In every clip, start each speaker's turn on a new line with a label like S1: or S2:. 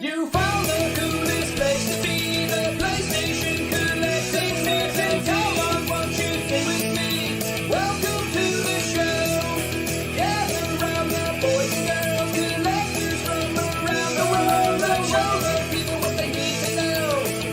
S1: You found the coolest place to be, the PlayStation Collecting. And come on, won't you stay with me? Welcome to the show. Gather around the boys and girls, collectors from around the world. Let's show the people what they need to know.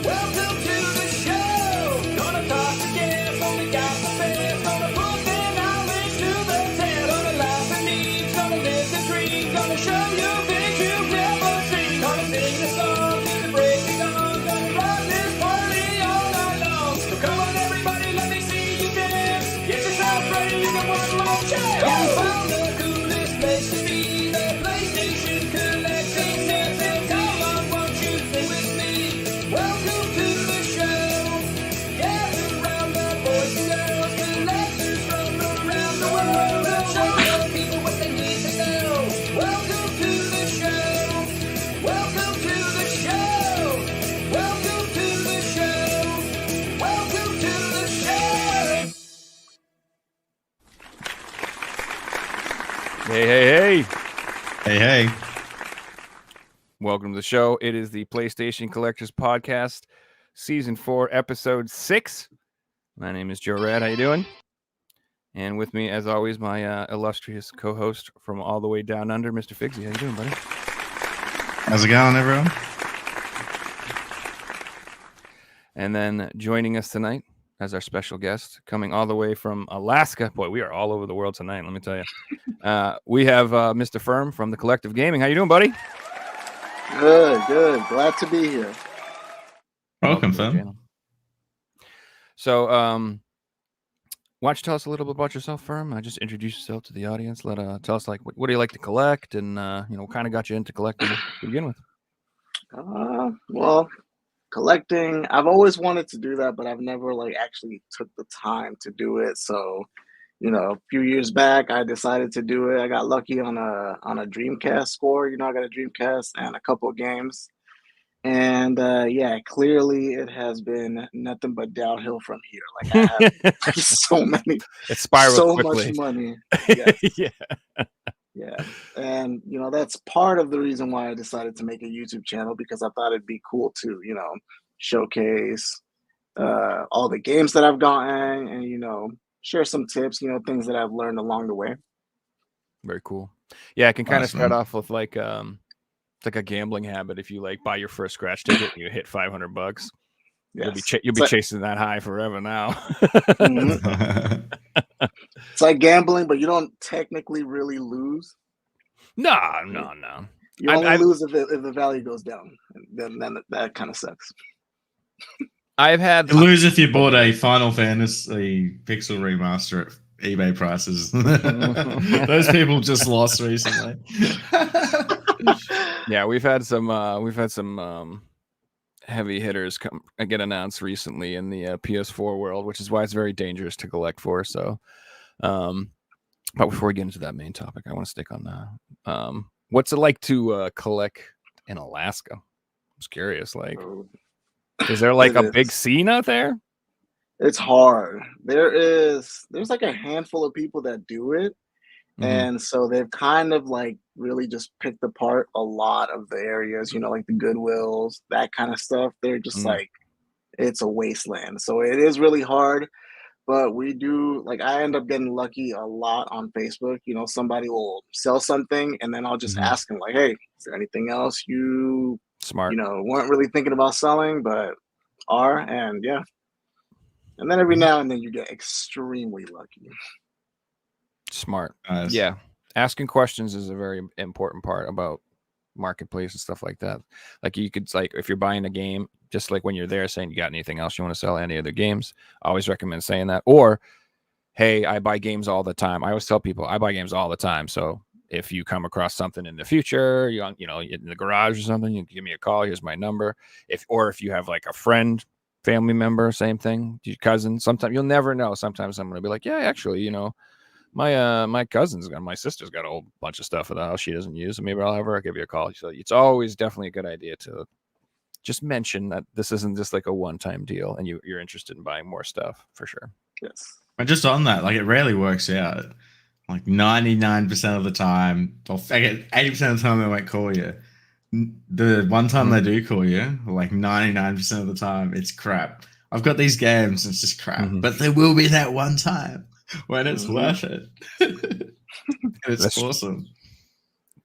S1: Welcome to the show. Gonna talk to guests, only got the best. Gonna put their knowledge to the test. Gonna laugh and eat, gonna listen, treat, gonna show you things you've never seen. Gonna sing the song, gonna break it down, gonna rock this party all night long. So come on everybody, let me see you dance. Get yourself ready for one more chance. You found the coolest place to be, the PlayStation Collecting Sense. And come on, won't you stay with me? Welcome to the show. Gather around the boys and girls, collectors from around the world. Let's show the people what they need to know. Welcome to the show. Welcome to the show. Welcome to the show. Welcome to the show.
S2: Hey.
S3: Hey.
S2: Welcome to the show. It is the PlayStation Collectors Podcast, Season 4, Episode 6. My name is Joe Rad. How you doing? And with me, as always, my illustrious co-host from all the way down under, Mr. Figsy. How you doing, buddy?
S3: How's it going, everyone?
S2: And then joining us tonight as our special guest, coming all the way from Alaska. Boy, we are all over the world tonight, let me tell you. We have Mr. Firm from TheCollectiveGaming. How you doing, buddy?
S4: Good. Glad to be here.
S3: Welcome,
S2: to the
S3: fam.
S2: channel. So, why don't you tell us a little bit about yourself, Firm? Just introduce yourself to the audience. Tell us, like, what do you like to collect, and what kind of got you into collecting to begin with?
S4: Well, collecting, I've always wanted to do that, but I've never actually took the time to do it. So, a few years back, I decided to do it. I got lucky on a Dreamcast score. I got a Dreamcast and a couple of games. And clearly it has been nothing but downhill from here. I have so
S2: It spiraled
S4: so
S2: quickly.
S4: much money. Yeah.
S2: Yeah.
S4: Yeah. And, that's part of the reason why I decided to make a YouTube channel, because I thought it'd be cool to, showcase all the games that I've gotten and, share some tips, things that I've learned along the way.
S2: Very cool. Yeah, it can kind of
S3: Awesome.
S2: start off with it's like a gambling habit. If you buy your first scratch ticket and you hit $500,
S4: Yes.
S2: you'll be chasing that high forever now.
S4: Mhm. It's like gambling, but you don't technically really lose.
S2: No.
S4: You only lose if the value goes down. Then that kind of sucks.
S2: I've had
S3: You lose if you bought a Final Fantasy Pixel Remaster at eBay prices. Those people just lost recently.
S2: Yeah, we've had some heavy hitters get announced recently in the PS4 world, which is why it's very dangerous to collect for. So, but before we get into that main topic, I want to stick on what's it like to collect in Alaska? I'm just curious. Is there a big scene out there?
S4: It's hard. There's a handful of people that do it.
S2: Mhm.
S4: And so they've kind of really just picked apart a lot of the areas, like the Goodwills, that kind of stuff. They're just it's a wasteland. So it is really hard, but we do, I end up getting lucky a lot on Facebook. Somebody will sell something and then I'll just ask them hey, is there anything else you,
S2: Smart.
S4: weren't really thinking about selling, but are? And yeah. And then every now and then you get extremely lucky.
S2: Smart.
S3: Nice.
S2: Yeah. Asking questions is a very important part about marketplace and stuff like that. You could if you're buying a game, just when you're there saying you got anything else you want to sell, any other games, I always recommend saying that. Or, hey, I buy games all the time. I always tell people I buy games all the time. So if you come across something in the future, you in the garage or something, you can give me a call. Here's my number. If you have a friend, family member, same thing, your cousin, sometimes you'll never know. Sometimes I'm going to be yeah, actually, my cousin's got, my sister's got a whole bunch of stuff at the house she doesn't use. So maybe I'll give you a call. So it's always definitely a good idea to just mention that this isn't just like a one-time deal, and you're interested in buying more stuff for sure.
S4: Yes.
S3: And just on that, like it rarely works out. Like 99% of the time, or 80% of the time they won't call you. The one time they do call you, like 99% of the time, it's crap. I've got these games, it's just crap. But there will be that one time when it's worth it. It's awesome.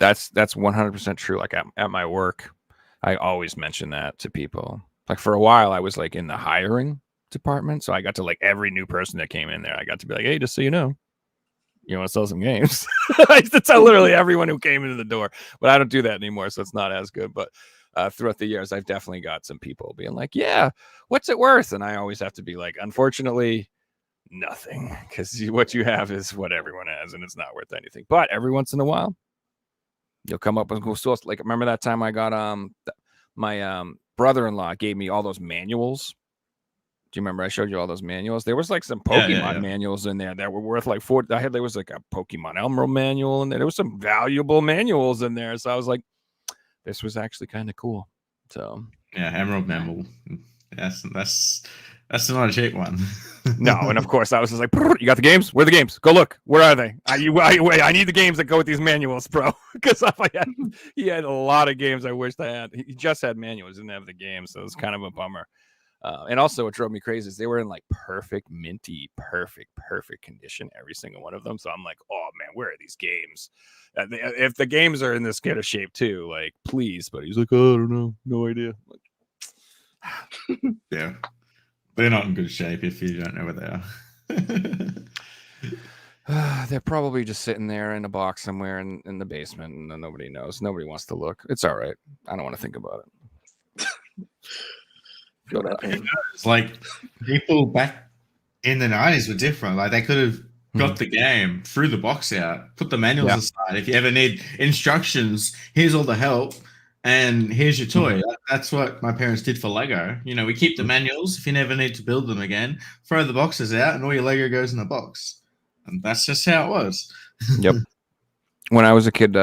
S2: That's 100% true. Like at my work, I always mention that to people. Like for a while, I was like in the hiring department, so I got to like every new person that came in there, I got to be like, hey, just so you know, you want to sell some games? I used to tell literally everyone who came into the door, but I don't do that anymore, so it's not as good. But throughout the years, I've definitely got some people being like, yeah, what's it worth? And I always have to be like, unfortunately, nothing, because what you have is what everyone has, and it's not worth anything. But every once in a while, you'll come up with cool stuff. Like, remember that time I got my brother-in-law gave me all those manuals. Do you remember I showed you all those manuals? There was like some Pokemon manuals in there that were worth like there was like a Pokemon Emerald manual, and there was some valuable manuals in there. So I was like, this was actually kind of cool. So
S3: yeah, Emerald manual. Yes, that's not a cheap one.
S2: No, and of course I was just like, you got the games? Where are the games? Go look. Where are they? I need the games that go with these manuals, bro. Because he had a lot of games I wished I had. He just had manuals, didn't have the games, so it was kind of a bummer. And also what drove me crazy is they were in like perfect condition, every single one of them. So I'm like, oh man, where are these games? If the games are in this kind of shape too, like please. But he's like, oh, I don't know, no idea. Like,
S3: yeah, they're not in good shape if you don't know where they are.
S2: They're probably just sitting there in a box somewhere in the basement, and nobody knows. Nobody wants to look. It's all right. I don't want to think about it.
S4: Feel that pain.
S3: It's like people back in the 90s were different. Like they could have got the game, threw the box out, put the manuals aside. If you ever need instructions, here's all the help, and here's your toy. That's what my parents did for Lego. You know, we keep the manuals. If you never need to build them again, throw the boxes out, and all your Lego goes in the box. And that's just how it was.
S2: Yep. When I was a kid,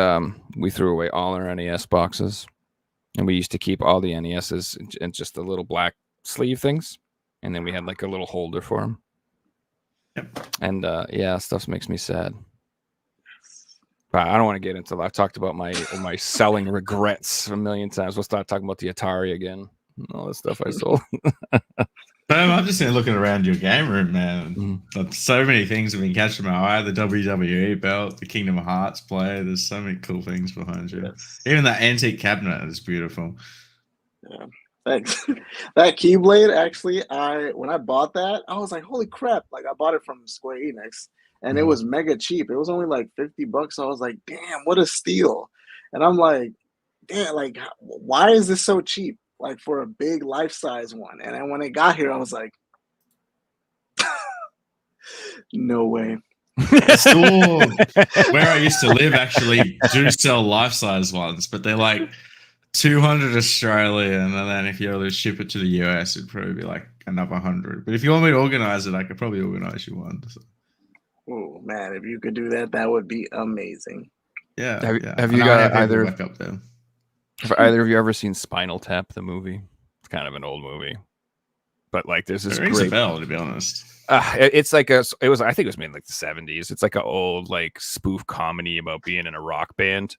S2: we threw away all our NES boxes. And we used to keep all the NESs in just the little black sleeve things. And then we had like a little holder for them.
S3: Yep.
S2: And yeah, stuff makes me sad. But I don't want to get into that. I've talked about my selling regrets a million times. We'll start talking about the Atari again. All the stuff I sold.
S3: I'm just looking around your game room, man. So many things have been catching my eye. The WWE belt, the Kingdom Hearts play. There's so many cool things behind you.
S4: Yes.
S3: Even that antique cabinet is beautiful.
S4: Yeah, thanks. That Keyblade, actually, when I bought that, I was like, holy crap. Like, I bought it from Square Enix, and it was mega cheap. It was only like $50. So I was like, damn, what a steal. And I'm like, damn, like, why is this so cheap? Like for a big life-size one. And then when it got here, I was like, no way.
S3: The store where I used to live actually do sell life-size ones, but they're like 200 Australian, and then if you were to ship it to the US, it'd probably be like another 100. But if you want me to organize it, I could probably organize you one. So.
S4: Oh man, if you could do that, that would be amazing.
S3: Yeah.
S2: Have you got either
S3: back up there?
S2: Have either of you ever seen Spinal Tap, the movie? It's kind of an old movie, but like there's this
S3: rings
S2: great
S3: a bell, to be honest.
S2: It's like I think it was made in like the 70s. It's like an old like spoof comedy about being in a rock band,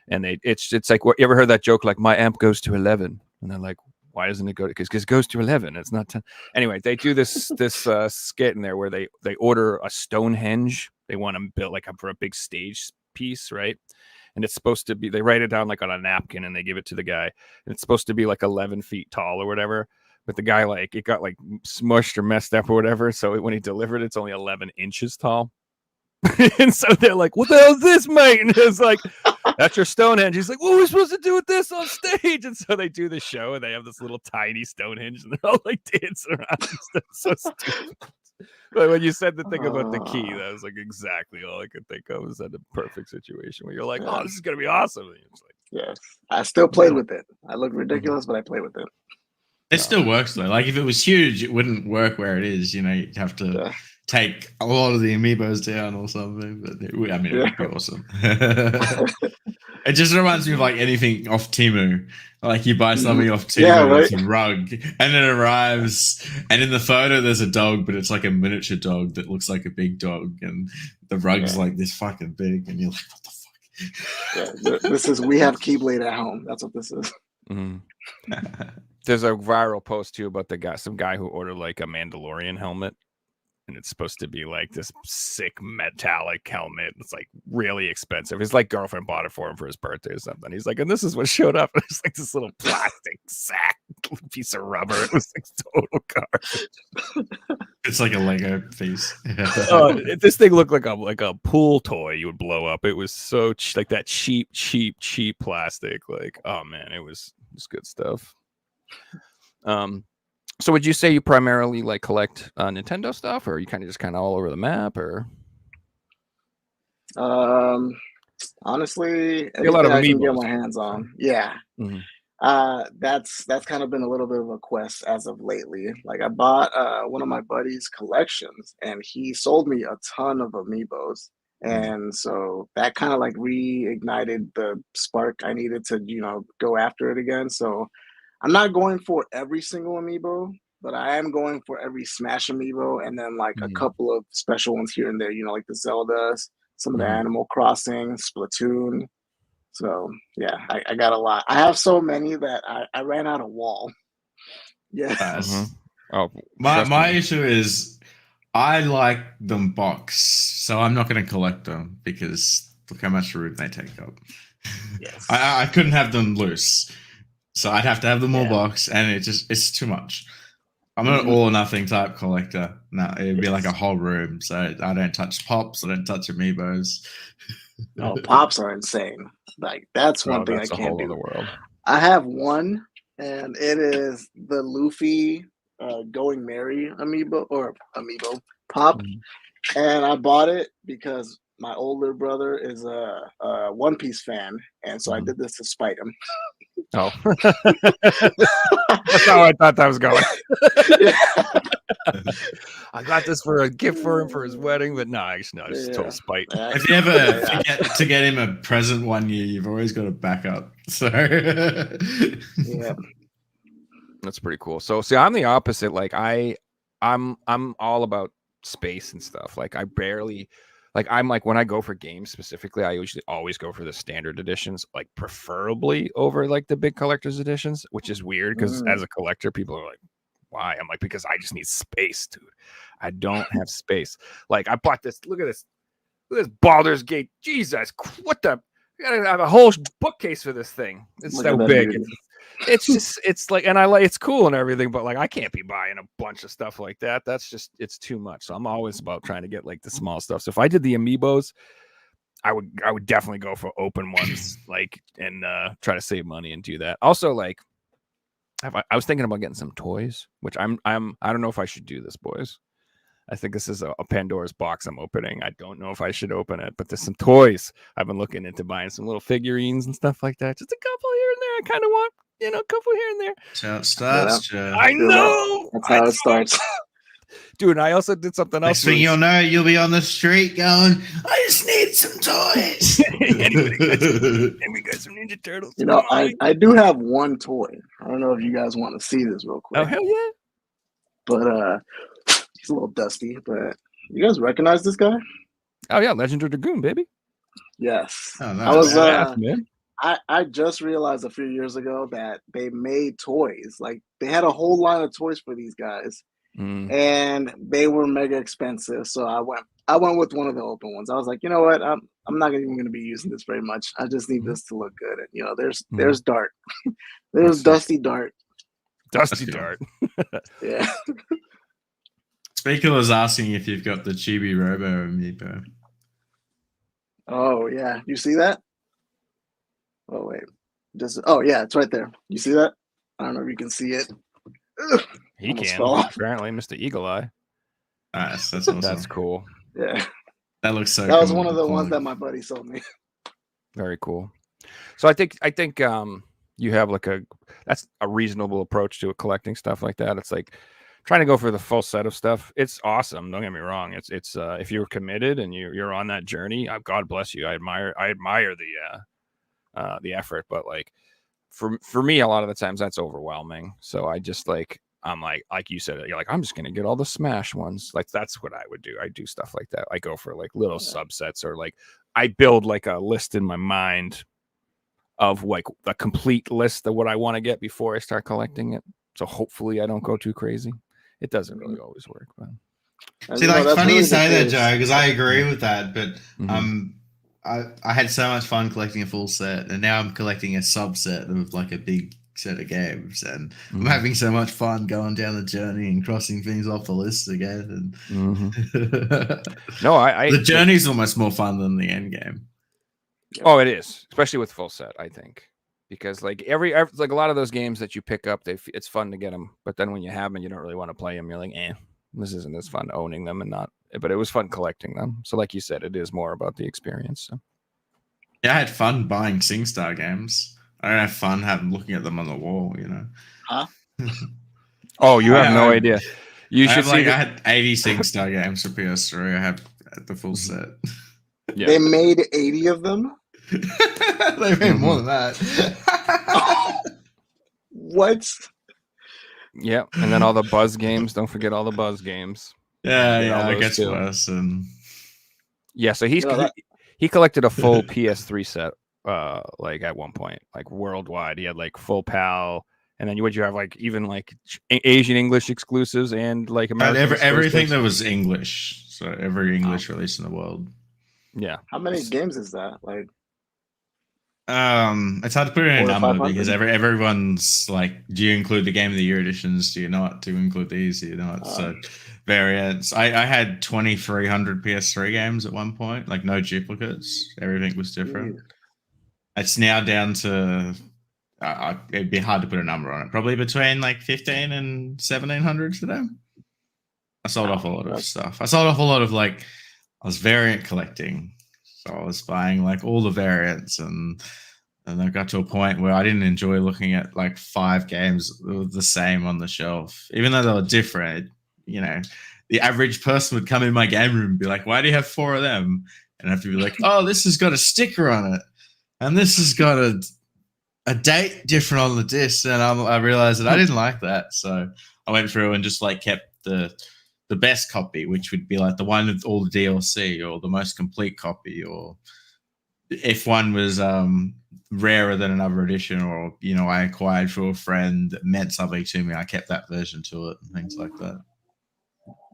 S2: and it's like, what, you ever heard that joke like, my amp goes to 11, and they're like, why doesn't it go? Because it goes to 11. It's not 10. Anyway, they do this skit in there where they order a Stonehenge. They want to build like for a big stage piece, right? And it's supposed to be, they write it down like on a napkin and they give it to the guy. And it's supposed to be like 11 feet tall or whatever. But the guy, like, it got like smushed or messed up or whatever. So when he delivered it, it's only 11 inches tall. And so they're like, what the hell is this, mate? And it's like, that's your Stonehenge. He's like, what are we supposed to do with this on stage? And so they do the show and they have this little tiny Stonehenge and they're all like dancing around. It's so stupid. But when you said the thing about the key, that was like exactly all I could think of. Was that a perfect situation where you're like, oh, this is going to be awesome. And it's like,
S4: yes. I still played with it. I look ridiculous, but I played with it.
S3: It still works though. Like if it was huge, it wouldn't work where it is. You know, you'd have to take a lot of the amiibos down or something. But it would be awesome. It just reminds me of like anything off Temu. Like you buy something off Temu,
S4: Yeah, right.
S3: it's a rug, and it arrives, and in the photo there's a dog, but it's like a miniature dog that looks like a big dog, and the rug's like this fucking big, and you're like, what the fuck?
S4: Yeah, this is we have Keyblade at home. That's what this is.
S2: There's a viral post too about some guy who ordered like a Mandalorian helmet. And it's supposed to be like this sick metallic helmet. It's like really expensive. His like girlfriend bought it for him for his birthday or something. He's like, and this is what showed up. It's like this little plastic sack piece of rubber. It was like total garbage.
S3: It's like a Lego piece.
S2: This thing looked like a pool toy you would blow up. It was so like that cheap plastic. Like, oh man, it was good stuff. So would you say you primarily like collect Nintendo stuff, or are you kind of all over the map, or?
S4: Honestly,
S2: a lot of
S4: I can get
S2: amiibos.
S4: my hands on. Yeah. That's kind of been a little bit of a quest as of lately. Like I bought one of my buddy's collections, and he sold me a ton of amiibos. And so that kind of like reignited the spark I needed to, go after it again. So I'm not going for every single amiibo, but I am going for every Smash amiibo, and then like a couple of special ones here and there, like the Zeldas, some of the Animal Crossing, Splatoon. So yeah, I got a lot. I have so many that I ran out of wall. Yeah.
S2: Oh,
S3: my issue is I like them box, so I'm not going to collect them because look how much room they take up.
S4: Yes.
S3: I couldn't have them loose. So I'd have to have them all box, and it's too much. I'm an all or nothing type collector. No, it'd be like a whole room. So I don't touch pops. I don't touch amiibos.
S4: No, pops are insane. Like that's one thing I can't do.
S2: World.
S4: I have one, and it is the Luffy Going Merry amiibo pop, and I bought it because my older brother is a One Piece fan, and so I did this to spite him.
S2: Oh, that's how I thought that was going. I got this for a gift for him for his wedding, but no, actually, no, it's total spite.
S3: If you ever forget to get him a present one year, you've always got a backup. So,
S4: yeah,
S2: that's pretty cool. So, see, I'm the opposite. Like, I'm all about space and stuff. Like, I'm like when I go for games specifically, I usually always go for the standard editions, like preferably over like the big collector's editions, which is weird because as a collector, people are like, why? I'm like, because I just need space, dude. I don't have space. Like I bought this. Look at this Baldur's Gate. Jesus, what the? I gotta have a whole bookcase for this thing. It's so big. It's like, and it's cool and everything, but like I can't be buying a bunch of stuff like that. It's too much. So I'm always about trying to get like the small stuff. So if I did the amiibos, I would definitely go for open ones, like, and try to save money and do that. Also, like, I was thinking about getting some toys, which I don't know if I should do this, boys. I think this is a Pandora's box I'm opening. I don't know if I should open it, but there's some toys. I've been looking into buying some little figurines and stuff like that. Just a couple here and there. I kind of want, a couple here and there.
S3: That's how it starts, Joe.
S2: I know.
S4: That's how it starts.
S2: Dude, I also did something else.
S3: Next thing you'll know, you'll be on the street going, I just need some toys.
S2: And we got some Ninja Turtles.
S4: I do have one toy. I don't know if you guys want to see this real quick.
S2: Oh, hell yeah.
S4: But he's a little dusty, but you guys recognize this guy?
S2: Oh, yeah. Legend of Dragoon, baby.
S4: Yes.
S3: Oh,
S4: I was
S2: man.
S4: I just realized a few years ago that they made toys. Like they had a whole line of toys for these guys, and they were mega expensive. So I went with one of the open ones. I was like, you know what? I'm not even going to be using this very much. I just need this to look good. And there's Dart. There's Dusty Dart.
S2: Dusty Dart.
S4: Yeah.
S3: Speaker was asking if you've got the Chibi Robo amiibo.
S4: Oh yeah, you see that? Oh wait, yeah, it's right there. You see that? I don't know if you can see it.
S2: He can apparently, Mr. Eagle Eye.
S3: Nice, that's awesome.
S2: That's cool.
S4: Yeah,
S3: that looks so.
S4: That was one of the ones that my buddy sold me.
S2: Very cool. So I think you have that's a reasonable approach to collecting stuff like that. It's like trying to go for the full set of stuff. It's awesome. Don't get me wrong. It's if you're committed and you're on that journey, God bless you. I admire the effort. But like for me, a lot of the times that's overwhelming. So I just I'm like you said, you're like, I'm just gonna get all the Smash ones. Like that's what I would do. I do stuff like that. I go for like little subsets, or like I build like a list in my mind of like a complete list of what I want to get before I start collecting it. So hopefully I don't go too crazy. It doesn't really always work, but
S3: see, like, funny you say that, Joe, because I agree with that. But I had so much fun collecting a full set, and now I'm collecting a subset of like a big set of games, and I'm having so much fun going down the journey and crossing things off the list again. And
S2: no, I
S3: the journey's almost more fun than the end game.
S2: Oh, it is, especially with full set, I think, because like every like a lot of those games that you pick up, it's fun to get them, but then when you have them, you don't really want to play them. You're like, this isn't as fun owning them and not. But it was fun collecting them. So, like you said, it is more about the experience. So.
S3: Yeah, I had fun buying SingStar games. I don't have fun looking at them on the wall, you know.
S4: Huh?
S2: Oh, you have no idea. You should see.
S3: I had 80 SingStar games for PS3. I have the full set.
S2: Yeah.
S4: They made 80 of them.
S3: They made more than that.
S4: What?
S2: Yeah, and then all the Buzz games. Don't forget all the Buzz games.
S3: Yeah, it gets worse. And
S2: yeah, so he collected a full PS3 set, like at one point, like worldwide. He had like full PAL, and then would you have like even like Asian English exclusives and like American
S3: everything that was English. So every English release in the world.
S2: Yeah.
S4: How many games is that? Like,
S3: it's hard to put it in a number because everyone's like, do you include the Game of the Year editions? Do you not? Do you include these? Do you not? So variants. I had 2,300 PS3 games at one point, like no duplicates. Everything was different. It's now down to it'd be hard to put a number on it. Probably between like 15 and 1,700 today. I sold off a lot of stuff. I sold off a lot of like. I was variant collecting, so I was buying like all the variants, and I got to a point where I didn't enjoy looking at like 5 games the same on the shelf, even though they were different. You know, the average person would come in my game room and be like, "Why do you have 4 of them?" And I have to be like, "Oh, this has got a sticker on it, and this has got a date different on the disc." And I realized that I didn't like that, so I went through and just like kept the best copy, which would be like the one with all the DLC, or the most complete copy, or if one was rarer than another edition, or you know, I acquired for a friend that meant something to me, I kept that version to it, and things like that.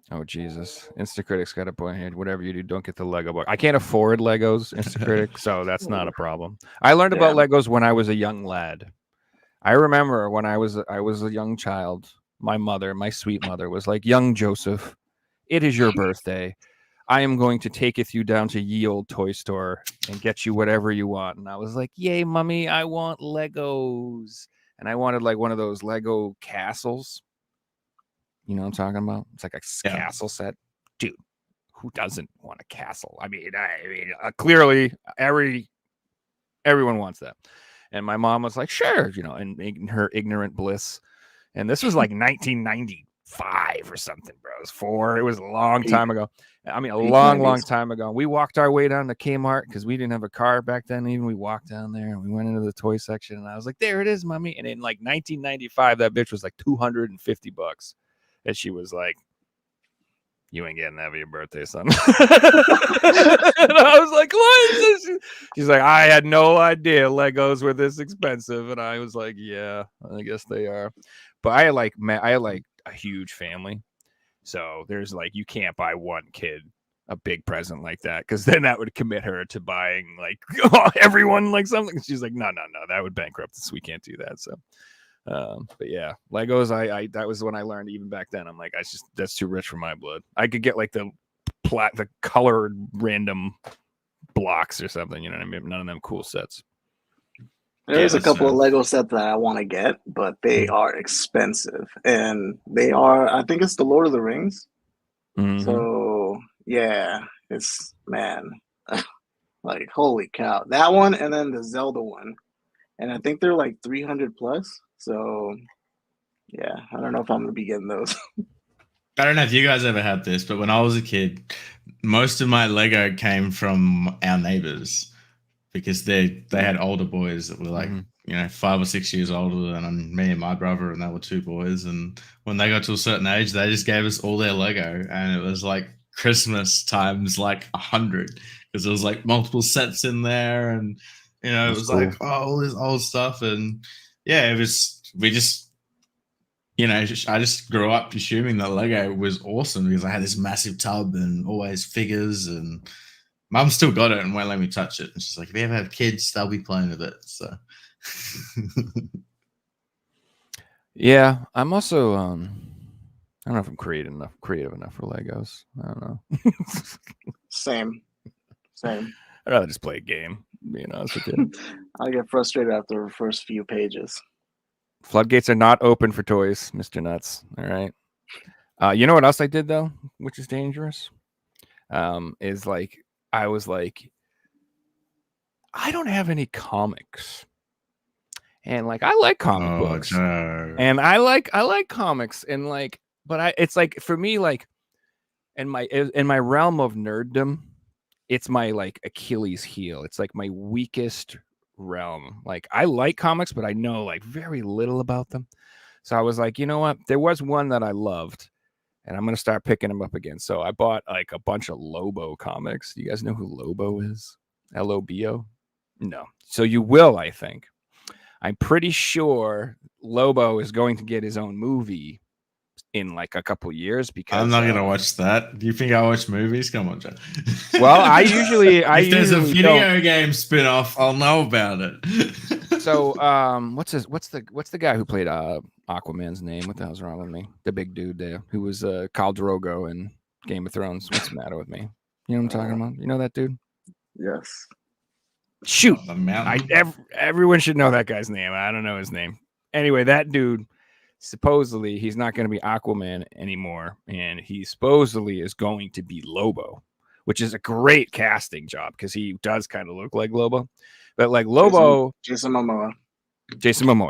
S2: Oh Jesus! Instacritic's got a point here. Whatever you do, don't get the Lego book. I can't afford Legos, Instacritic, so that's not a problem. I learned about Legos when I was a young lad. I remember when I was a young child. My sweet mother was like, "Young Joseph, it is your birthday. I am going to taketh you down to ye old toy store and get you whatever you want." And I was like, "Yay, mommy, I want Legos." And I wanted like one of those Lego castles. You know what I'm talking about? It's like a castle set. Dude, who doesn't want a castle? I mean, clearly everyone wants that. And my mom was like, "Sure," you know, and in her ignorant bliss. And this was like 1995 or something, bro. It was 4. It was a long time ago. I mean, a long time ago. We walked our way down to Kmart because we didn't have a car back then. Even we walked down there and we went into the toy section, and I was like, "There it is, mommy." And in like 1995, that bitch was like $250. And she was like, "You ain't getting that for your birthday, son." And I was like, "What is this?" She's like, "I had no idea Legos were this expensive." And I was like, "Yeah, I guess they are." But I had like a huge family. So there's like, you can't buy one kid a big present like that, because then that would commit her to buying like everyone like something. She's like, no, that would bankrupt us. We can't do that. So but yeah, Legos, I that was when I learned. Even back then, I'm like, that's too rich for my blood. I could get like the colored random blocks or something, you know what I mean? None of them cool sets.
S4: There's a couple of Lego sets that I want to get, but they are expensive, and they are, I think it's the Lord of the Rings. So yeah, it's, man, like, holy cow, that one, and then the Zelda one, and I think they're like 300 plus. So yeah, I don't know if I'm gonna be getting those.
S3: I don't know if you guys ever had this, but when I was a kid, most of my Lego came from our neighbors, because they had older boys that were like, you know, 5 or 6 years older than me and my brother, and they were 2 boys. And when they got to a certain age, they just gave us all their Lego, and it was like Christmas times like 100, because there was like multiple sets in there, and you know, it was like, oh, all this old stuff. And yeah, we just, you know, I just grew up assuming that Lego was awesome because I had this massive tub and always figures, and Mum still got it and won't let me touch it. And she's like, if you ever have kids, they'll be playing with it. So
S2: yeah, I'm also I don't know if I'm creative enough for Legos. I don't know.
S4: Same.
S2: I'd rather just play a game, being honest with you.
S4: I get frustrated after the first few pages.
S2: Floodgates are not open for toys, Mr. Nuts. All right. You know what else I did though, which is dangerous? Is like I was like, I don't have any comics, and like I like comic books, and I like comics, and like, but it's like for me, like in my realm of nerddom, it's my like Achilles heel. It's like my weakest realm. Like I like comics, but I know like very little about them. So I was like, you know what? There was one that I loved, and I'm gonna start picking them up again. So I bought like a bunch of Lobo comics. Do you guys know who Lobo is? Lobo? No. So you will, I think. I'm pretty sure Lobo is going to get his own movie in like a couple years, because
S3: I'm not gonna watch that. Do you think I watch movies? Come on, John.
S2: Well, I usually
S3: if there's a video game spin-off, I'll know about it.
S2: So what's the guy who played Aquaman's name? What the hell's wrong with me? The big dude there who was Khal Drogo in Game of Thrones. What's the matter with me? You know what I'm talking about? You know that dude?
S4: Yes.
S2: Shoot.
S3: The
S2: Everyone should know that guy's name. I don't know his name. Anyway, that dude, supposedly he's not going to be Aquaman anymore, and he supposedly is going to be Lobo, which is a great casting job because he does kind of look like Lobo. But like Lobo,
S4: Jason Momoa.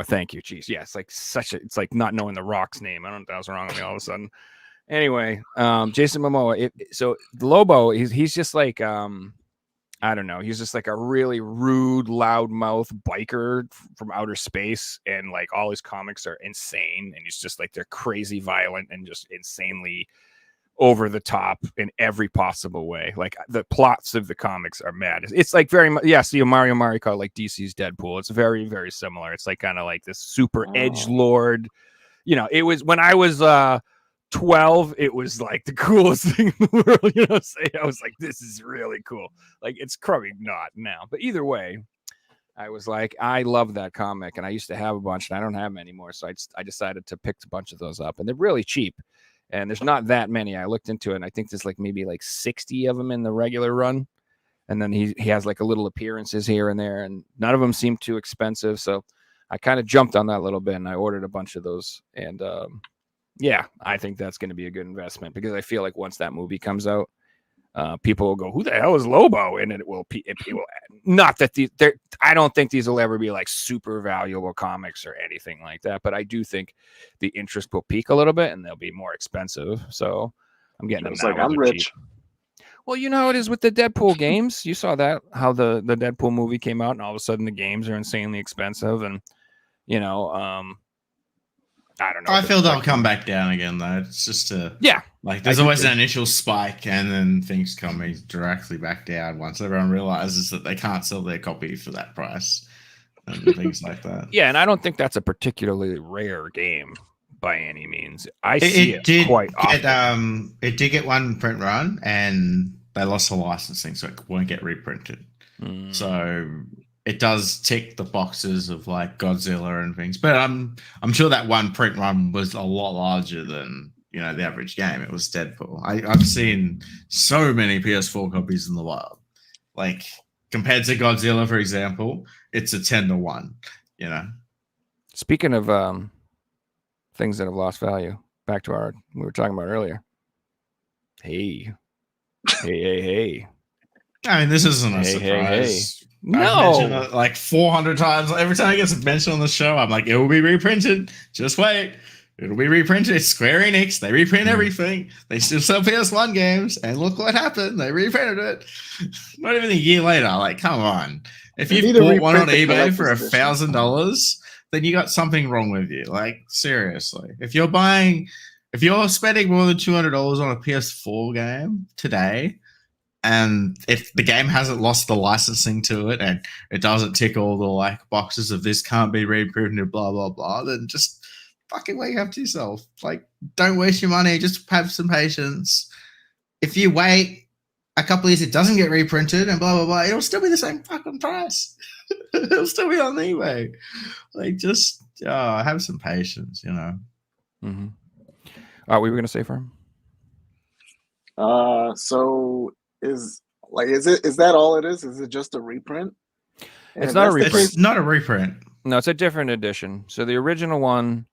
S2: Thank you. Jeez, yeah, it's like it's like not knowing The Rock's name. I don't know what was wrong with me all of a sudden. Anyway, Jason Momoa. So Lobo, he's just like I don't know. He's just like a really rude, loudmouth biker from outer space, and like all his comics are insane, and he's just like they're crazy violent and just insanely over the top in every possible way. Like the plots of the comics are mad. It's like very much, yeah. See, Mario Mariko, like DC's Deadpool. It's very, very similar. It's like kind of like this super edgelord. You know, it was when I was 12, it was like the coolest thing in the world. You know, I was like, this is really cool. Like it's probably not now, but either way, I was like, I love that comic, and I used to have a bunch, and I don't have them anymore. So I decided to pick a bunch of those up, and they're really cheap. And there's not that many. I looked into it, and I think there's like maybe like 60 of them in the regular run. And then he has like a little appearances here and there, and none of them seem too expensive. So I kind of jumped on that a little bit, and I ordered a bunch of those. And yeah, I think that's going to be a good investment, because I feel like once that movie comes out, people will go, who the hell is Lobo? And it will not that I don't think these will ever be like super valuable comics or anything like that, but I do think the interest will peak a little bit, and they'll be more expensive. So I'm getting them now.
S4: Like I'm rich.
S2: Cheap. Well, you know how it is with the Deadpool games. You saw that, how the Deadpool movie came out, and all of a sudden the games are insanely expensive, and you know, I don't know.
S3: I feel they'll come back down again, though. It's just like there's always an initial spike, and then things come directly back down once everyone realizes that they can't sell their copy for that price and things like that.
S2: Yeah, and I don't think that's a particularly rare game by any means. I see it quite often.
S3: It did get one print run, and they lost the licensing, so it won't get reprinted. So it does tick the boxes of like Godzilla and things, but I'm sure that one print run was a lot larger than, you know, the average game. It was Deadpool. I've seen so many PS4 copies in the wild. Like compared to Godzilla, for example, it's a 10-1. You know.
S2: Speaking of things that have lost value, back to we were talking about earlier. Hey.
S3: I mean, this isn't a surprise.
S2: No,
S3: I've mentioned it like 400 times. Every time it gets mentioned on the show, I'm like, it will be reprinted. Just wait. It'll be reprinted. It's Square Enix. They reprint everything. They still sell PS1 games. And look what happened. They reprinted it. Not even a year later. Like, come on. If
S4: They
S3: you've
S4: need to
S3: bought one on
S4: reprint the
S3: eBay for
S4: collector's edition.
S3: $1,000, then you got something wrong with you. Like, seriously. If you're spending more than $200 on a PS4 game today, and if the game hasn't lost the licensing to it and it doesn't tick all the like boxes of this can't be reprinted, blah blah blah, then just fucking wake up to yourself. Like, don't waste your money. Just have some patience. If you wait a couple of years, it doesn't get reprinted and blah blah blah, it'll still be the same fucking price. It'll still be on eBay. Like, just have some patience, you know.
S2: Mm-hmm. What were you gonna say for him?
S4: So is that all it is? Is it just a reprint? And
S2: It's
S4: if
S2: not a
S4: that's the
S2: reprint.
S4: case-
S3: It's not a reprint.
S2: No, it's a different edition. So the original one,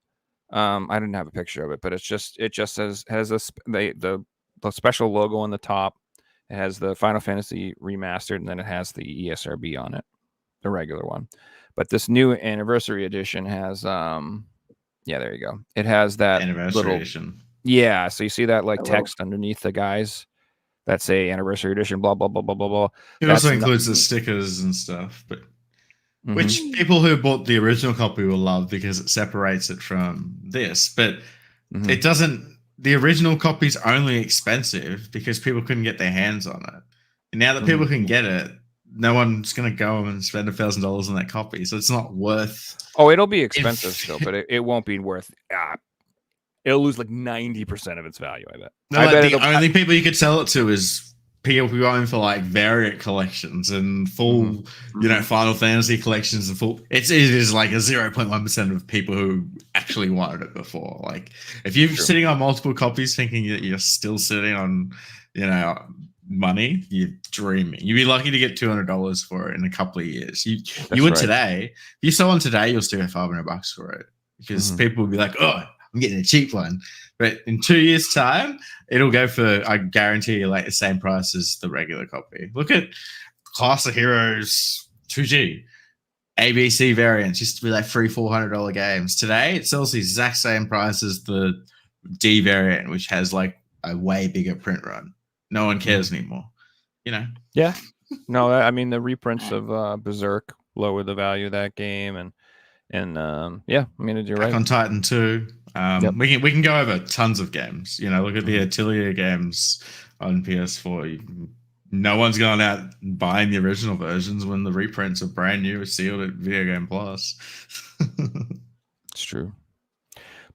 S2: I didn't have a picture of it, but it just has the special logo on the top. It has the Final Fantasy Remastered, and then it has the ESRB on it, the regular one. But this new anniversary edition has there you go. It has that
S3: Anniversary
S2: little
S3: edition.
S2: Yeah, so you see that like
S4: Hello.
S2: text underneath the guys that say anniversary edition, blah blah blah blah blah blah.
S3: It
S2: That's
S3: also includes the stickers and stuff, but
S2: Mhm.
S3: which people who bought the original copy will love because it separates it from this. But
S2: Mhm.
S3: it doesn't. The original copy's only expensive because people couldn't get their hands on it. And now that people can get it, no one's going to go and spend $1,000 on that copy. So it's not worth.
S2: Oh, it'll be expensive still, but it won't be worth. It'll lose like 90% of its value. I bet.
S3: No,
S2: I
S3: like,
S2: bet
S3: the only people you could sell it to is people who are in for like variant collections and full, Final Fantasy collections and full. It is like a 0.1% of people who actually wanted it before. Like, if you're sitting on multiple copies thinking that you're still sitting on, money, you're dreaming. You'd be lucky to get $200 for it in a couple of years. You would
S2: right.
S3: Today. If you sell one today, you'll still get $500 for it because people will be like, "Oh, I'm getting a cheap one." But in 2 years' time, it'll go for, I guarantee you, like the same price as the regular copy. Look at Class of Heroes 2G. ABC variants used to be like $300-$400 games. Today, it sells the exact same price as the D variant, which has like a way bigger print run. No one cares anymore,
S2: Yeah. No, I mean the reprints of Berserk lower the value of that game, and I mean you're right.
S3: On Titan 2. We can go over tons of games. Look at the Atelier games on PS4. No one's going out buying the original versions when the reprints are brand new, sealed at Video Game Plus.
S2: It's true.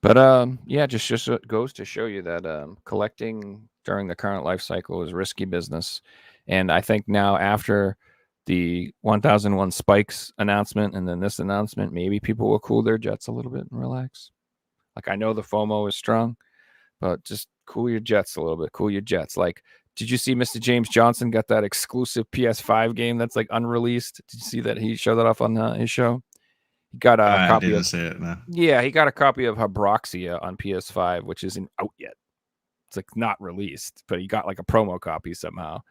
S2: But just goes to show you that collecting during the current life cycle is risky business. And I think now after the 1001 Spikes announcement and then this announcement, maybe people will cool their jets a little bit and relax. Like, I know the FOMO is strong, but just cool your jets a little bit. Cool your jets. Like, did you see Mr. James Johnson got that exclusive PS5 game that's like unreleased? Did you see that? He showed that off on his show. He got a copy.
S3: I didn't see it, no.
S2: Yeah, he got a copy of Habroxia on PS5, which isn't out yet. It's like not released, but he got like a promo copy somehow.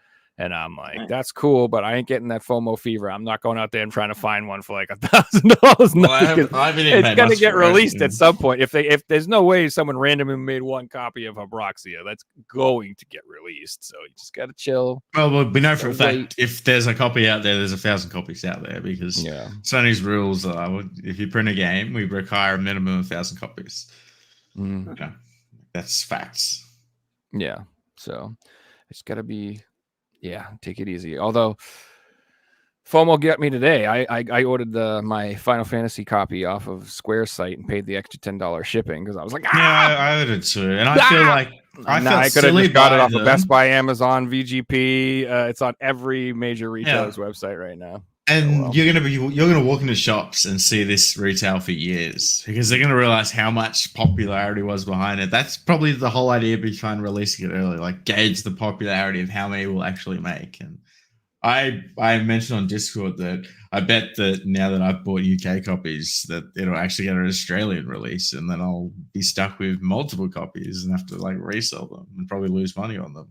S2: And I'm like, that's cool, but I ain't getting that FOMO fever. I'm not going out there and trying to find one for like $1,000. It's gonna get released at some point. If there's no way someone randomly made one copy of Habroxia, that's going to get released. So you just gotta chill.
S3: Well, we know for a fact if there's a copy out there, there's 1,000 copies out there because Sony's rules are if you print a game, we require a minimum of 1,000 copies. That's facts.
S2: Yeah. So it's gotta be. Yeah, take it easy. Although FOMO got me today. I ordered my Final Fantasy copy off of Square's site and paid the extra $10 shipping because I was like,
S3: I ordered too, and I feel like
S2: I could have just got it off of Best Buy, Amazon, VGP. It's on every major retailer's website right now.
S3: And you're gonna walk into shops and see this retail for years because they're gonna realize how much popularity was behind it. That's probably the whole idea behind releasing it early, like gauge the popularity of how many will actually make. And I mentioned on Discord that I bet that now that I've bought UK copies that it'll actually get an Australian release, and then I'll be stuck with multiple copies and have to like resell them and probably lose money on them.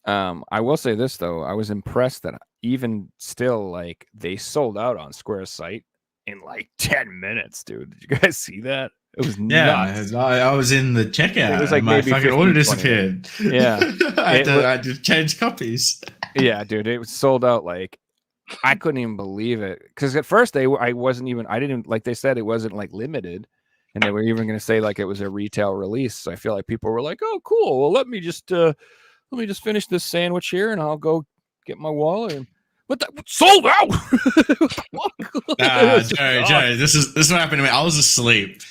S2: I will say this though, I was impressed that even still, like, they sold out on Square's site in like 10 minutes, dude. Did you guys see that? It was
S3: Yeah,
S2: nuts.
S3: I was in the checkout.
S2: It was like
S3: and my
S2: maybe
S3: fucking
S2: 15,
S3: order
S2: 20.
S3: disappeared.
S2: Yeah.
S3: I had to change copies.
S2: Yeah, dude, it was sold out. Like, I couldn't even believe it because at first I didn't like they said it wasn't like limited, and they were even going to say like it was a retail release. So I feel like people were like, "Oh, cool. Well, let me just finish this sandwich here, and I'll go get my wallet." And but that sold out.
S3: Joe, this is what happened to me. I was asleep.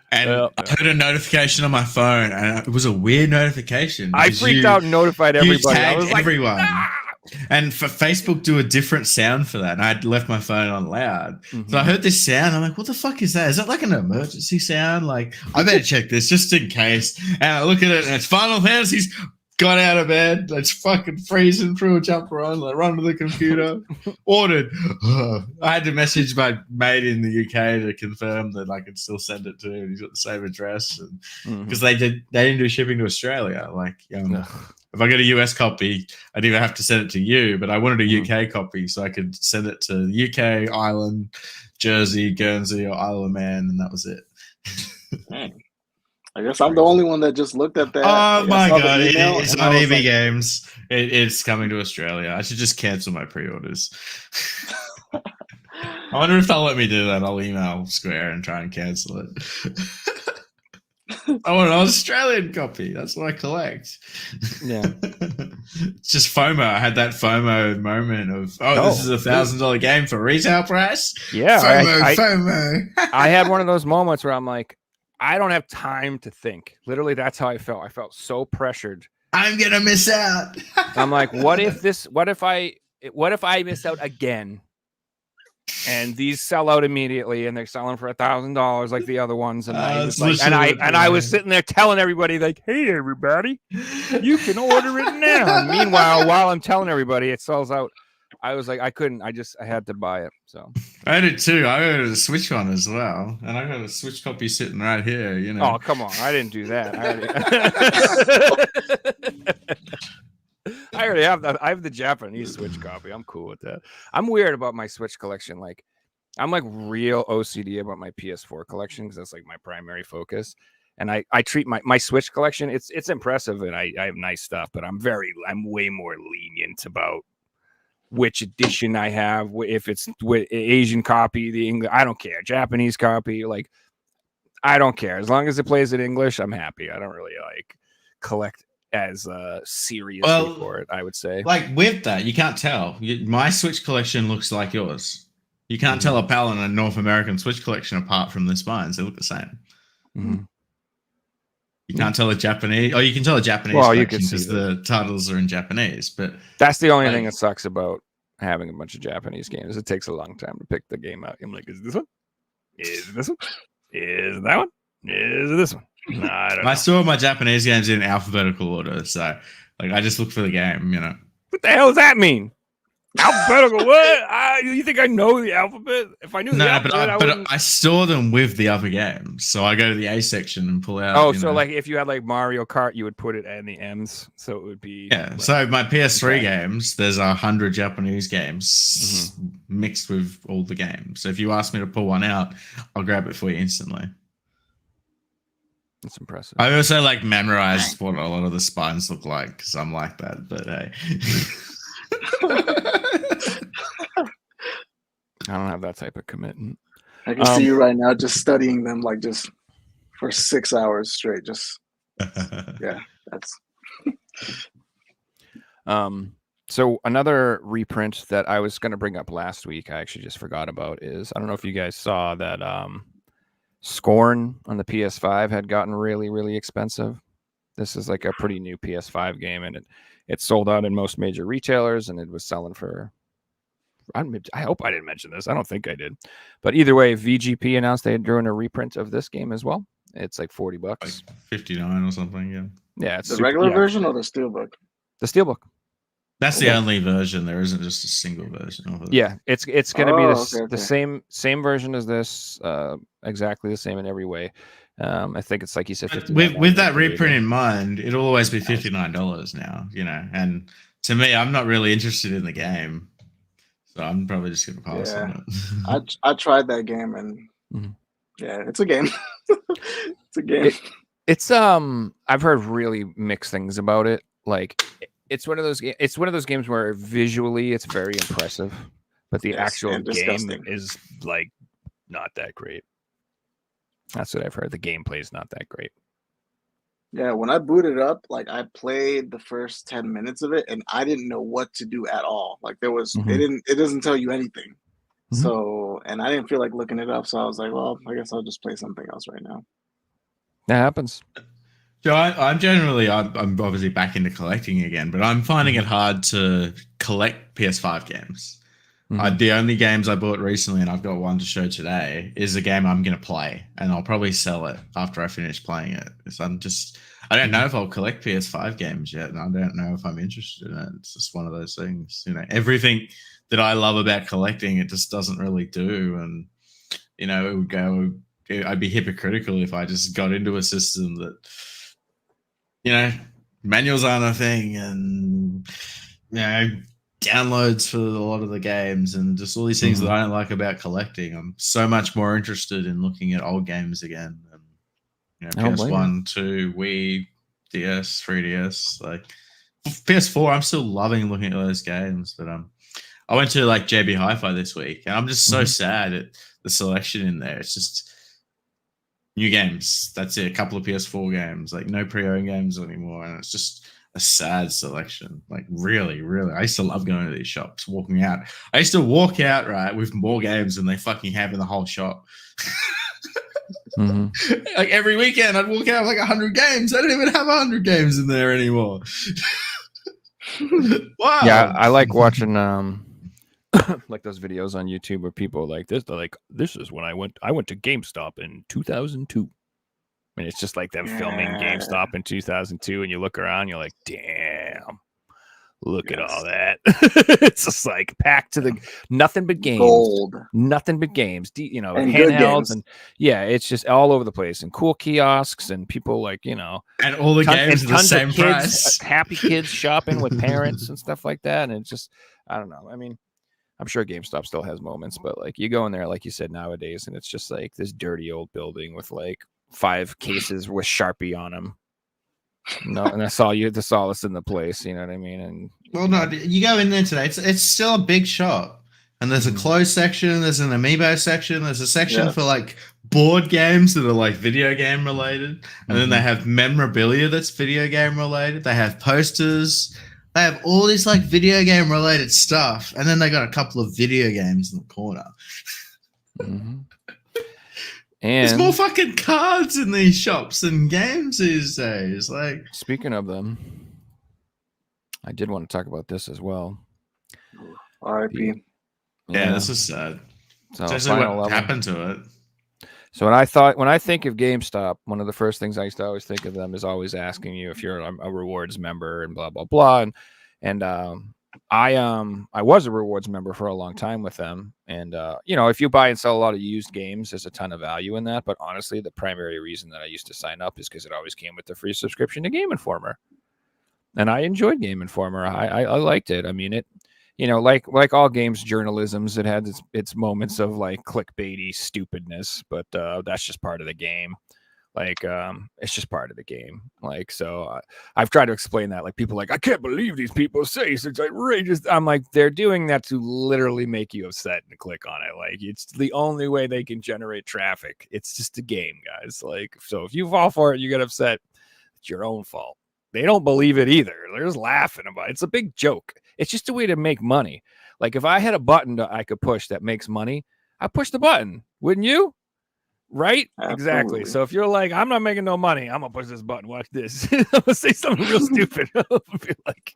S3: And I heard a notification on my phone, and it was a weird notification.
S2: I freaked out and notified everybody. I was like,
S3: everyone.
S2: "Ah!"
S3: And for Facebook do a different sound for that. And I'd left my phone on loud.
S2: Mhm.
S3: So I heard this sound. I'm like, what the fuck is that? Is that like an emergency sound? Like, I better check this just in case. And I look at it and it's Final Fantasy's got out of bed. It's fucking freezing through a jumper on. Like, run to the computer. Ordered. I had to message my mate in the UK to confirm that I could still send it to him. He's got the same address. Because they didn't do shipping to Australia. Like, if I get a US copy, I'd either have to send it to you, but I wanted a UK copy so I could send it to the UK, Ireland, Jersey, Guernsey, or Isle of Man, and that was it.
S4: I guess I'm the only one that just looked at that.
S3: Oh my god, it's on EV
S4: like,
S3: Games. It's coming to Australia. I should just cancel my pre-orders. I wonder if they'll let me do that. I'll email Square and try and cancel it. I want an Australian copy. That's what I collect.
S2: Yeah.
S3: It's just FOMO. I had that FOMO moment of, this is $1,000 game for retail price.
S2: Yeah.
S3: FOMO.
S2: I had one of those moments where I'm like, I don't have time to think. Literally, that's how I felt. I felt so pressured.
S3: I'm gonna miss out.
S2: I'm like, what if I miss out again? And these sell out immediately, and they're selling for $1,000 like the other ones. And I was like, I was sitting there telling everybody, like, "Hey, everybody, you can order it now." And meanwhile, while I'm telling everybody it sells out, I was like, I couldn't. I had to buy it. So
S3: I did too. I ordered a Switch one as well, and I got a Switch copy sitting right here. You know.
S2: Oh, come on! I didn't do that. I already have that. I have the Japanese Switch copy. I'm cool with that. I'm weird about my Switch collection. Like, I'm like real OCD about my PS4 collection because that's like my primary focus. And I treat my Switch collection. It's impressive, and I have nice stuff. But I'm way more lenient about which edition I have. If it's Asian copy, the English, I don't care. Japanese copy, like, I don't care as long as it plays in English. I'm happy. I don't really like collect as seriously for it, I would say.
S3: Like with that, you can't tell. My Switch collection looks like yours. You can't tell a PAL and a North American Switch collection apart from the spines. They look the same.
S2: Mm-hmm.
S3: You can't tell a Japanese. Oh, you can tell a Japanese collection because the titles are in Japanese. But
S2: that's the only thing that sucks about having a bunch of Japanese games. It takes a long time to pick the game out. I'm like, is this one? Is this one? Is that one? Is this one? No, I don't know.
S3: I saw my Japanese games in alphabetical order, so like I just look for the game, you know.
S2: What the hell does that mean? Alphabetical? What? You think I know the alphabet? If I knew the alphabet,
S3: but I store them with the other games, so I go to the A section and pull out.
S2: Oh, so like if you had like Mario Kart, you would put it in the M's, so it would be.
S3: Yeah. Like, so my PS3 games, there's 100 Japanese games mixed with all the games. So if you ask me to pull one out, I'll grab it for you instantly.
S2: That's impressive.
S3: I also like memorized what a lot of the spines look like because I'm like that. But hey,
S2: I don't have that type of commitment.
S4: I can see you right now just studying them like just for 6 hours straight. Just yeah, that's.
S2: So another reprint that I was going to bring up last week, I actually just forgot about, is I don't know if you guys saw that Scorn on the PS5 had gotten really, really expensive. This is like a pretty new PS5 game, and it sold out in most major retailers, and it was selling for. I hope I didn't mention this. I don't think I did, but either way, VGP announced they had doing a reprint of this game as well. It's like $40,
S3: like 59 or something. Yeah.
S2: Yeah, it's
S4: the regular version or the steelbook.
S2: The steelbook.
S3: That's the only version. There isn't just a single version of it.
S2: Yeah, it's going to be the same version as this, exactly the same in every way. I think it's like you said,
S3: with that reprint in mind, it'll always be $59 now. You know, and to me, I'm not really interested in the game, so I'm probably just going to pass on it.
S4: I tried that game, and yeah, it's a game. It's a game.
S2: It's I've heard really mixed things about it. Like it's one of those games where visually it's very impressive, but the
S4: Yes,
S2: actual
S4: and
S2: game
S4: disgusting.
S2: is like not that great. That's what I've heard. The gameplay is not that great.
S4: Yeah, when I booted up, like I played the first 10 minutes of it and I didn't know what to do at all. Like it doesn't tell you anything.
S2: Mhm.
S4: So, and I didn't feel like looking it up, so I was like, well, I guess I'll just play something else right now.
S2: That happens.
S3: So I'm obviously back into collecting again, but I'm finding it hard to collect PS5 games. The only games I bought recently, and I've got one to show today, is a game I'm going to play, and I'll probably sell it after I finish playing it. Because I don't know if I'll collect PS5 games yet, and I don't know if I'm interested in it. It's just one of those things, everything that I love about collecting, it just doesn't really do. And, I'd be hypocritical if I just got into a system that, manuals aren't a thing, and, downloads for a lot of the games, and just all these things that I don't like about collecting. I'm so much more interested in looking at old games again. And, PS1, 2, Wii, DS, 3DS, like PS4. I'm still loving looking at those games, but I went to like JB Hi-Fi this week, and I'm just so sad at the selection in there. It's just new games. That's it. A couple of PS4 games, like no pre-owned games anymore, and it's just a sad selection. Like really, really. I used to love going to these shops, walking out. I used to walk out right with more games than they fucking have in the whole shop. Like every weekend, I'd walk out with like 100 games. I don't even have 100 games in there anymore. Wow.
S2: Yeah, I like watching like those videos on YouTube where people are like this. They're like, this is when I went to GameStop in 2002. And it's just like them filming GameStop in 2002, and you look around, you're like, damn, look at all that. It's just like packed to the nothing but games.
S4: Gold.
S2: Nothing but games. And
S4: handhelds,
S2: and it's just all over the place, and cool kiosks, and people like,
S3: and all the games at the same price.
S2: Happy kids shopping with parents and stuff like that. And it's just, I don't know. I mean, I'm sure GameStop still has moments, but like you go in there, like you said, nowadays, and it's just like this dirty old building with like 5 cases with Sharpie on them. No, and that's all that's in the place. You know what I mean? And
S3: you go in there today. It's still a big shop, and there's a clothes section. There's an amiibo section. There's a section for like board games that are like video game related, and then they have memorabilia that's video game related. They have posters. They have all this like video game related stuff, and then they got a couple of video games in the corner.
S2: And
S3: there's more fucking cards in these shops than games these days. Like,
S2: speaking of them, I did want to talk about this as well.
S4: R.I.P.
S3: Yeah, this is sad.
S2: So
S3: what happened to it?
S2: So when I think of GameStop, one of the first things I used to always think of them is always asking you if you're a rewards member and blah blah blah. And I was a rewards member for a long time with them, and if you buy and sell a lot of used games, there's a ton of value in that. But honestly, the primary reason that I used to sign up is because it always came with the free subscription to Game Informer, and I enjoyed Game Informer. I liked it. I mean, it, like all games journalisms, it had its moments of like clickbaity stupidness, but that's just part of the game. Like, it's just part of the game. Like, so I've tried to explain that. Like, people are like, I can't believe these people say it's outrageous. I'm like, they're doing that to literally make you upset and click on it. Like, it's the only way they can generate traffic. It's just a game, guys. Like, so if you fall for it, you get upset, it's your own fault. They don't believe it either. They're just laughing about it. It's a big joke. It's just a way to make money. Like, if I had a button that I could push that makes money, I'd push the button. Wouldn't you? Right?
S4: Absolutely.
S2: Exactly. So if you're like, I'm not making no money, I'm gonna push this button. Watch this. I'm gonna say something real stupid. I'll be like,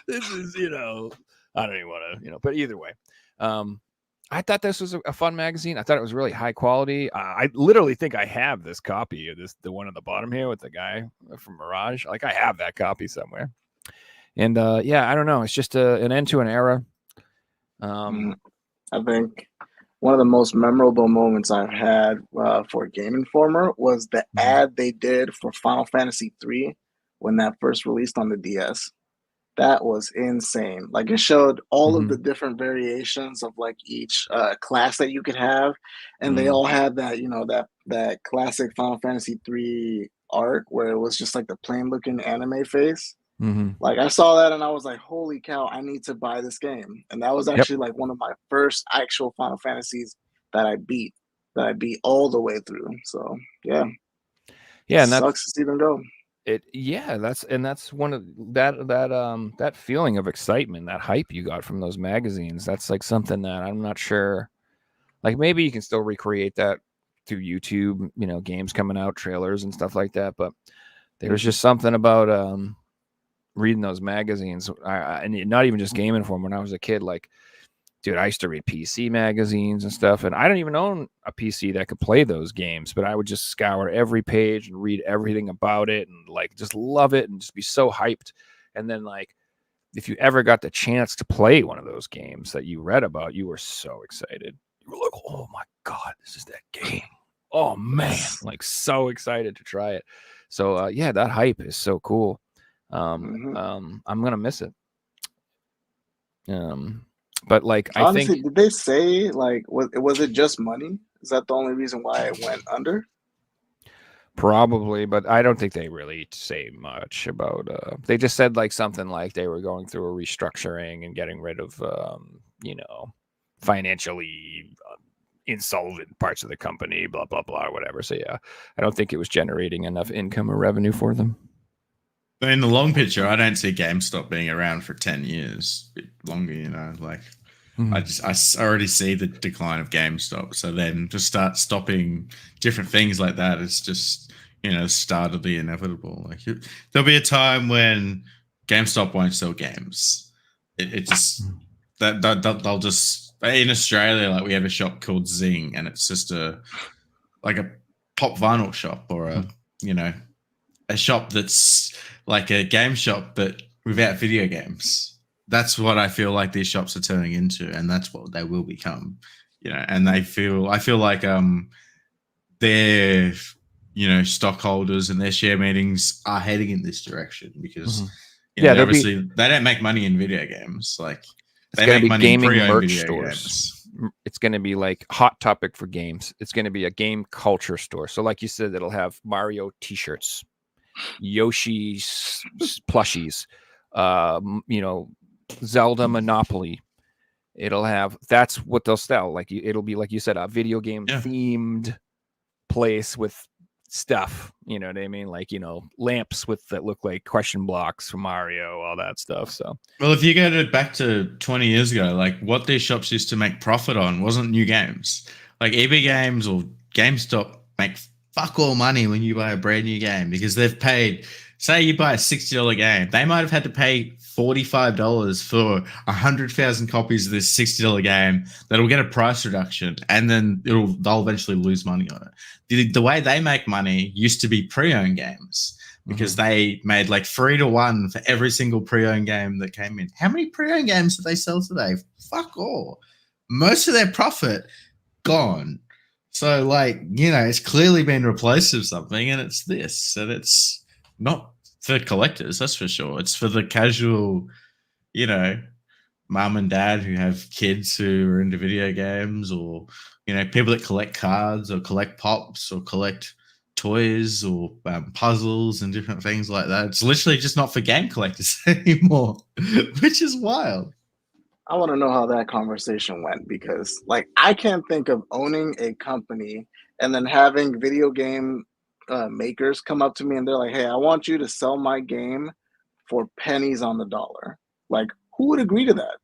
S2: this is, I don't even want to, but either way, I thought this was a fun magazine. I thought it was really high quality. I literally think I have this copy of the one on the bottom here with the guy from Mirage. Like, I have that copy somewhere. And I don't know. It's just an end to an era.
S4: I think one of the most memorable moments I've had for Game Informer was the ad they did for Final Fantasy III when that first released on the DS. That was insane. Like it showed all of
S2: Mhm.
S4: the different variations of like each class that you could have, and they
S2: Mhm.
S4: all had that that classic Final Fantasy 3 art where it was just like the plain looking anime face.
S2: Mhm.
S4: Like I saw that and I was like, "Holy cow! I need to buy this game." And that was
S2: Yep.
S4: actually like one of my first actual Final Fantasies that I beat. That I beat all the way through. So yeah,
S2: Yeah, and that's
S4: sucks to see them go.
S2: that's one of that feeling of excitement, that hype you got from those magazines. That's like something that I'm not sure. Like maybe you can still recreate that through YouTube, games coming out, trailers and stuff like that. But there's just something about reading those magazines, and not even just Game Informer. When I was a kid, like, dude, I used to read PC magazines and stuff, and I don't even own a PC that could play those games, but I would just scour every page and read everything about it and like just love it and just be so hyped. And then like if you ever got the chance to play one of those games that you read about, you were so excited. You were like, "Oh my god, this is that game. Oh man," like so excited to try it. So yeah, that hype is so cool.
S4: Mhm.
S2: I'm gonna miss it. But like I
S4: Honestly,
S2: think
S4: did they say like was it just money? Is that the only reason why it went under?
S2: probably, but I don't think they really say much about. They just said like something like they were going through a restructuring and getting rid of, financially insolvent parts of the company, blah blah blah, whatever. So yeah, I don't think it was generating enough income or revenue for them.
S3: But in the long picture, I don't see GameStop being around for 10 years, a bit longer, like I already see the decline of GameStop. So then to start stopping different things like that, it's just, start of the inevitable. Like there'll be a time when GameStop won't sell games. It just, they'll just, in Australia, like we have a shop called Zing, and it's just like a pop vinyl shop or a shop that's like a game shop, but without video games. That's what I feel like these shops are turning into, and that's what they will become. And I feel like their stockholders and their share meetings are heading in this direction because
S2: Yeah, there'll be
S3: obviously they don't make money in video games. Like
S2: it's
S3: they
S2: going to
S3: make
S2: be
S3: money in
S2: gaming
S3: pre-owned
S2: merch
S3: video
S2: stores.
S3: games.
S2: It's going to be like Hot Topic for games. It's going to be a game culture store. So like you said, it'll have Mario t-shirts, Yoshi plushies, Zelda Monopoly. That's what they'll sell. Like it'll be like you said, a video game themed place with stuff. You know what I mean? Like lamps that look like question blocks from Mario, all that stuff. So
S3: well, if you go back to 20 years ago, like what these shops used to make profit on wasn't new games. Like EB Games or GameStop make fuck all money when you buy a brand new game because they've paid. Say you buy a $60 game, they might have had to pay $45 for 100,000 copies of this $60 game that'll get a price reduction, and then they'll eventually lose money on it. The way they make money used to be pre-owned games because they made like 3-to-1 for every single pre-owned game that came in. How many pre-owned games do they sell today? Fuck all. Most of their profit gone. So like, it's clearly been replaced with something, and it's this, and it's not for collectors, that's for sure. It's for the casual, mom and dad who have kids who are into video games, or people that collect cards or collect pops or collect toys or puzzles and different things like that. It's literally just not for game collectors anymore, which is wild.
S4: I want to know how that conversation went because, like, I can't think of owning a company and then having video game makers come up to me and they're like, "Hey, I want you to sell my game for pennies on the dollar." Like, who would agree to that?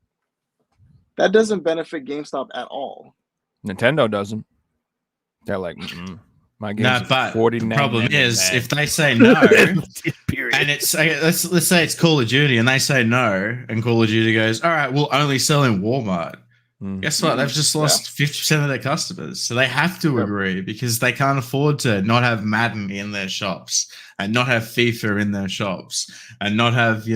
S4: That doesn't benefit GameStop at all.
S2: Nintendo doesn't. They're like, my game's
S3: but
S2: $49.
S3: the problem is if they say no, and it's let's say it's Call of Duty and they say no, and Call of Duty goes, all right, we'll only sell in Walmart. Guess what? They've just lost 50% of their customers. So they have to agree because they can't afford to not have Madden in their shops and not have FIFA in their shops and not have,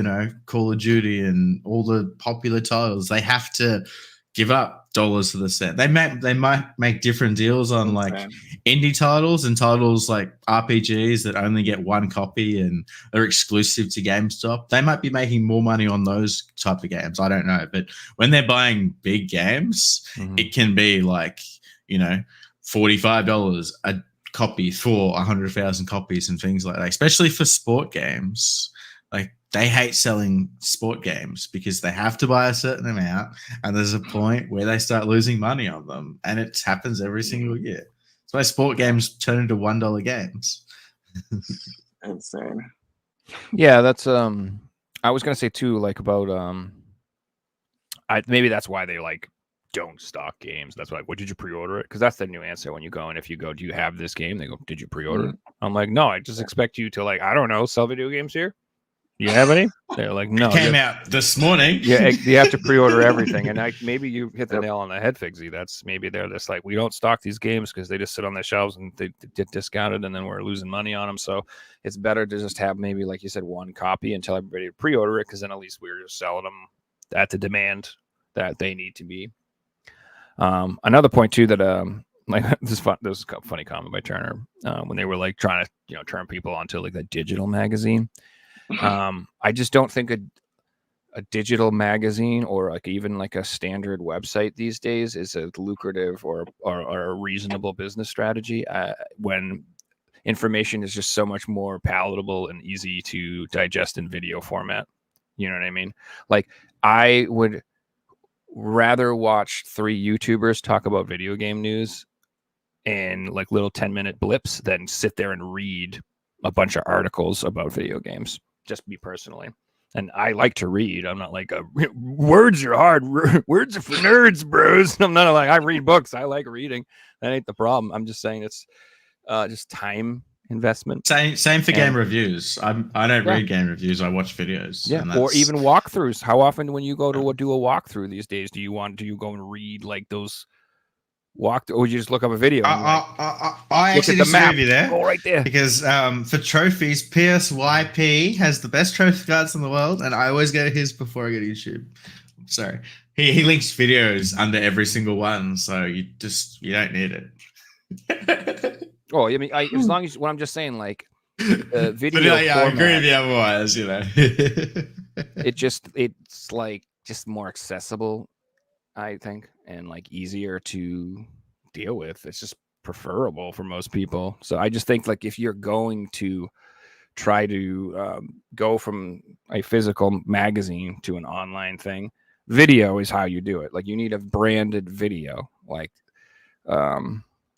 S3: Call of Duty and all the popular titles. They have to give up dollars to the set. They might make different deals on like
S4: Insane.
S3: indie titles and titles like RPGs that only get one copy and are exclusive to GameStop. They might be making more money on those type of games. I don't know, but when they're buying big games, it can be like, you know, $45 a copy for 100,000 copies and things like that, especially for sport games. Like, they hate selling sport games because they have to buy a certain amount, and there's a point where they start losing money on them, and it happens every single year. That's why sport games turn into $1 games.
S4: Insane.
S2: Yeah, that's I was gonna say too, like about maybe that's why they like don't stock games. That's like, what, did you pre-order it? Because that's the new answer when you go, and if you go, do you have this game? They go, did you pre-order it? I'm like, no, I just expect you to, like, I don't know, sell video games here. You have any? They're like, no.
S3: It came out this morning.
S2: Yeah, you have to pre-order everything. And maybe you hit the nail on the head, Figsy. That's maybe they're just like, we don't stock these games because they just sit on the shelves and they get discounted, and then we're losing money on them. So it's better to just have maybe, like you said, one copy and tell everybody to pre-order it, because then at least we're just selling them at the demand that they need to be. Another point too that like this was a funny comment by Turner when they were like trying to, you know, turn people onto like a digital magazine. I just don't think a digital magazine or like even like a standard website these days is a lucrative or a reasonable business strategy when information is just so much more palatable and easy to digest in video format. You know what I mean? Like, I would rather watch 3 YouTubers talk about video game news and like little 10-minute blips than sit there and read a bunch of articles about video games. Just me personally. And I like to read. I'm not like words are hard. Words are for nerds, bros. I'm not like, I read books. I like reading. That ain't the problem. I'm just saying it's just time investment.
S3: Same for game reviews. I don't read game reviews. I watch videos.
S2: Yeah, or even walkthroughs. How often when you go to do a walkthrough these days, do you go and read like those or you just look up a video?
S3: I actually disagree with you there.
S2: Go right there.
S3: Because for trophies, PSYP has the best trophy cards in the world, and I always go to his before I go to YouTube. Sorry. He links videos under every single one, so you don't need it.
S2: Oh, I mean, as long as, what I'm just saying, like, video.
S3: But I agree with you otherwise, you know.
S2: It's like just more accessible, I think, and like easier to deal with. It's just preferable for most people. So I just think, like, if you're going to try to go from a physical magazine to an online thing, video is how you do it. Like, you need a branded video. Like,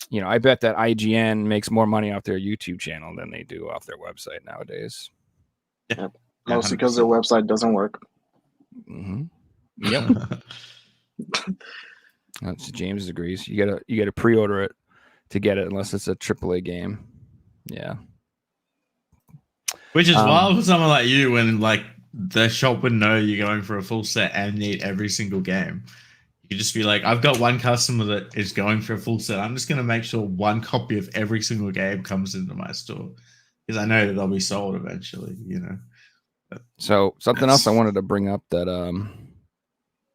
S2: you know, I bet that IGN makes more money off their YouTube channel than they do off their website nowadays.
S4: Yep. Mostly because their website doesn't work.
S2: Mm-hmm. Yep. James agrees. You gotta pre-order it to get it, unless it's a AAA game. Yeah.
S3: Which is wild for someone like you, when like the shop would know you're going for a full set and need every single game. You could just be like, I've got one customer that is going for a full set. I'm just going to make sure one copy of every single game comes into my store, because I know that they'll be sold eventually, you know.
S2: So something else I wanted to bring up, that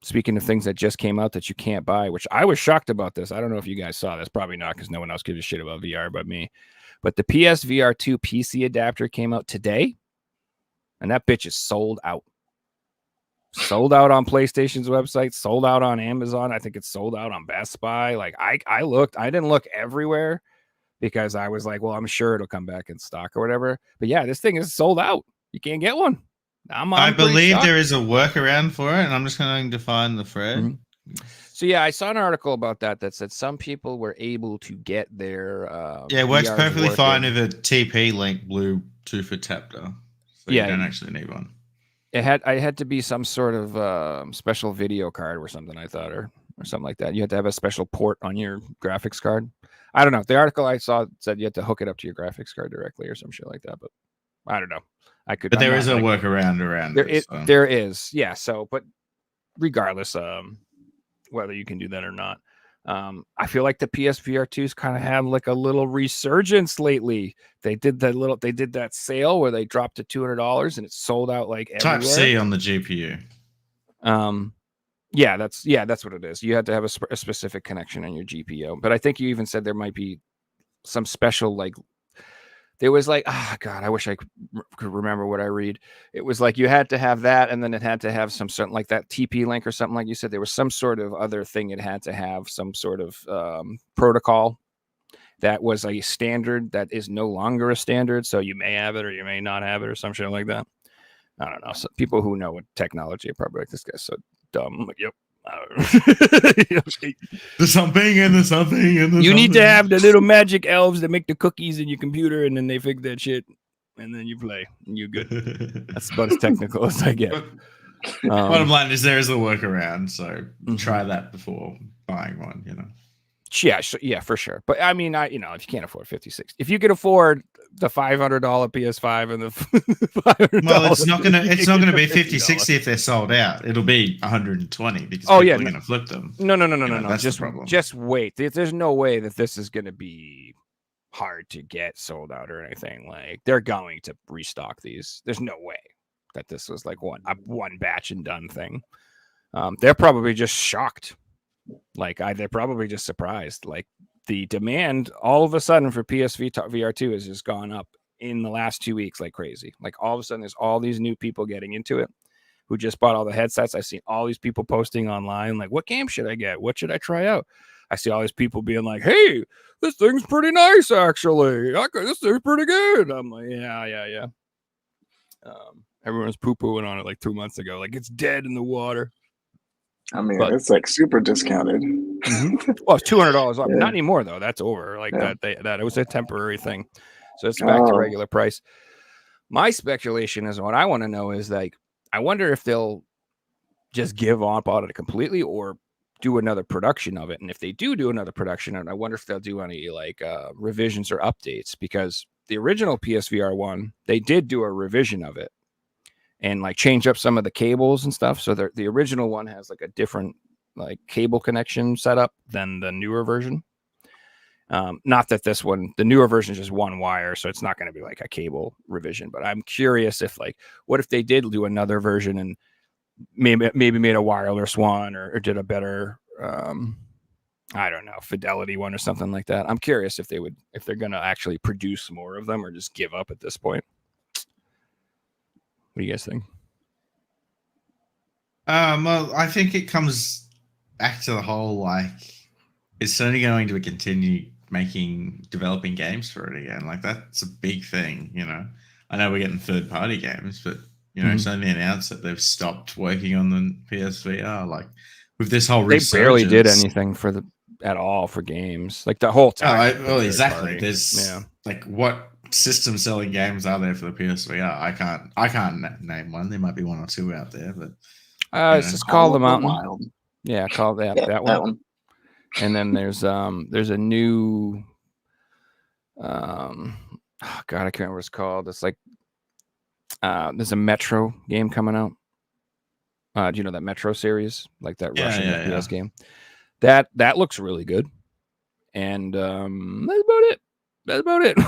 S2: speaking of things that just came out that you can't buy, which I was shocked about this. I don't know if you guys saw this. Probably not, because no one else gives a shit about VR but me. But the PSVR 2 PC adapter came out today, and that bitch is sold out. Sold out on PlayStation's website, sold out on Amazon. I think it's sold out on Best Buy. Like, I looked, I didn't look everywhere because I was like, well, I'm sure it'll come back in stock or whatever. But yeah, this thing is sold out. You can't get one.
S3: I believe there is a workaround for it, and I'm just going to find the thread.
S2: Mm-hmm. So yeah, I saw an article about that said some people were able to get their
S3: it works perfectly fine if a TP link Bluetooth adapter. So you don't actually need one. I
S2: had to be some sort of special video card or something, I thought, or something like that. You had to have a special port on your graphics card. I don't know. The article I saw said you had to hook it up to your graphics card directly or some shit like that, but I don't know.
S3: But there is a workaround around it.
S2: There is, yeah. So, but regardless, whether you can do that or not, I feel like the PSVR 2's kind of had like a little resurgence lately. They did that sale where they dropped to $200 and it sold out like everywhere.
S3: Type C on the GPU.
S2: Yeah, that's what it is. You had to have a specific connection on your GPU. But I think you even said there might be some special, like, there was like, God, I wish I could remember what I read. It was like you had to have that, and then it had to have some certain, like that TP link or something, like you said. There was some sort of other thing it had to have, some sort of protocol that was a standard that is no longer a standard. So you may have it or you may not have it or some shit like that. I don't know. So people who know what technology are probably like, this guy's so dumb. I'm like, yep.
S3: There's something and there's something and there's
S2: You need to
S3: something.
S2: have the little magic elves that make the cookies in your computer, and then they fix that shit, and then you play, and you're good. That's about as technical as I get.
S3: Bottom line is there is a workaround, so
S2: Mhm.
S3: try that before buying one.
S2: Yeah, for sure. But I mean, if you can't afford 50, 60, if you could afford the $500 PS5 and the $500,
S3: Well, it's not gonna be 50, 60 if they're sold out. It'll be 120 because people are gonna flip them.
S2: No.
S3: That's
S2: Just
S3: the problem.
S2: Just wait. There's no way that this is gonna be hard to get sold out or anything. Like, they're going to restock these. There's no way that this was like one batch and done thing. They're probably just shocked. Like, they're probably just surprised. Like, the demand all of a sudden for PSV VR2 has just gone up in the last 2 weeks like crazy. Like, all of a sudden there's all these new people getting into it who just bought all the headsets. I've seen all these people posting online like, what game should I get? What should I try out? I see all these people being like, hey, this thing's pretty nice, actually. This thing's pretty good. I'm like, yeah. Everyone's poo-pooing on it like 2 months ago. Like, it's dead in the water.
S4: I mean, it's like super discounted.
S2: Well, it's $200 off.
S4: Yeah.
S2: Not anymore though. That's over. Like that it was a temporary thing. So it's back to regular price. My speculation is, what I want to know is, like, I wonder if they'll just give up on it completely or do another production of it. And if they do another production of it, I wonder if they'll do any like revisions or updates, because the original PSVR 1, they did do a revision of it and like change up some of the cables and stuff. So the original one has like a different like cable connection setup than the newer version. Not that this one, the newer version is just one wire, so it's not going to be like a cable revision. But I'm curious if, like, what if they did do another version and maybe made a wireless one or did a better, I don't know, fidelity one or something like that. I'm curious if they're going to actually produce more of them or just give up at this point. What do you guys think?
S3: Well, I think it comes back to the whole, like, is Sony going to continue developing games for it again? Like, that's a big thing, I know we're getting third-party games, but Sony announced that they've stopped working on the PSVR. Like, with this whole
S2: they barely did anything at all for games, like the whole time.
S3: Well, exactly. There's like, what system selling games are there for the PSVR? I can't name one. There might be one or two out there, but
S2: it's just Call the Mountain. Yeah, call that one. And then there's a new God, I can't remember what it's called. It's like there's a Metro game coming out. Do you know that Metro series, like that Russian FPS game? That looks really good. And that's about it.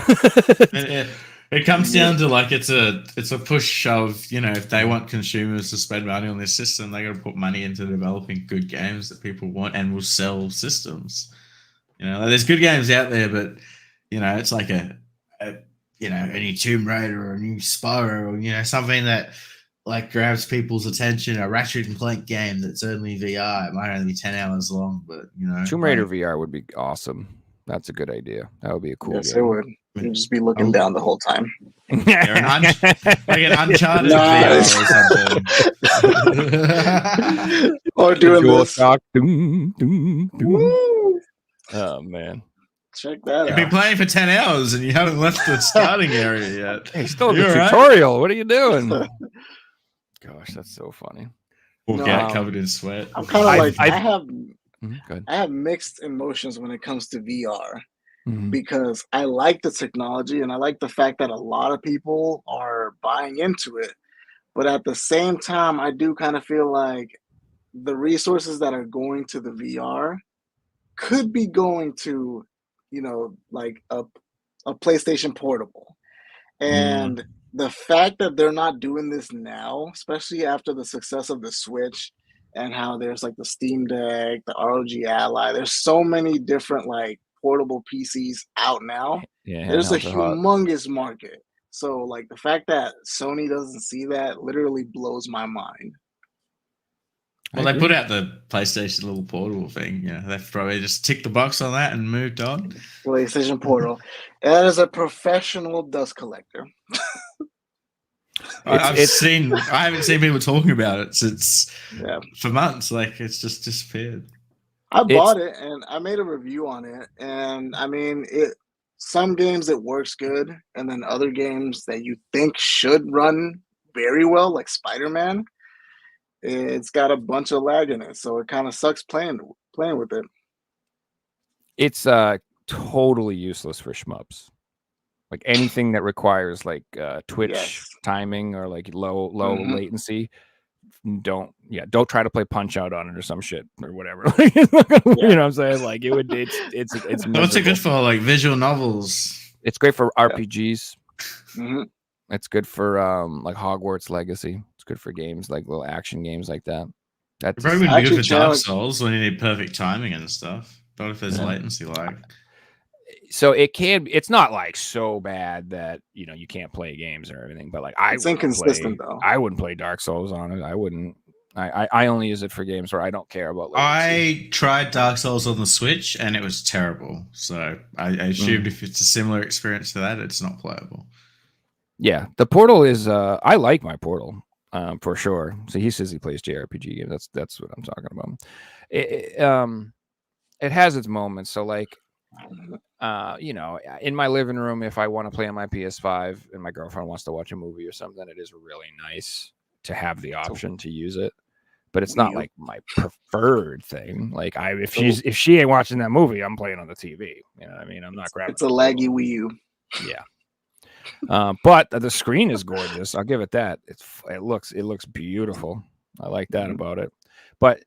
S3: It comes down to, like, it's a push shove. If they want consumers to spend money on this system, they got to put money into developing good games that people want and will sell systems. There's good games out there, but it's like a new Tomb Raider or a new Spyro, or something that, like, grabs people's attention. A Ratchet and Clank game that's only VR. It might only be 10 hours long, but
S2: Tomb Raider VR would be awesome. That's a good idea. That would be a cool game.
S4: It would. You'd just be looking down the whole time.
S3: Like an Uncharted VR or something.
S4: Or doing this.
S2: Shock. Oh, man.
S4: Check that out.
S3: You've been playing for 10 hours and you haven't left the starting area yet.
S2: Hey, still in the tutorial. Right? What are you doing? Gosh, that's so funny.
S3: Walk out covered in sweat.
S4: I'm kind of like, I have mixed emotions when it comes to VR. Because I like the technology and I like the fact that a lot of people are buying into it. But at the same time, I do kind of feel like the resources that are going to the VR could be going to, like a PlayStation Portable. And the fact that they're not doing this now, especially after the success of the Switch and how there's like the Steam Deck, the ROG Ally. There's so many different like portable PCs out now.
S2: Yeah,
S4: There's a
S2: handhelds are hot.
S4: humongous market. So like the fact that Sony doesn't see that literally blows my mind.
S3: Well, they put out the PlayStation little portable thing. Yeah, they've probably just ticked the box on that and moved on.
S4: PlayStation Portal. That is a professional dust collector.
S3: I haven't seen people talking about it since for months. Like it's just disappeared.
S4: I bought it and I made a review on it, and I mean, some games it works good, and then other games that you think should run very well, like Spider-Man, it's got a bunch of lag in it, so it kind of sucks playing with it.
S2: It's totally useless for shmups. Like anything that requires like Twitch timing or like low latency, don't try to play Punch Out on it or some shit or whatever. You know what I'm saying? Like it's
S3: What's it good for? Like visual novels.
S2: It's great for RPGs. It's good for like Hogwarts Legacy. It's good for games like little action games like that. That's
S3: probably be good for Dark Souls when you need perfect timing and stuff. But if there's latency lag.
S2: So it's not like so bad that you can't play games or everything, but like
S4: it's inconsistent though.
S2: I wouldn't play Dark Souls on it. I wouldn't. I only use it for games where I don't care about latency.
S3: I tried Dark Souls on the Switch and it was terrible. So I assumed if it's a similar experience to that, it's not playable.
S2: Yeah, the Portal is I like my Portal for sure. So he says he plays JRPG games. That's what I'm talking about. It has its moments. So like in my living room, if I want to play on my PS5 and my girlfriend wants to watch a movie or something, it is really nice to have the option to use it. But it's not like my preferred thing. Like if she ain't watching that movie, I'm playing on the TV. You know what I mean? I'm not grabbing.
S4: It's a laggy Wii U.
S2: Yeah. But the screen is gorgeous. I'll give it that. It looks beautiful. I like that about it. But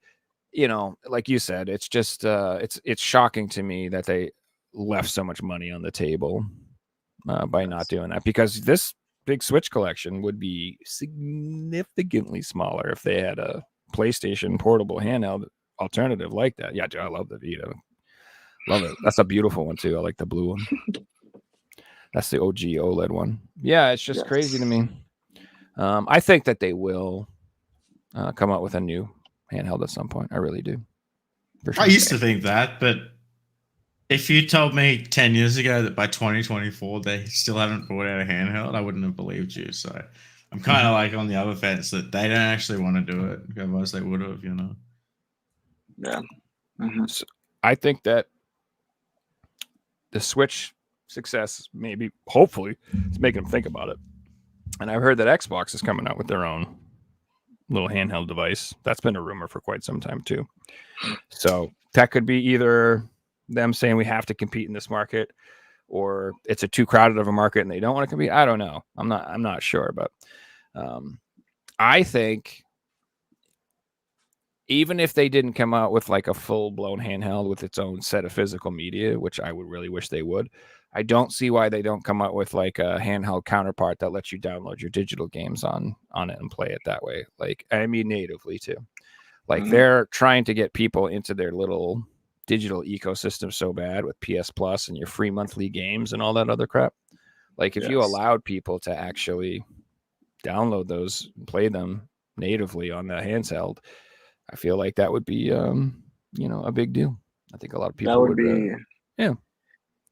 S2: like you said, it's just it's shocking to me that they left so much money on the table by not doing that, because this big Switch collection would be significantly smaller if they had a PlayStation portable handheld alternative like that. Yeah, dude, I love the Vita. Love it. That's a beautiful one too. I like the blue one. That's the OG OLED one. Yeah, it's just crazy to me. I think that they will come out with a new handheld at some point. I really do.
S3: I used to think that, but if you told me 10 years ago that by 2024 they still haven't brought out a handheld, I wouldn't have believed you. So I'm kind of like on the other fence that they don't actually want to do it. Otherwise they would have,
S4: Yeah.
S2: So I think that the Switch success, hopefully, is making them think about it. And I've heard that Xbox is coming out with their own little handheld device. That's been a rumor for quite some time too. So that could be either them saying we have to compete in this market, or it's a too crowded of a market and they don't want to compete. I don't know. I'm not sure, but I think even if they didn't come out with like a full-blown handheld with its own set of physical media, which I would really wish they would, I don't see why they don't come out with like a handheld counterpart that lets you download your digital games on it and play it that way. Like, I mean, natively too. Like they're trying to get people into their little digital ecosystem so bad with PS Plus and your free monthly games and all that other crap. Like if you allowed people to actually download those and play them natively on the handheld, I feel like that would be, a big deal. I think a lot of people would be,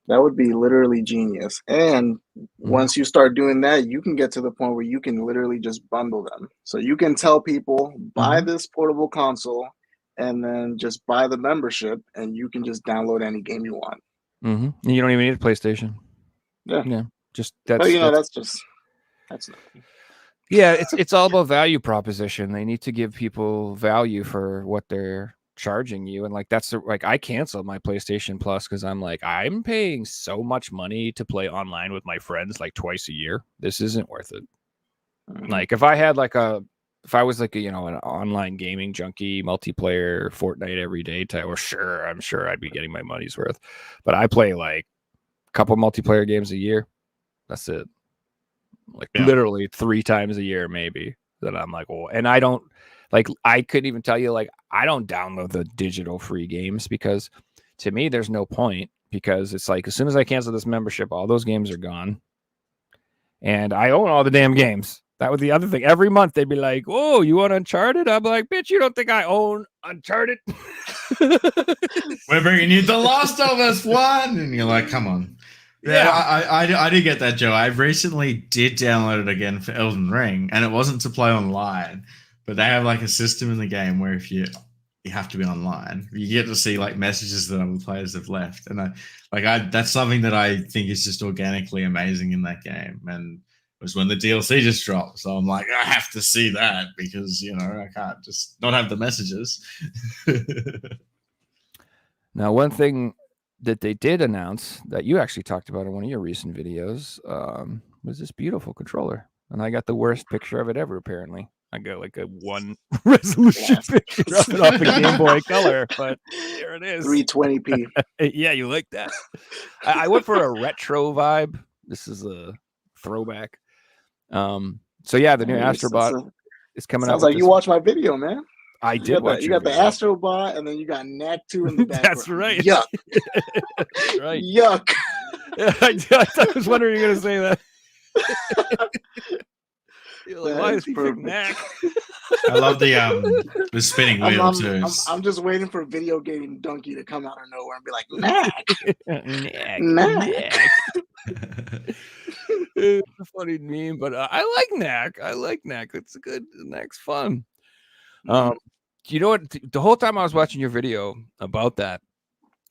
S4: that would be literally genius. And once you start doing that, you can get to the point where you can literally just bundle them. So you can tell people, buy this portable console and then just buy the membership, and you can just download any game you want.
S2: And you don't even need a PlayStation. Yeah. Just that's.
S4: But that's nothing.
S2: Yeah, it's all about value proposition. They need to give people value for what they're charging you, and like I canceled my PlayStation Plus because I'm like, I'm paying so much money to play online with my friends like twice a year. This isn't worth it. Like if I was like an online gaming junkie, multiplayer Fortnite every day type, I'm sure I'd be getting my money's worth. But I play like a couple multiplayer games a year. That's it. Like literally 3 times a year, maybe, that I'm like, and I don't Like I couldn't even tell you, like, I don't download the digital free games because to me there's no point, because it's like as soon as I cancel this membership, all those games are gone. And I own all the damn games. That was the other thing. Every month they'd be like, "Oh, you want Uncharted?" I'm like, "Bitch, you don't think I own Uncharted?"
S3: We're bringing you The Last of Us 1. And you're like, come on. Yeah, I did get that, Joe. I recently did download it again for Elden Ring, and it wasn't to play online, but they have like a system in the game where if you have to be online, you get to see like messages that other players have left, and that's something that I think is just organically amazing in that game. And it was when the DLC just dropped, so I'm like, I have to see that because I can't just not have the messages.
S2: Now, one thing that they did announce that you actually talked about in one of your recent videos was this beautiful controller. And I got the worst picture of it ever, apparently. I got like a 1 resolution picture of it off a Game Boy Color, but there it is.
S4: 320p.
S2: Yeah, you like that? I went for a retro vibe. This is a throwback. So yeah, the new Astrobot is coming out.
S4: Sounds like you watched my video, man.
S2: I did watch.
S4: You got the Astrobot, and then you got Knack 2 in the background.
S2: That's right.
S4: Yuck.
S2: That's right.
S4: Yuck.
S2: I was wondering you were going to say that. Like, why is he Knack?
S3: I love the spinning wheel too.
S4: I'm just waiting for Video Game Donkey to come out of nowhere and be like, Knack.
S2: Knack. It's a funny meme, but I like Knack. It's a good. Knack's fun. You know what? The whole time I was watching your video about that,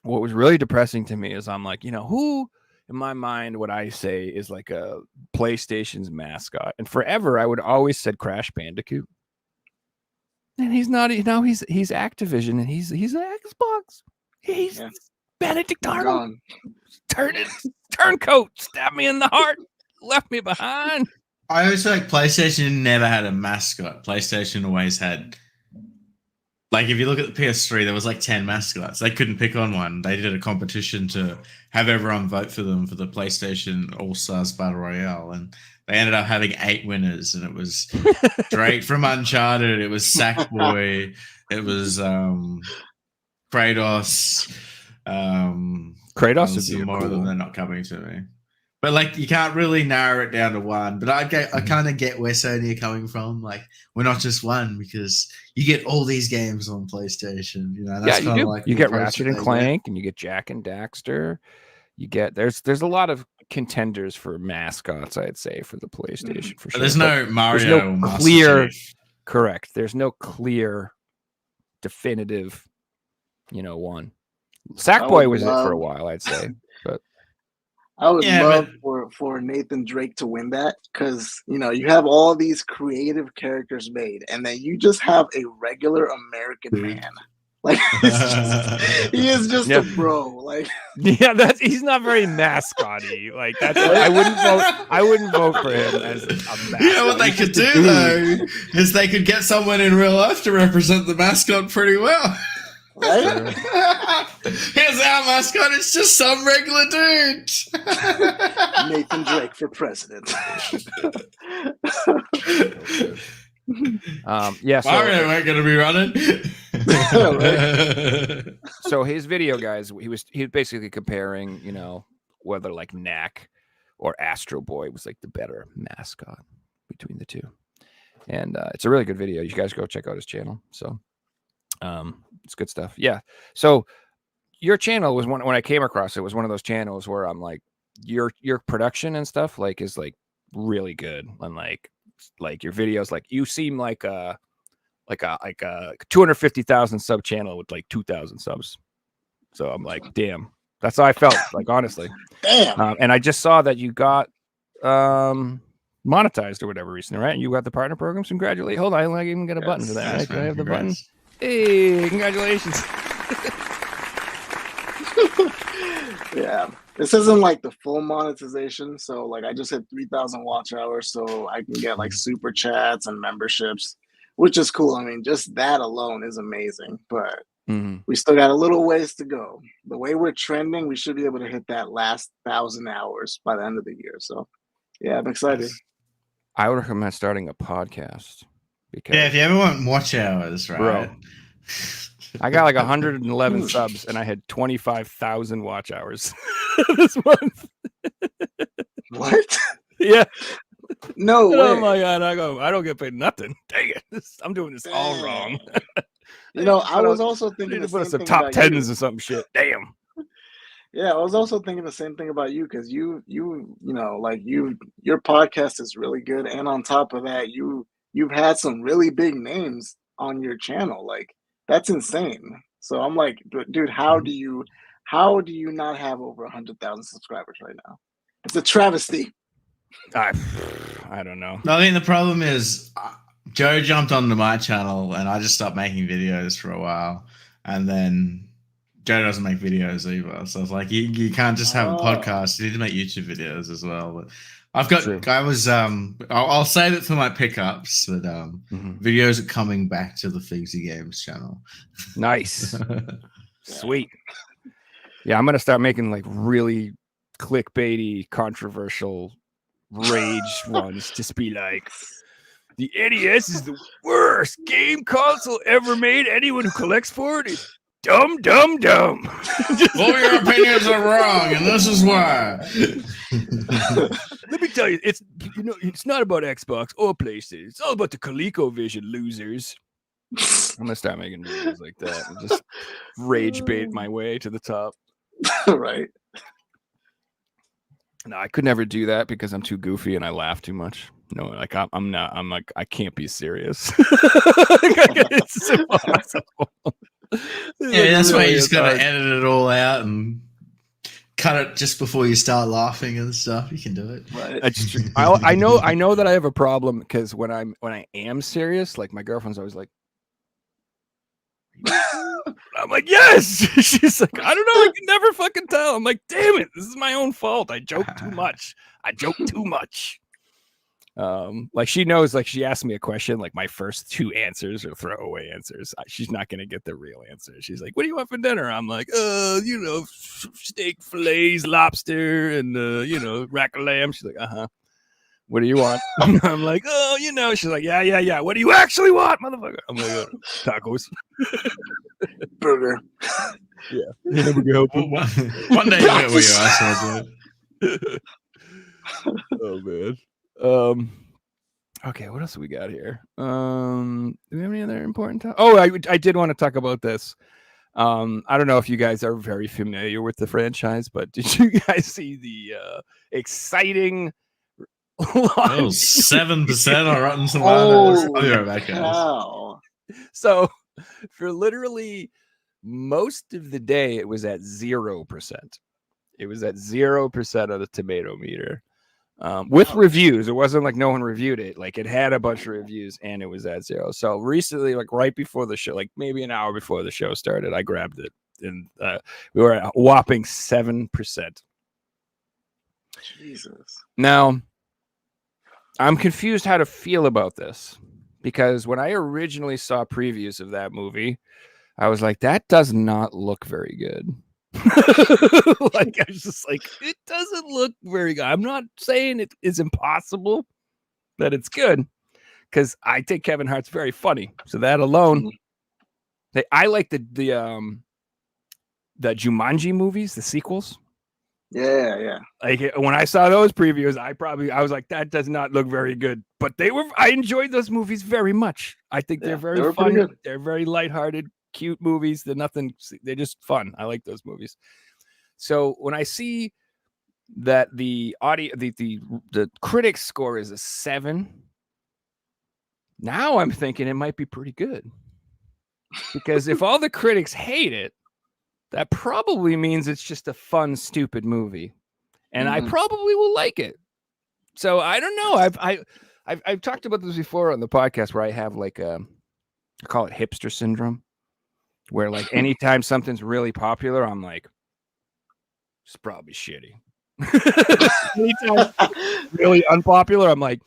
S2: what was really depressing to me is I'm like, who in my mind would I say is like a PlayStation's mascot? And forever I would always said Crash Bandicoot. And he's not. He's Activision, and he's an Xbox. He's Benedict Arnold. Turncoat, stabbed me in the heart, left me behind.
S3: I always feel like PlayStation never had a mascot. PlayStation always had, like, if you look at the PS3, there was like 10 mascots. They couldn't pick on one. They did a competition to have everyone vote for them for the PlayStation All-Stars Battle Royale, and they ended up having 8 winners, and it was Drake from Uncharted, it was Sackboy, it was Kratos.
S2: Kratos would be
S3: more
S2: cool.
S3: of them. They're not coming to me. But like, you can't really narrow it down to one. But I kind of get where Sony are coming from. Like, we're not just one, because you get all these games on PlayStation. That's
S2: you do.
S3: like
S2: you get Ratchet and Clank, and you get Jack and Daxter. You get there's a lot of contenders for mascots, I'd say, for the PlayStation for sure.
S3: There's no Mario.
S2: There's no clear. Correct. There's no clear, definitive, one. Sackboy was it for a while, I'd say. But
S4: I would love for Nathan Drake to win that, because you have all these creative characters made, and then you just have a regular American man. Like, he is just a bro. Like,
S2: he's not very mascot-y. Like, that's I wouldn't vote for him as a mascot.
S3: You know what they could do though is they could get someone in real life to represent the mascot pretty well.
S4: Right?
S3: Here's our mascot. It's just some regular dude.
S4: Nathan Drake for president.
S3: Mario ain't gonna be running.
S2: So his video, guys, he was basically comparing, whether like Knack or Astro Boy was like the better mascot between the two, and it's a really good video. You guys go check out his channel. So it's good stuff. Yeah. So your channel was when I came across it, was one of those channels where I'm like, your production and stuff like is like really good, and like your videos, like you seem like a 250,000 sub channel with like 2,000 subs. So I'm like, damn, that's how I felt, like, honestly.
S4: Damn.
S2: And I just saw that you got monetized or whatever recently, right? You got the partner programs. Congratulations. Hold on, I don't even get a button for that. Right? Do I have the button? Hey, congratulations.
S4: Yeah. This isn't like the full monetization. So like, I just hit 3,000 watch hours, so I can get like super chats and memberships, which is cool. I mean, just that alone is amazing, but we still got a little ways to go. The way we're trending, we should be able to hit that last 1,000 hours by the end of the year. So yeah, I'm excited.
S2: I would recommend starting a podcast, Because
S3: Yeah, if you ever want watch hours, right?
S2: Bro. I got like 111 subs and I had 25,000 watch hours this month.
S4: What?
S2: Yeah.
S4: No
S2: And
S4: way.
S2: I'm like, and I go, I don't get paid nothing. Dang it. I'm doing this all wrong.
S4: You know, I was
S2: Put
S4: also
S2: I
S4: thinking
S2: need
S4: the
S2: to put
S4: same
S2: us some
S4: thing
S2: top
S4: about
S2: tens
S4: you.
S2: or some shit. Damn.
S4: Yeah, I was also thinking the same thing about you because you know, like your podcast is really good, and on top of that, you've had some really big names on your channel. Like that's insane. So I'm like, dude, how do you not have over 100,000 subscribers right now? It's a travesty.
S2: I don't know.
S3: I mean, the problem is Joe jumped onto my channel and I just stopped making videos for a while. And then Joe doesn't make videos either. So it's like, you can't just have a podcast. You need to make YouTube videos as well. But I'll save it for my pickups, but videos are coming back to the Figsy Games channel.
S2: Nice. Sweet. Yeah, I'm going to start making like really clickbaity, controversial rage ones. Just be like, the NES is the worst game console ever made. Anyone who collects for it is dumb.
S3: All your opinions are wrong, and this is why.
S2: Let me tell you, it's not about Xbox or PlayStation. It's all about the ColecoVision losers. I'm gonna start making videos like that and just rage bait my way to the top.
S4: Right.
S2: No, I could never do that because I'm too goofy and I laugh too much. No, like I'm not. I'm like I can't be serious. It's impossible.
S3: Yeah, that's why you just gotta edit it all out and cut it just before you start laughing and stuff. You can do it.
S4: Right.
S2: That's true. I know that I have a problem because when I am serious, like my girlfriend's always like, I'm like, yes. She's like, I don't know. I can never fucking tell. I'm like, damn it. This is my own fault. I joke too much. Like she knows, like she asked me a question, like my first two answers are throwaway answers. She's not going to get the real answer. She's like, what do you want for dinner? I'm like, steak, fillets, lobster, and, rack of lamb. She's like, uh-huh. What do you want? I'm like, she's like, yeah. What do you actually want, motherfucker? I'm like, tacos.
S4: Burger.
S2: Yeah.
S3: One day you'll get what you asked for.
S2: Oh man. Okay, what else we got here? Do we have any other important topics? Oh, I did want to talk about this. I don't know if you guys are very familiar with the franchise, but did you guys see the exciting
S3: 7% on Rotten Tomatoes? I'll be right back, guys.
S4: Wow.
S2: So for literally most of the day, it was at 0%. It was at 0% of the tomato meter. With reviews. It wasn't like no one reviewed it. Like it had a bunch of reviews and it was at 0. So recently, like right before the show, like maybe an hour before the show started, I grabbed it and we were at a whopping 7%.
S4: Jesus.
S2: Now, I'm confused how to feel about this because when I originally saw previews of that movie, I was like, that does not look very good. Like I was just like, it doesn't look very good. I'm not saying it is impossible that it's good because I think Kevin Hart's very funny. So that alone, I like the Jumanji movies, the sequels.
S4: Yeah.
S2: Like when I saw those previews, I was like, that does not look very good. But I enjoyed those movies very much. I think they're very fun. They're very lighthearted, cute movies. They're just fun. I like those movies. So when I see that the critics score is a 7, now I'm thinking it might be pretty good. Because if all the critics hate it, that probably means it's just a fun, stupid movie. And I probably will like it. So I don't know. I've talked about this before on the podcast where I have like I call it hipster syndrome, where like anytime something's really popular, I'm like, it's probably shitty. Anytime really unpopular, I'm like,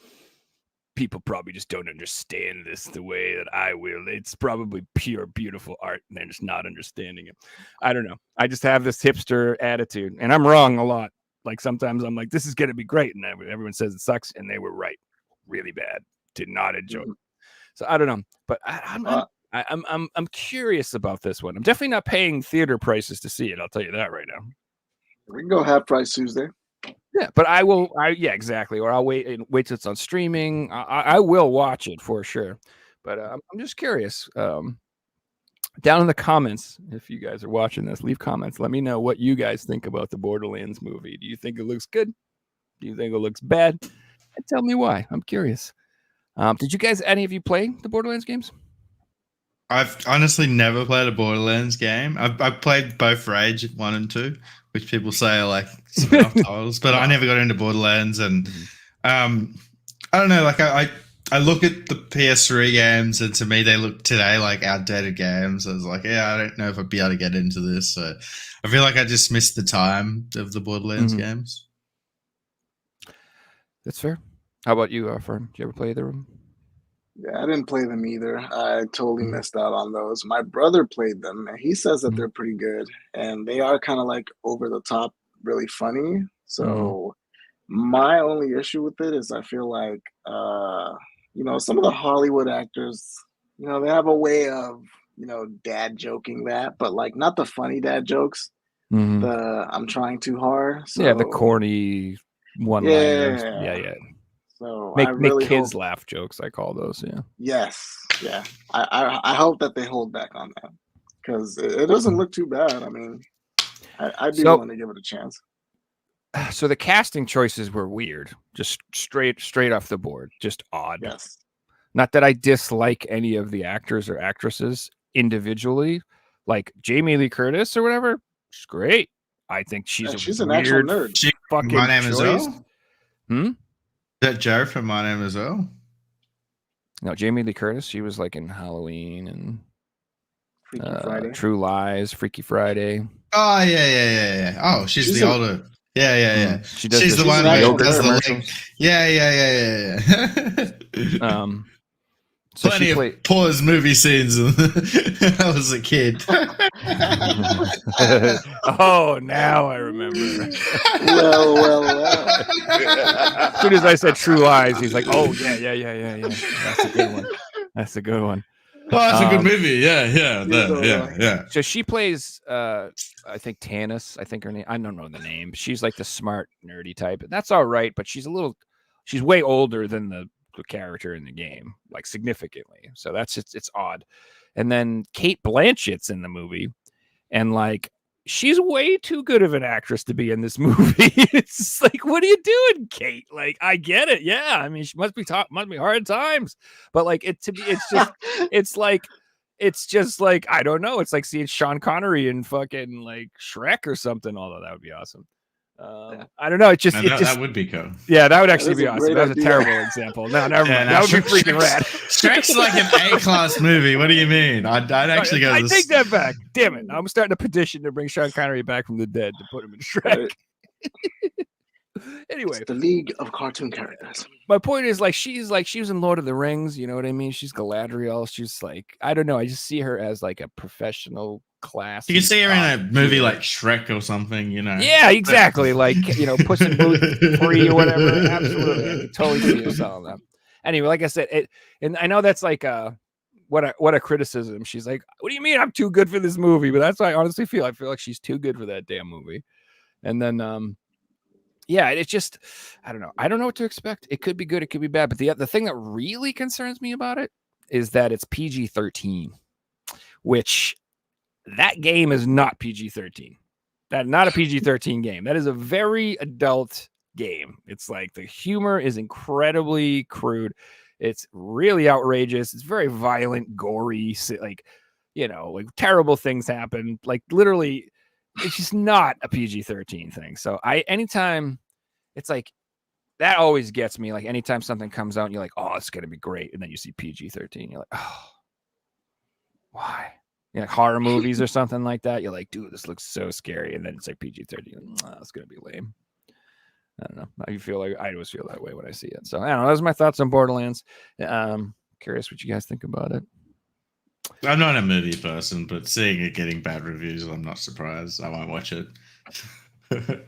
S2: people probably just don't understand this the way that I will. It's probably pure, beautiful art, and they're just not understanding it. I don't know. I just have this hipster attitude, and I'm wrong a lot. Like sometimes I'm like, this is going to be great, and everyone says it sucks, and they were right. Really bad. Did not enjoy it. So I don't know, but I'm curious about this one. I'm definitely not paying theater prices to see it. I'll tell you that right now.
S4: We can go half price Tuesday.
S2: Yeah, but yeah, exactly. Or I'll wait till it's on streaming. I will watch it for sure. But I'm just curious. Down in the comments, if you guys are watching this, leave comments. Let me know what you guys think about the Borderlands movie. Do you think it looks good? Do you think it looks bad? And tell me why. I'm curious. Did you guys, any of you play the Borderlands games?
S3: I've honestly never played a Borderlands game. I've played both Rage 1 and 2, which people say are like spin-off titles, but I never got into Borderlands. And I don't know, like I look at the PS3 games, and to me they look today like outdated games. I was like, yeah, I don't know if I'd be able to get into this. So I feel like I just missed the time of the Borderlands games.
S2: That's fair. How about you, Fern? Did you ever play either of them?
S4: Yeah, I didn't play them either. I totally missed out on those. My brother played them, and he says that they're pretty good, and they are kind of like over the top, really funny. So my only issue with it is I feel like, some of the Hollywood actors, they have a way of, dad joking that, but like not the funny dad jokes. I'm trying too hard. So,
S2: yeah, the corny one-liners. Yeah.
S4: So
S2: make kids laugh jokes. I call those. Yeah.
S4: Yes. Yeah. I hope that they hold back on that, because it doesn't look too bad. I mean, I'd be willing to give it a chance.
S2: So the casting choices were weird, just straight off the board, just odd.
S4: Yes.
S2: Not that I dislike any of the actors or actresses individually, like Jamie Lee Curtis or whatever. She's great. I think she's
S4: an actual nerd.
S2: Fucking
S3: My Name
S2: choice.
S3: Is Earl? Is that Joe from My Name Is Earl?
S2: No, Jamie Lee Curtis. She was like in Halloween and
S4: Freaky Friday.
S2: True Lies, Freaky Friday.
S3: Oh yeah. Oh, she's the older. Yeah. She's the one
S2: who
S3: does the
S2: commercials.
S3: Yeah.
S2: So
S3: Plenty of pause movie scenes when I was a kid.
S2: Oh, now I remember.
S4: Well.
S2: As soon as I said True Lies, he's like, "Oh yeah. That's a good one.
S3: Oh, that's a good movie. Yeah.
S2: So she plays, I think Tanis. I think her name. I don't know the name. She's like the smart, nerdy type. That's all right, but she's way older than the character in the game, like significantly. So that's it's odd. And then Kate Blanchett's in the movie, and like she's way too good of an actress to be in this movie. It's just like, what are you doing, Kate? Like, I get it. Yeah, I mean, she must be hard times, but like it's just like I don't know. It's like seeing Sean Connery in fucking like Shrek or something. Although that would be awesome. I don't know. That
S3: would be cool.
S2: Yeah, that would actually be awesome. That was a terrible example. No, never mind. That would be freaking rad.
S3: Shrek's like an A-class movie. What do you mean? I'd actually go.
S2: I take that back. Damn it! I'm starting a petition to bring Sean Connery back from the dead to put him in Shrek. Anyway,
S4: it's the League of Cartoon Characters.
S2: My point is, like, she was in Lord of the Rings. You know what I mean? She's Galadriel. She's like, I don't know. I just see her as like a professional class.
S3: You can see her in a movie like Shrek or something,
S2: Yeah, exactly. Like, Puss in Boots 3 or whatever. Absolutely, I can totally see her selling them. Anyway, like I said, and I know that's like what a criticism. She's like, what do you mean I'm too good for this movie? But that's what I honestly feel. I feel like she's too good for that damn movie. And then yeah, it's just, I don't know. I don't know what to expect. It could be good. It could be bad. But the thing that really concerns me about it is that it's PG-13, which that game is not PG-13. That's not a PG-13 game. That is a very adult game. It's like the humor is incredibly crude. It's really outrageous. It's very violent, gory, like terrible things happen. Like literally, it's just not a PG-13 thing. So anytime it's like that always gets me. Like anytime something comes out and you're like, oh, it's gonna be great, and then you see PG-13, you're like, oh, why? Like horror movies or something like that. You're like, dude, this looks so scary, and then it's like PG-13. Like, it's gonna be lame. I don't know. I feel like I always feel that way when I see it. So I don't know. Those are my thoughts on Borderlands. Curious what you guys think about it.
S3: I'm not a movie person, but seeing it getting bad reviews, I'm not surprised. I won't watch it.
S4: I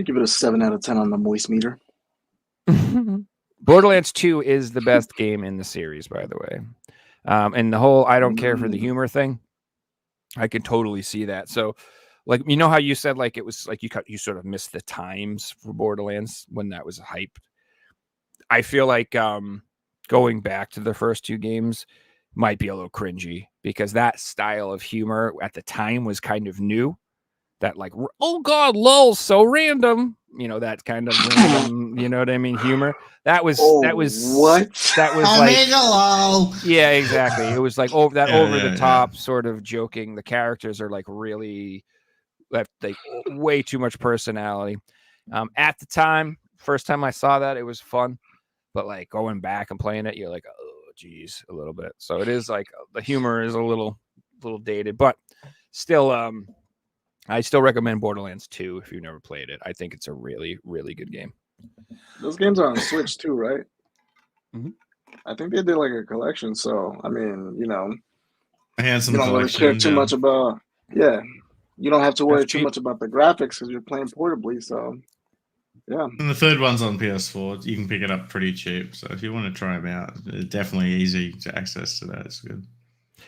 S4: give it a 7 out of 10 on the moist meter.
S2: Borderlands 2 is the best game in the series, by the way. And the whole I don't care for the humor thing, I can totally see that. So, like, you know how you said like it was like you sort of missed the times for Borderlands when that was hype. I feel like going back to the first two games might be a little cringy because that style of humor at the time was kind of new. That like, oh god, lol, so random, you know, that kind of random, you know what I mean, humor. That was
S4: what?
S2: that was like,
S3: lol.
S2: yeah, exactly. It was like over
S3: Yeah,
S2: the top sort of joking. The characters are like really like way too much personality. At the time, first time I saw that, it was fun, but like going back and playing it, you're like, oh geez, a little bit. So it is like the humor is a little dated, but still, I still recommend Borderlands 2 if you've never played it. I think it's a really, really good game.
S4: Those games are on Switch too, right?
S2: Mhm.
S4: I think they did like a collection. So I mean, you know,
S3: A handsome
S4: you don't really care
S3: collection.
S4: too much about. Yeah, you don't have to worry
S2: That's
S4: too
S2: cheap.
S4: much about the graphics because you're playing portably. So yeah,
S3: And the third one's on PS4. You can pick it up pretty cheap. So if you want to try them out, it's definitely easy to access to that. It's good.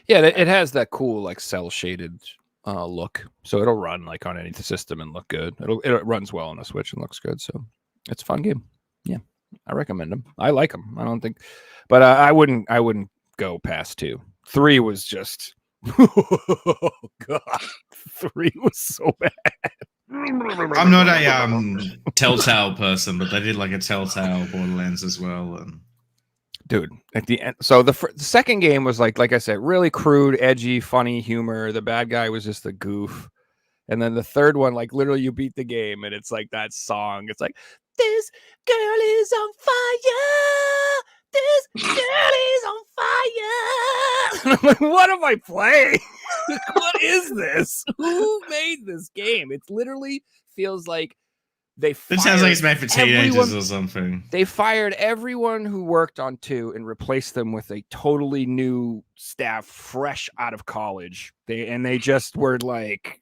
S2: Yeah, it has that cool like cell shaded look, so it'll run like on any system and look good. It runs well on the Switch and looks good, so it's a fun game. Yeah, I recommend them. I like them. I don't think, but I wouldn't go past 2. 3 was just, oh god, 3 was so bad.
S3: I'm not a Telltale person, but they did like a Telltale Borderlands as well. And
S2: Dude, at the end, so the second game was like I said, really crude, edgy, funny humor. The bad guy was just a goof, and then the third one, like literally, you beat the game, and it's like that song. It's like, this girl is on fire. This girl is on fire. And I'm like, what am I playing? What is this? Who made this game? It literally feels like they.
S3: it sounds like it's made for teenagers or something.
S2: They fired everyone who worked on 2 and replaced them with a totally new staff, fresh out of college. They just were like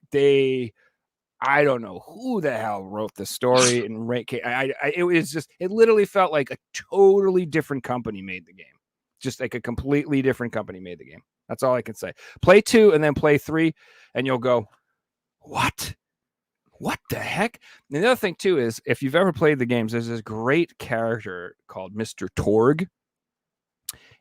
S2: I don't know who the hell wrote the story and it was just, it literally felt like a totally different company made the game. Just like a completely different company made the game. That's all I can say. Play 2 and then play 3 and you'll go, what the heck? And the other thing too is if you've ever played the games, there's this great character called Mr. Torg.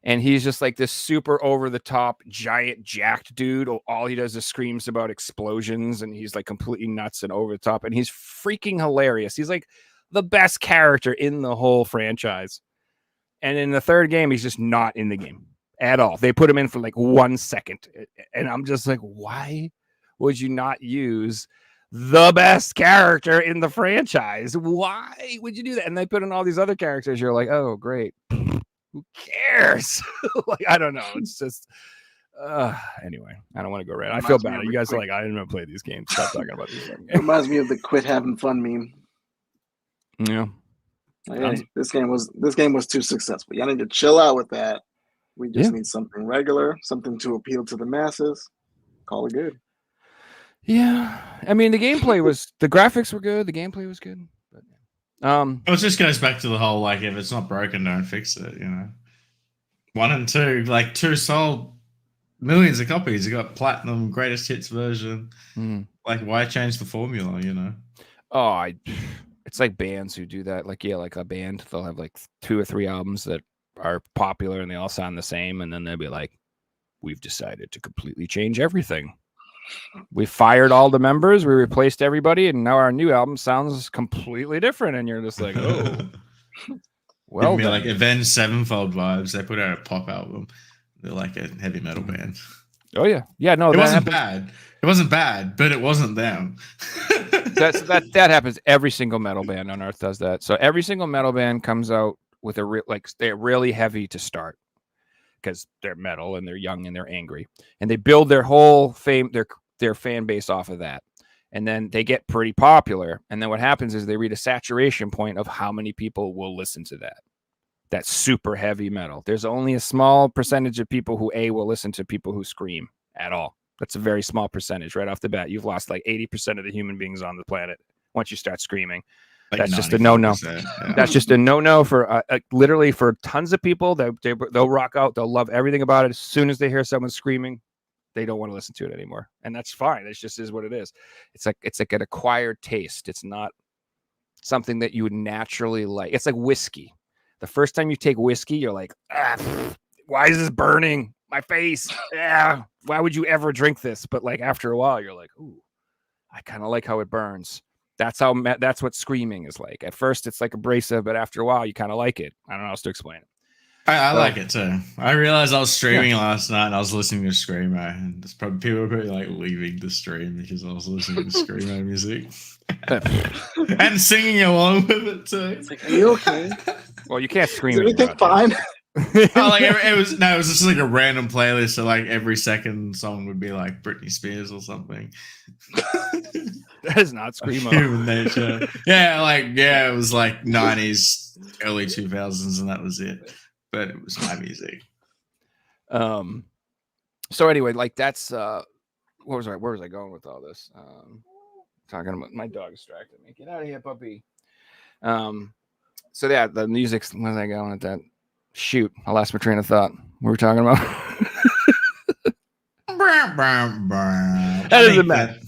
S2: And he's just like this super over the top, giant, jacked dude. All he does is screams about explosions, and he's like completely nuts and over the top. And he's freaking hilarious. He's like the best character in the whole franchise. And in the third game, he's just not in the game at all. They put him in for like 1 second. And I'm just like, why would you not use the best character in the franchise? Why would you do that? And they put in all these other characters. You're like, oh, great. Who cares? Like, I don't know. It's just anyway, I don't want to go red. I feel bad. You guys are like, I didn't play these games. Stop talking about these games.
S4: reminds me of the quit having fun meme.
S2: Yeah.
S4: Like, hey, this game was too successful. Y'all need to chill out with that. We just need something regular, something to appeal to the masses. Call it good.
S2: Yeah. I mean, the graphics were good. The gameplay was good. But
S3: it just goes back to the whole like, if it's not broken, don't fix it. You know, 1 and 2, like 2 sold millions of copies. You got platinum, greatest hits version. Like, why change the formula? You know?
S2: Oh, it's like bands who do that. Like, yeah, like a band, they'll have like 2 or 3 albums that are popular and they all sound the same, and then they'll be like, we've decided to completely change everything. We fired all the members, we replaced everybody, and now our new album sounds completely different. And you're just like, oh, well,
S3: give me like Avenged Sevenfold vibes. They put out a pop album. They're like a heavy metal band.
S2: Oh yeah, no,
S3: it wasn't bad. It wasn't bad, but it wasn't them.
S2: that happens. Every single metal band on earth does that. So every single metal band comes out with they're really heavy to start because they're metal and they're young and they're angry, and they build their whole their fan base off of that, and then they get pretty popular, and then what happens is they reach a saturation point of how many people will listen to that super heavy metal. There's only a small percentage of people who will listen to people who scream at all. That's a very small percentage right off the bat. You've lost like 80% of the human beings on the planet once you start screaming. That's just a no-no.
S3: Yeah.
S2: That's just a no-no for literally for tons of people. They'll rock out. They'll love everything about it. As soon as they hear someone screaming, they don't want to listen to it anymore, and that's fine. It just is what it is. It's like an acquired taste. It's not something that you would naturally like. It's like whiskey. The first time you take whiskey, you're like, why is this burning my face? Yeah, why would you ever drink this? But like after a while, you're like, ooh, I kind of like how it burns. That's what screaming is like. At first, it's like abrasive, but after a while, you kind of like it. I don't know how else to explain it.
S3: I like it too. I realized I was streaming last night and I was listening to Screamo, and there's probably people were probably like leaving the stream because I was listening to Screamo music and singing along with it too.
S4: It's like, are you okay?
S2: Well, you can't scream.
S4: Is everything fine?
S3: It was just like a random playlist. So like every second song would be like Britney Spears or something.
S2: That is not screamo.
S3: Human nature. It was like 90s, early 2000s, and that was it. But it was my music.
S2: So anyway, like that's where was I going with all this? Talking about my dog distracted me. Get out of here, puppy. So yeah, the music's where's I going with that? Shoot, I lost my train of thought. What were we talking about?
S3: That
S2: doesn't matter.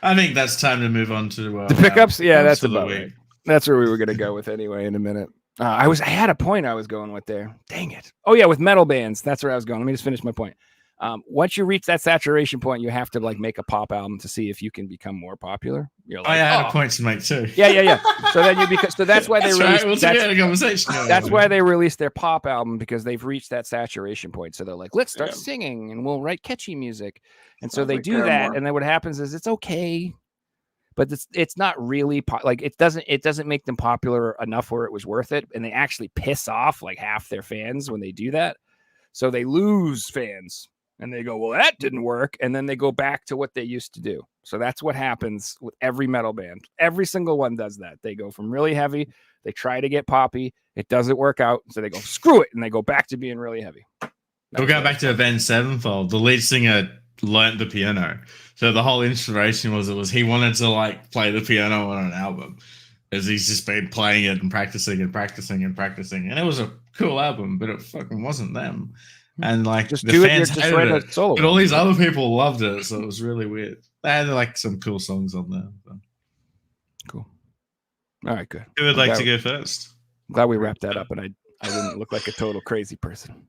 S3: I think that's time to move on to
S2: the pickups. Yeah, that's
S3: the
S2: about
S3: week.
S2: it. That's where we were gonna go with anyway in a minute. I had a point I was going with there. Dang it. Oh yeah, with metal bands. That's where I was going. Let me just finish my point. Once you reach that saturation point, you have to like make a pop album to see if you can become more popular. You're like,
S3: I had a point to make too.
S2: Yeah. So then so that's why they released.
S3: Right. We had a conversation.
S2: That's why they released their pop album, because they've reached that saturation point. So they're like, let's start singing and we'll write catchy music. And so they do that, and then what happens is it's okay, but it's not really like it doesn't make them popular enough where it was worth it, and they actually piss off like half their fans when they do that. So they lose fans. And they go, well, that didn't work. And then they go back to what they used to do. So that's what happens with every metal band. Every single one does that. They go from really heavy. They try to get poppy. It doesn't work out. So they go, screw it. And they go back to being really heavy.
S3: We'll go back to Avenged Sevenfold. The lead singer learned the piano. So the whole inspiration was he wanted to like play the piano on an album, as he's just been playing it and practicing and practicing and practicing. And it was a cool album, but it fucking wasn't them. And like
S2: just
S3: the
S2: do
S3: fans
S2: it,
S3: hated it,
S2: solo
S3: but all these other people loved it, so it was really weird. They had like some cool songs on there. So.
S2: Cool. All right, good.
S3: Who would like to go first?
S2: I'm glad we wrapped that up, and I didn't look like a total crazy person.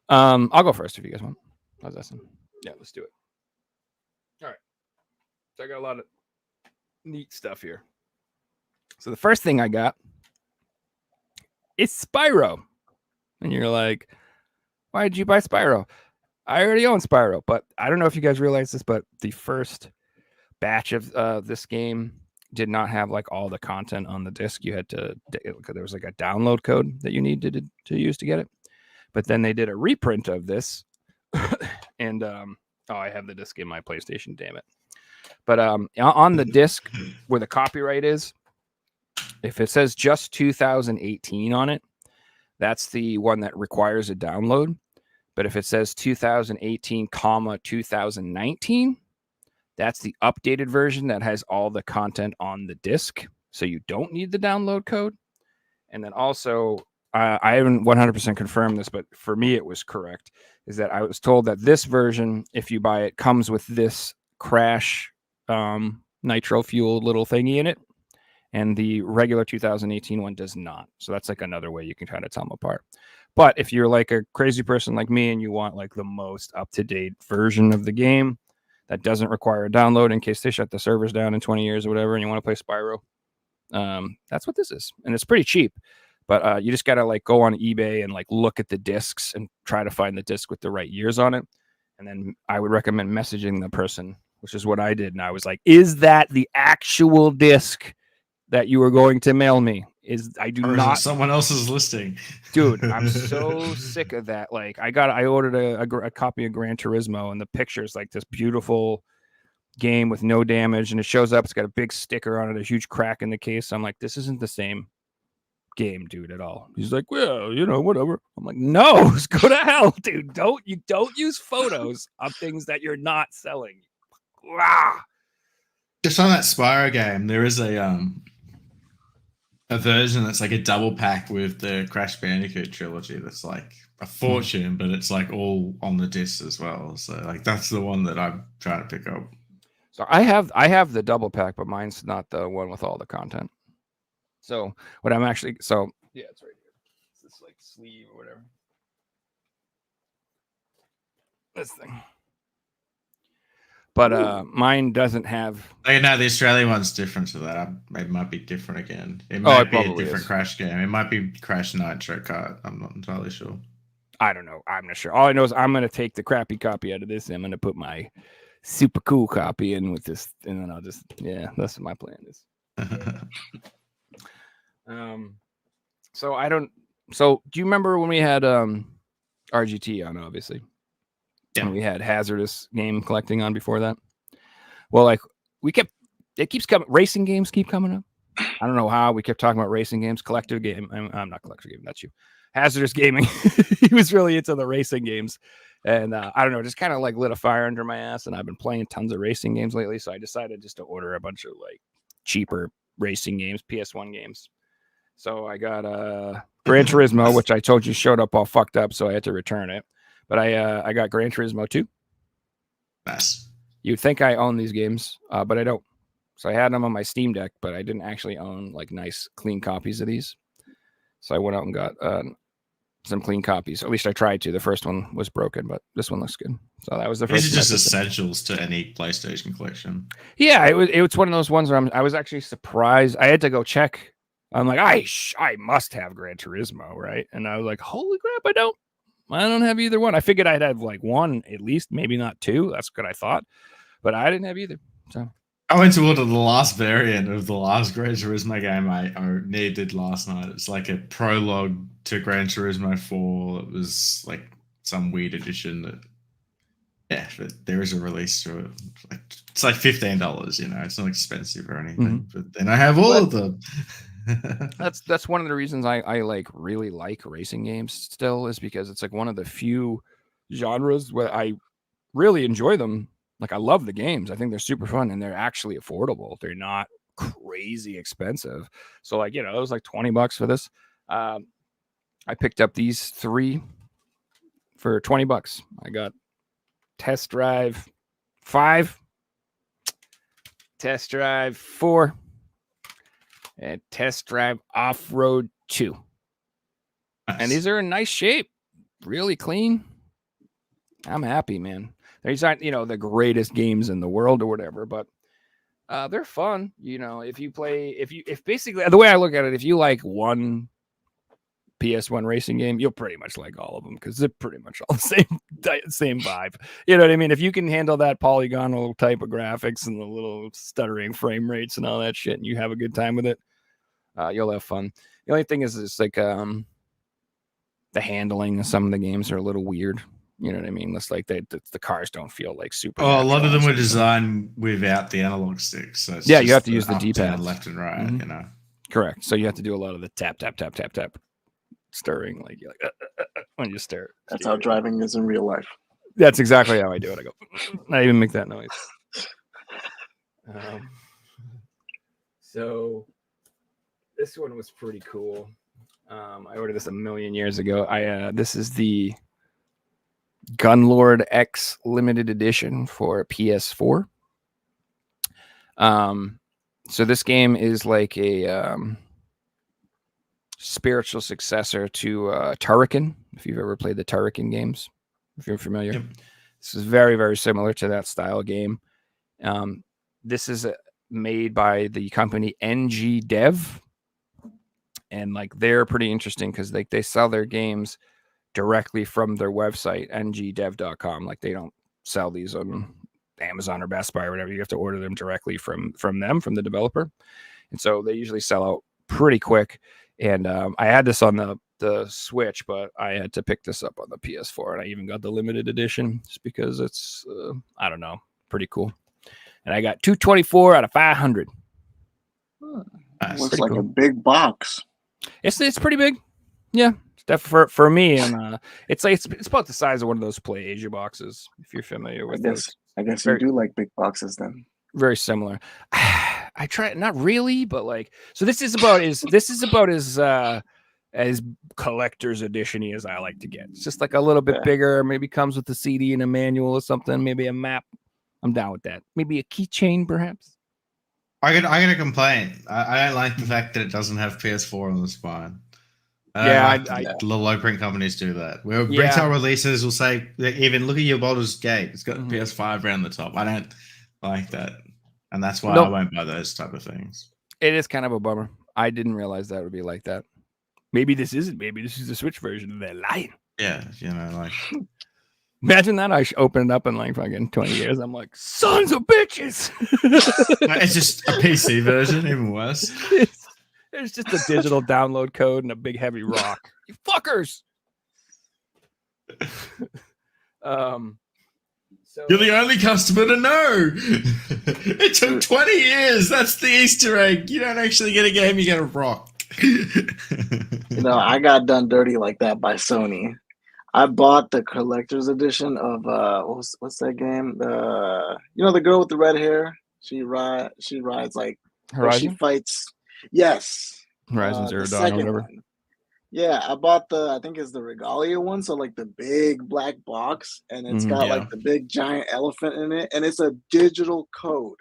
S2: I'll go first if you guys want. How's that sound? Yeah, let's do it. All right. So I got a lot of neat stuff here. So the first thing I got is Spyro. And you're like, why did you buy Spyro? I already own Spyro, but I don't know if you guys realize this, but the first batch of this game did not have like all the content on the disc. You had to, there was like a download code that you needed to use to get it. But then they did a reprint of this. And I have the disc in my PlayStation, damn it. But on the disc where the copyright is, if it says just 2018 on it, that's the one that requires a download. But if it says 2018, 2019, that's the updated version that has all the content on the disc. So you don't need the download code. And then also, I haven't 100% confirmed this, but for me, it was correct, is that I was told that this version, if you buy it, comes with this crash nitro fueled little thingy in it. And the regular 2018 one does not. So that's like another way you can kind of tell them apart. But if you're like a crazy person like me and you want like the most up-to-date version of the game that doesn't require a download in case they shut the servers down in 20 years or whatever, and you want to play Spyro, that's what this is. And it's pretty cheap. But you just got to like go on eBay and like look at the discs and try to find the disc with the right years on it. And then I would recommend messaging the person, which is what I did. And I was like, is that the actual disc that you were going to mail me? I do not.
S3: Someone else's listing,
S2: dude. I'm so sick of that. Like, I ordered a copy of Gran Turismo, and the picture's like this beautiful game with no damage, and it shows up. It's got a big sticker on it, a huge crack in the case. I'm like, this isn't the same game, dude, at all. He's like, well, whatever. I'm like, no, go to hell, dude. Don't use photos of things that you're not selling.
S3: Just on that Spyro game, there is a version that's like a double pack with the Crash Bandicoot trilogy. That's like a fortune, but it's like all on the disc as well. So like that's the one that I'm trying to pick up.
S2: So I have the double pack, but mine's not the one with all the content. So what I'm actually it's right here. It's this like sleeve or whatever. This thing. But mine doesn't have.
S3: No, the Australian one's different to that. It might be different again. It might be a different Crash game. It might be Crash Nitro Kart. I'm not entirely sure.
S2: I don't know. I'm not sure. All I know is I'm going to take the crappy copy out of this, and I'm going to put my super cool copy in with this, and then I'll just that's what my plan is. So I don't. So do you remember when we had RGT on? Obviously,
S3: yeah.
S2: And we had Hazardous Game Collecting on before that. Well, like it keeps coming. Racing games keep coming up. I don't know how we kept talking about racing games. Collective Game. I'm not Collective Game. That's you. Hazardous Gaming. He was really into the racing games, and I don't know, just kind of like lit a fire under my ass. And I've been playing tons of racing games lately, so I decided just to order a bunch of like cheaper racing games, PS1 games. So I got Gran Turismo, which I told you showed up all fucked up, so I had to return it. But I got Gran Turismo 2.
S3: Nice.
S2: You'd think I own these games, but I don't. So I had them on my Steam Deck, but I didn't actually own like nice, clean copies of these. So I went out and got some clean copies. At least I tried to. The first one was broken, but this one looks good. So that was the first.
S3: These are just essentials to any PlayStation collection.
S2: Yeah, it was one of those ones where I was actually surprised. I had to go check. I'm like, I must have Gran Turismo, right? And I was like, holy crap, I don't have either one. I figured I'd have like one at least, maybe not two. That's what I thought, but I didn't have either. So
S3: I went to order the last variant of the last Gran Turismo game I needed last night. It's like a prologue to Gran Turismo 4. It was like some weird edition that, but there is a release to it. It's like $15, you know, it's not expensive or anything. Mm-hmm. But then I have all of them.
S2: That's one of the reasons I like really like racing games still, is because it's like one of the few genres where I really enjoy them. Like, I love the games. I think they're super fun, and they're actually affordable. They're not crazy expensive. So, like, you know, it was like $20 for this. I picked up these 3 for $20. I got Test Drive 5, Test Drive 4, and Test Drive Off-Road 2. Nice. And these are in nice shape. Really clean. I'm happy, man. These aren't, you know, the greatest games in the world or whatever, but they're fun. You know, if basically the way I look at it, if you like one PS1 racing game, you'll pretty much like all of them because they're pretty much all the same vibe. You know what I mean? If you can handle that polygonal type of graphics and the little stuttering frame rates and all that shit, and you have a good time with it, you'll have fun. The only thing is, it's like the handling of some of the games are a little weird. You know what I mean? It's like the cars don't feel like super.
S3: Oh, a lot of them were designed without the analog sticks. So
S2: yeah, you have to use the D-pad,
S3: left and right. Mm-hmm. You know,
S2: correct. So you have to do a lot of the tap, stirring, like you're like when you stare.
S4: That's how driving is in real life.
S2: That's exactly how I do it. I go. I even make that noise. So this one was pretty cool. I ordered this a million years ago. This is the Gunlord X limited edition for PS4. So this game is like a spiritual successor to Turrican, if you've ever played the Turrican games, if you're familiar. Yep. This is very, very similar to that style game. This is made by the company NG Dev, and like they're pretty interesting because they sell their games directly from their website, ngdev.com. Like, they don't sell these on Amazon or Best Buy or whatever. You have to order them directly from them, from the developer. And so they usually sell out pretty quick. And I had this on the Switch, but I had to pick this up on the PS4, and I even got the limited edition just because it's, I don't know, pretty cool. And I got 224 out of 500.
S4: Looks like cool. A big box.
S2: It's pretty big. Yeah. For me, and it's about the size of one of those Play Asia boxes, if you're familiar with
S4: I guess you do like big boxes then.
S2: very similar. I try not really, but like so this is about as collector's edition-y as I like to get. It's just like a little bit bigger, maybe comes with a CD and a manual or something, maybe a map. I'm down with that. Maybe a keychain, perhaps.
S3: I got a complaint. I don't like the fact that it doesn't have PS4 on the spine. The low print companies do that. Where retail releases will say, even look at your Baldur's Gate, it's got PS5 around the top. I don't like that, and that's why I won't buy those type of things.
S2: It is kind of a bummer. I didn't realize that would be like that. Maybe this isn't. Maybe this is the Switch version of that line.
S3: Yeah, you know, like
S2: imagine that I open it up in like fucking 20 years. I'm like, sons of bitches.
S3: It's just a PC version, even worse.
S2: It's just a digital download code and a big heavy rock. You fuckers. So
S3: you're the only customer to know. It took 20 years. That's the Easter egg. You don't actually get a game, you get a rock.
S4: I got done dirty like that by Sony. I bought the collector's edition of what's that game? The girl with the red hair. She rides like
S2: Horizon.
S4: She fights. Yes.
S2: Horizon Zero Dawn or whatever.
S4: One. Yeah, I bought I think it's the Regalia one, so like the big black box, and it's got like the big giant elephant in it, and it's a digital code.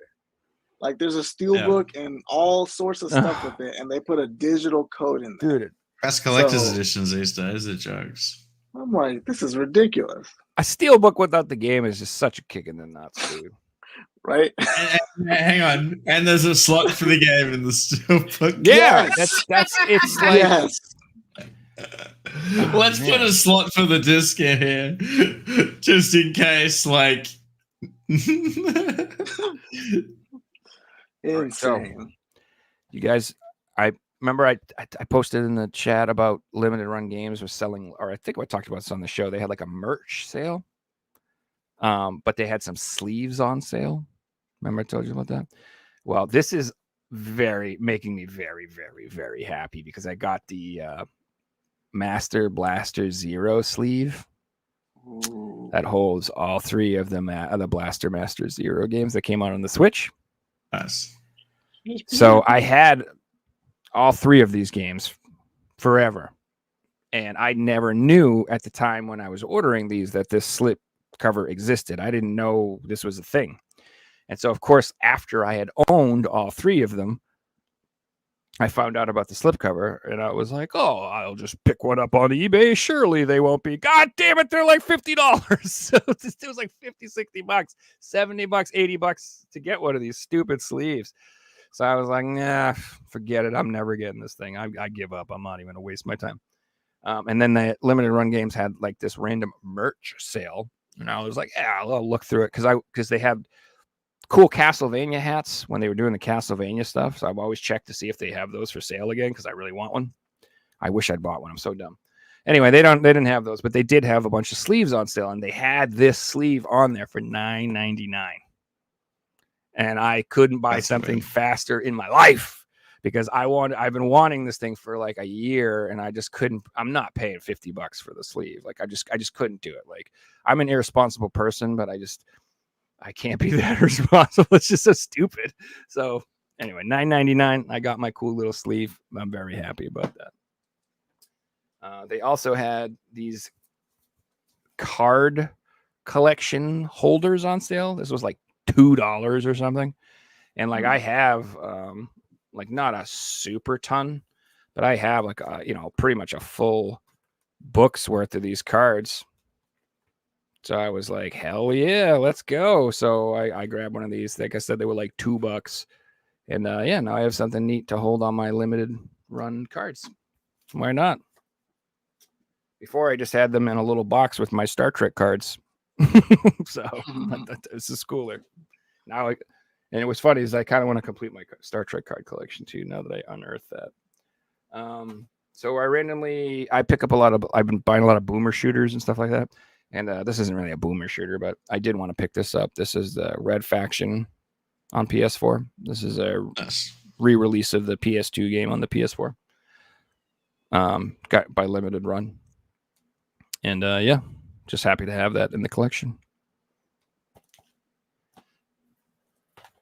S4: Like there's a steelbook and all sorts of stuff with it, and they put a digital code in there.
S2: Dude,
S3: best collector's editions these days are jokes.
S4: I'm like, this is ridiculous.
S2: A steelbook without the game is just such a kick in the nuts, dude.
S4: Right?
S3: And hang on, and there's a slot for the game in the steelbook.
S2: Yeah, that's it's like.
S4: Yes.
S3: Let's put a slot for the disc in here, just in case. Like,
S4: insane.
S2: So, you guys, I remember I posted in the chat about limited run games was selling, or I think I talked about this on the show. They had like a merch sale, but they had some sleeves on sale. Remember I told you about that? Well, this is making me very, very, very happy because I got the Master Blaster Zero sleeve.
S4: Ooh.
S2: That holds all three of the Blaster Master Zero games that came out on the Switch.
S3: Nice.
S2: So I had all three of these games forever. And I never knew at the time when I was ordering these that this slip cover existed. I didn't know this was a thing. And so, of course, after I had owned all three of them, I found out about the slipcover, and I was like, oh, I'll just pick one up on eBay. Surely they won't be. God damn it, they're like $50. So it was like $50, $60, $70, $80 to get one of these stupid sleeves. So I was like, nah, forget it. I'm never getting this thing. I give up. I'm not even going to waste my time. And then the limited run games had like this random merch sale. And I was like, yeah, I'll look through it. Because they had cool Castlevania hats when they were doing the Castlevania stuff. So I've always checked to see if they have those for sale again because I really want one. I wish I'd bought one. I'm so dumb. Anyway, they didn't have those, but they did have a bunch of sleeves on sale, and they had this sleeve on there for $9.99. And I couldn't buy something faster in my life because I've been wanting this thing for like a year, and I just couldn't. I'm not paying $50 for the sleeve. Like I just couldn't do it. Like I'm an irresponsible person, but I can't be that responsible. It's just so stupid. So anyway, $9.99. I got my cool little sleeve. I'm very happy about that. They also had these card collection holders on sale. This was like $2 or something. And like I have like not a super ton, but I have like pretty much a full book's worth of these cards. So I was like, hell yeah, let's go. So I grabbed one of these. Like I said, they were like $2. And now I have something neat to hold on my limited run cards. Why not? Before I just had them in a little box with my Star Trek cards. So this is cooler. Now, and it was funny is I kind of want to complete my Star Trek card collection too, now that I unearthed that. So I pick up I've been buying a lot of boomer shooters and stuff like that. And this isn't really a boomer shooter, but I did want to pick this up. This is the Red Faction on PS4. This is a re-release of the PS2 game on the PS4. Got by limited run. And just happy to have that in the collection.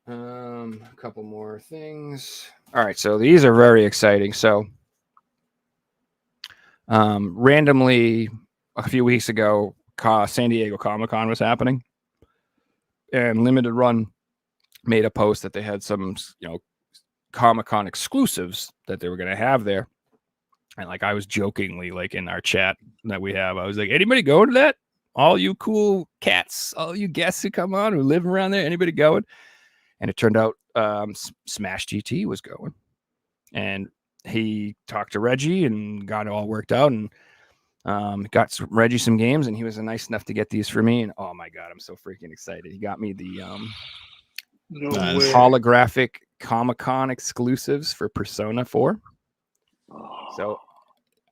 S2: A couple more things. All right, so these are very exciting. So, randomly, a few weeks ago, San Diego Comic-Con was happening, and Limited Run made a post that they had some, Comic-Con exclusives that they were going to have there. And like I was jokingly, like in our chat that we have, I was like, anybody going to that? All you cool cats, all you guests who come on who live around there, anybody going? And it turned out Smash GT was going. And he talked to Reggie and got it all worked out and got Reggie some games. And he was nice enough to get these for me. And oh my God, I'm so freaking excited. He got me the holographic Comic-Con exclusives for Persona 4. So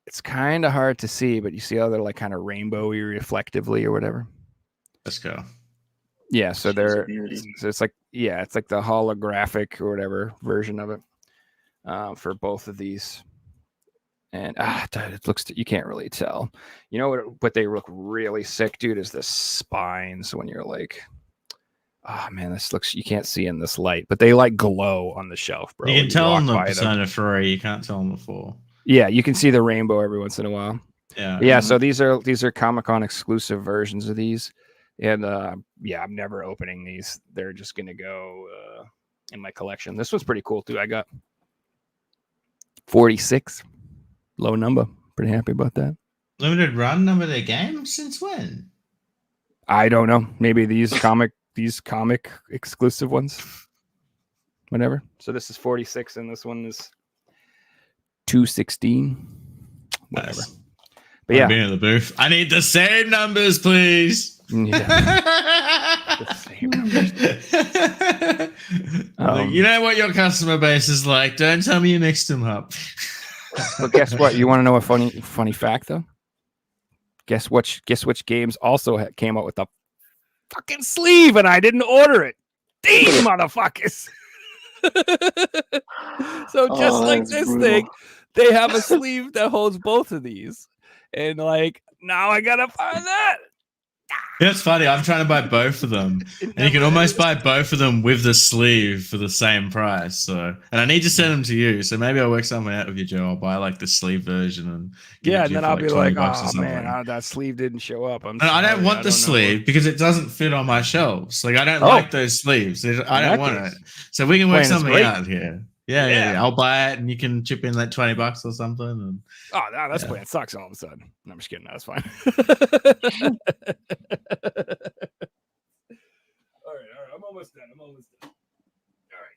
S2: it's kind of hard to see, but you see how they're like kind of rainbowy reflectively or whatever.
S3: Let's go.
S2: Yeah, so it's like the holographic or whatever version of it for both of these. And it looks, you can't really tell. You know what they look really sick, dude, is the spines when you're like, oh man, this looks, you can't see in this light, but they like glow on the shelf, bro.
S3: You can tell on the Persona 3, you can't tell on the 4.
S2: Yeah, you can see the rainbow every once in a while. Yeah. So these are Comic-Con exclusive versions of these, and I'm never opening these. They're just gonna go in my collection. This one's pretty cool too. I got 46, low number. Pretty happy about that.
S3: Limited run number of their games since when?
S2: I don't know. Maybe these comic exclusive ones. Whatever. So this is 46, and this one is 216. Whatever.
S3: Nice.
S2: But yeah,
S3: being in the booth. I need the same numbers, please.
S2: Yeah. The same numbers.
S3: You know what your customer base is like. Don't tell me you mixed them up.
S2: But guess what? You want to know a funny fact though? Guess which games also came out with a fucking sleeve, and I didn't order it. These motherfuckers. So just like this brutal thing, they have a sleeve that holds both of these, and like now I gotta find that.
S3: It's funny. I'm trying to buy both of them, and you can almost buy both of them with the sleeve for the same price. So, and I need to send them to you. So maybe I'll work something out with you, Joe. I'll buy like the sleeve version, and
S2: and then I'll be like, oh man, that sleeve didn't show up.
S3: I don't want the sleeve because it doesn't fit on my shelves. Like I don't like those sleeves. I don't want it. So we can work something out here. Yeah. I'll buy it, and you can chip in like $20 or something. And
S2: that's plan sucks all of a sudden. No, I'm just kidding. That's fine. All right. I'm almost done. All right.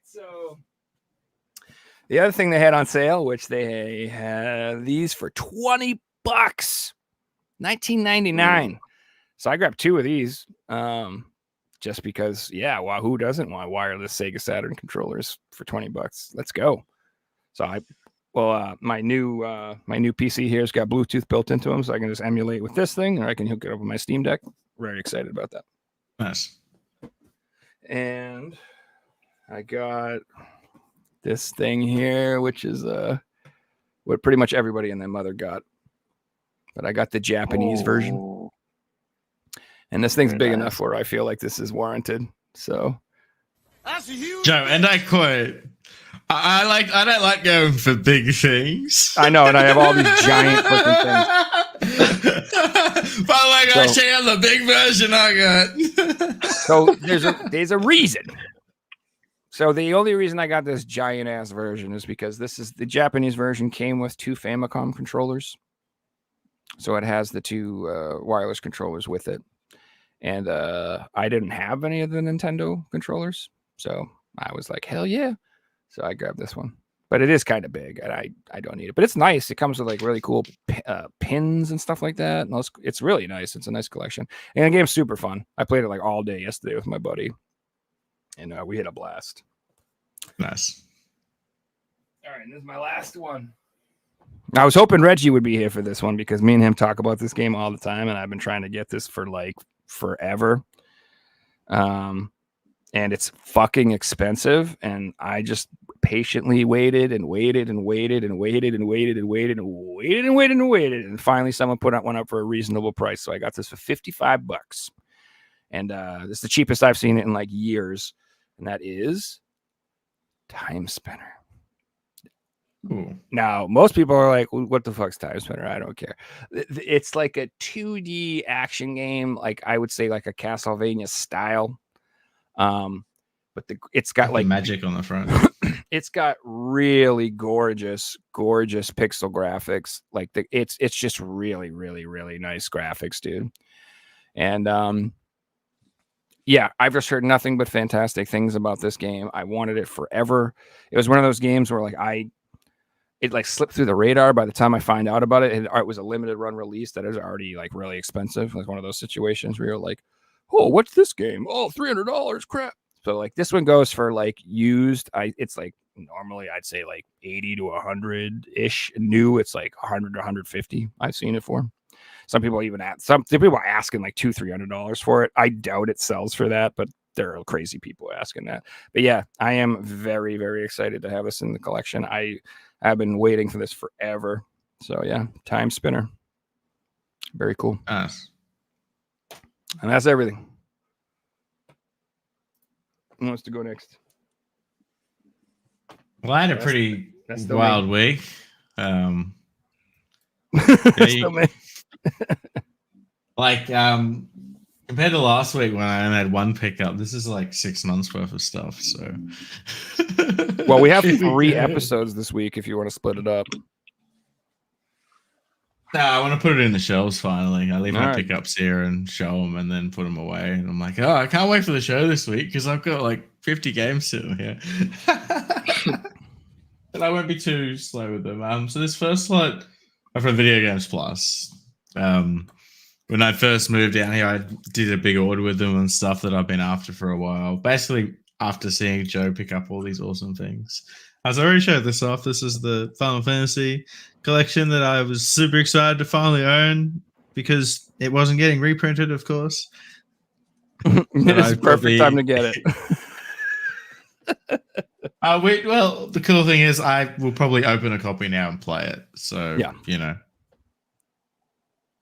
S2: So the other thing they had on sale, which they had these for $20, $19.99. So I grabbed 2 of these. Just because, who doesn't want wireless Sega Saturn controllers for $20? Let's go. So my new PC here's got Bluetooth built into them, so I can just emulate with this thing, or I can hook it up with my Steam Deck. Very excited about that.
S3: Nice.
S2: And I got this thing here, which is what pretty much everybody and their mother got, but I got the Japanese version. And this thing's big enough where I feel like this is warranted. So,
S3: Joe, and I quote, I don't like going for big things.
S2: I know, and I have all these giant freaking things.
S3: But I check out the big version I got.
S2: So there's a reason. So the only reason I got this giant ass version is because this is the Japanese version came with 2 Famicom controllers. So it has the 2 wireless controllers with it. And I didn't have any of the Nintendo controllers, so I was like, hell yeah. So I grabbed this one. But it is kind of big, and I don't need it. But it's nice. It comes with like really cool pins and stuff like that. And it's really nice. It's a nice collection. And the game's super fun. I played it like all day yesterday with my buddy, and we had a blast.
S3: Nice.
S2: All right, and this is my last one. I was hoping Reggie would be here for this one because me and him talk about this game all the time, and I've been trying to get this for like forever. And it's fucking expensive, and I just patiently waited and waited and waited and waited and waited and waited and waited and waited and waited, and finally someone put one up for a reasonable price. So I got this for $55, and this is the cheapest I've seen it in like years. and that is Time Spinner.
S3: Cool.
S2: Now, most people are like, what the fuck's Time Spinner? I don't care. It's like a 2D action game, like I would say like a Castlevania style. But it's got like
S3: magic on the front.
S2: It's got really gorgeous pixel graphics. Like it's just really, really, really nice graphics, dude. And yeah, I've just heard nothing but fantastic things about this game. I wanted it forever. It was one of those games where like it like slipped through the radar. By the time I find out about it, it was a limited run release that is already like really expensive. Like one of those situations where you're like, oh, what's this game? Oh, $300, crap. So like this one goes for like used. It's like normally I'd say like 80 to 100 ish. New, it's like 100 to 150. I've seen it for. Some people even some people are asking like $200-$300 for it. I doubt it sells for that, but there are crazy people asking that. But yeah, I am very, very excited to have this in the collection. I've been waiting for this forever. So yeah, Time Spinner. Very cool.
S3: Nice.
S2: And that's everything. Who wants to go next?
S3: Well, I had a pretty wild week. Like compared to last week when I only had one pickup, this is like 6 months worth of stuff. So,
S2: well, we have 3 episodes this week if you want to split it up.
S3: No, I want to put it in the shelves finally. I leave my pickups here and show them and then put them away. And I'm like, oh, I can't wait for the show this week because I've got like 50 games sitting here. But I won't be too slow with them. So this first slot from Video Games Plus. When I first moved down here, I did a big order with them and stuff that I've been after for a while. Basically, after seeing Joe pick up all these awesome things. As I already showed this off, this is the Final Fantasy collection that I was super excited to finally own because it wasn't getting reprinted, of course.
S2: It's the perfect time to get it.
S3: Well, the cool thing is I will probably open a copy now and play it. So,
S2: yeah,
S3: you know.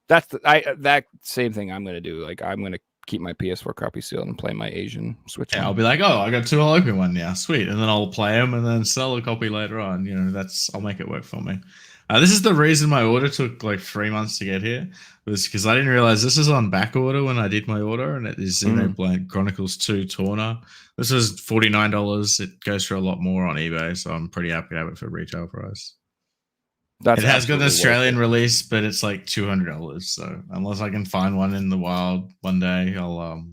S2: That's that same thing I'm going to do. Like, I'm going to keep my PS4 copy sealed and play my Asian Switch.
S3: Yeah, I'll be like, oh, I got 2, I'll open one now. Sweet. And then I'll play them and then sell a copy later on. You know, I'll make it work for me. This is the reason my order took like 3 months to get here, was because I didn't realize this is on back order when I did my order, and it is Xenoblade Chronicles 2 Torna. This was $49. It goes for a lot more on eBay, so I'm pretty happy to have it for retail price. It has got an Australian release, but it's like $200. So unless I can find one in the wild one day, I'll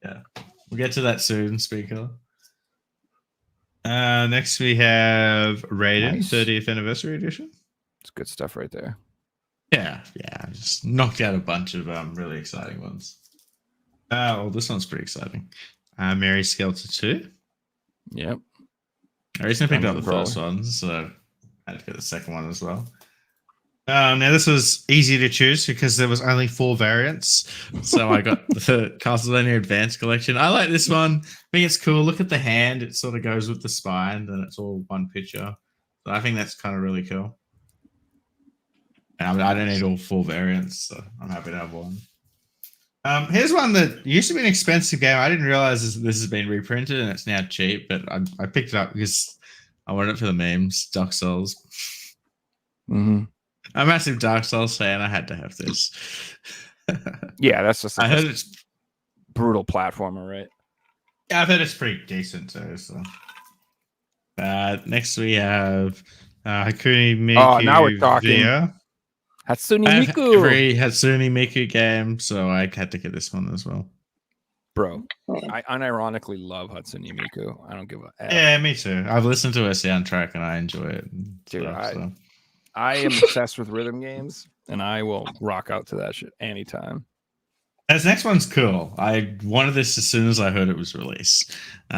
S3: we'll get to that soon. Speaker. Next we have Raiden 30th Anniversary Edition.
S2: It's good stuff right there.
S3: Yeah, just knocked out a bunch of really exciting ones. Well, this one's pretry exciting. Mary Skelter 2.
S2: Yep.
S3: I recently picked up the first one, so I had to get the second one as well. Now this was easy to choose because there was only 4 variants. So I got the Castlevania Advanced Collection. I like this one. I think it's cool. Look at the hand. It sort of goes with the spine and it's all one picture. So I think that's kind of really cool. And I don't need all 4 variants, so I'm happy to have one. Here's one that used to be an expensive game. I didn't realize this has been reprinted and it's now cheap, but I picked it up because I wanted it for the memes. Dark Souls.
S2: Mm-hmm.
S3: I'm a massive Dark Souls fan. I had to have this.
S2: Yeah, that's just.
S3: I heard it's
S2: brutal platformer, right?
S3: Yeah, I've heard it's pretty decent too. So, next we have Hakune Miku.
S2: Oh, now we're talking.
S3: VR.
S2: Hatsune
S3: I have
S2: Miku.
S3: every Hatsune Miku game, so I had to get this one as well.
S2: Bro, I unironically love Hatsune Miku. I don't give a F.
S3: Yeah, me too. I've listened to her soundtrack and I enjoy it.
S2: Dude, I am obsessed with rhythm games, and I will rock out to that shit anytime.
S3: This next one's cool. I wanted this as soon as I heard it was released.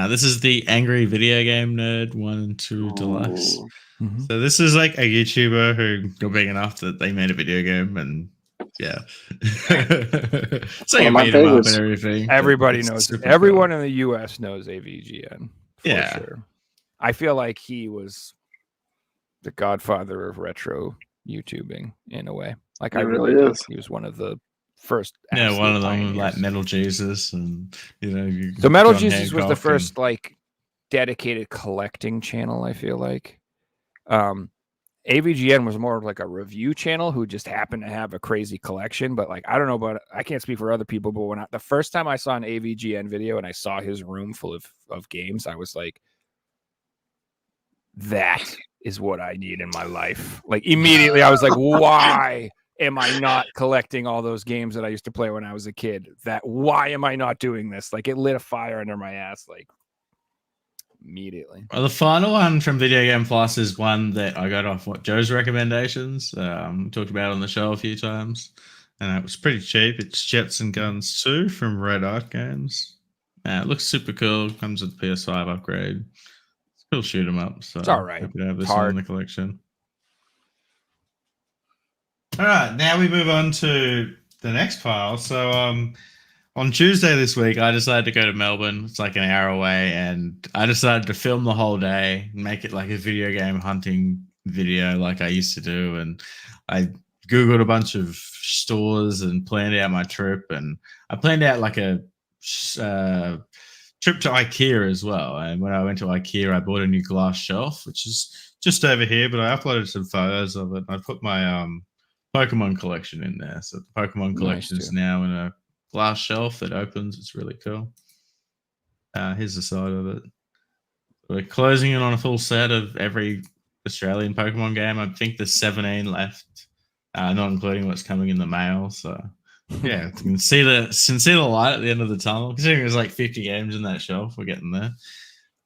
S3: This is the Angry Video Game Nerd 1 and 2 Deluxe.
S2: Mm-hmm.
S3: So this is like a YouTuber who got big enough that they made a video game, and yeah. So you made them up and everything.
S2: Everybody knows. Everyone in the US knows AVGN.
S3: Yeah.
S2: Sure. I feel like he was the godfather of retro YouTubing in a way. Like I really
S4: is.
S2: He was one of the first.
S3: Yeah, one
S2: absolute
S3: of them
S2: pioneers.
S3: like Metal Jesus, and
S2: So Metal
S3: John
S2: Jesus was the
S3: Hancock
S2: first like dedicated collecting channel. I feel like AVGN was more like a review channel who just happened to have a crazy collection. But like I don't know about I can't speak for other people, but when the first time I saw an AVGN video and I saw his room full of games, I was like, that is what I need in my life. Like immediately I was like, why am I not collecting all those games that I used to play when I was a kid? Why am I not doing this? Like it lit a fire under my ass, like immediately.
S3: Well, the final one from Video Game Plus is one that I got off Joe's recommendations. Talked about it on the show a few times, and it was pretty cheap. It's Jets and Guns 2 from Red Art Games. It looks super cool. Comes with the PS5 upgrade. Still shoot 'em up. So
S2: it's all right.
S3: Happy to have this
S2: Hard.
S3: one in the collection. All right, now we move on to the next pile. So on Tuesday this week, I decided to go to Melbourne. It's like an hour away, and I decided to film the whole day, make it like a video game hunting video like I used to do. And I Googled a bunch of stores and planned out my trip. And I planned out like a trip to IKEA as well. And when I went to IKEA, I bought a new glass shelf, which is just over here, but I uploaded some photos of it. I put my Pokemon collection in there. So the Pokemon collection is now in a glass shelf that opens. It's really cool. Here's the side of it. We're closing in on a full set of every Australian Pokemon game. I think there's 17 left, not including what's coming in the mail. So yeah, you can see the light at the end of the tunnel. Considering there's like 50 games in that shelf, we're getting there.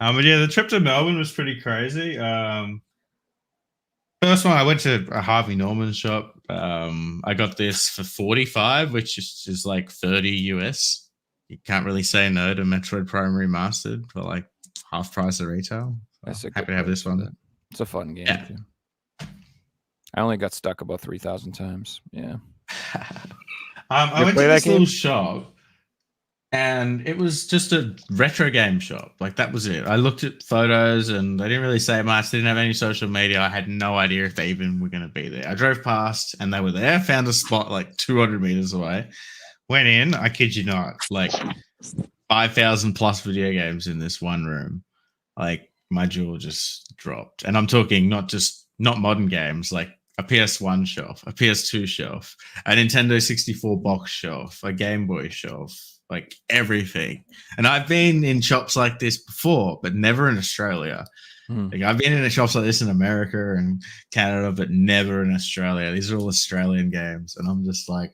S3: But yeah, the trip to Melbourne was pretty crazy. First one, I went to a Harvey Norman shop. I got this for $45, which is like $30 US. You can't really say no to Metroid Prime Remastered for like half price of retail. So happy to have this one.
S2: It's a fun game.
S3: Yeah.
S2: Too. I only got stuck about 3,000 times. Yeah.
S3: I went to this little shop, and it was just a retro game shop. Like that was it. I looked at photos, and they didn't really say much. They didn't have any social media. I had no idea if they even were going to be there. I drove past, and they were there. Found a spot like 200 meters away. Went in. I kid you not, like 5,000 plus video games in this one room. Like my jaw just dropped. And I'm talking not modern games, like a PS1 shelf, a PS2 shelf, a Nintendo 64 box shelf, a Game Boy shelf, like everything. And I've been in shops like this before, but never in Australia. Like I've been in shops like this in America and Canada, but never in Australia. These are all Australian games. And I'm just like,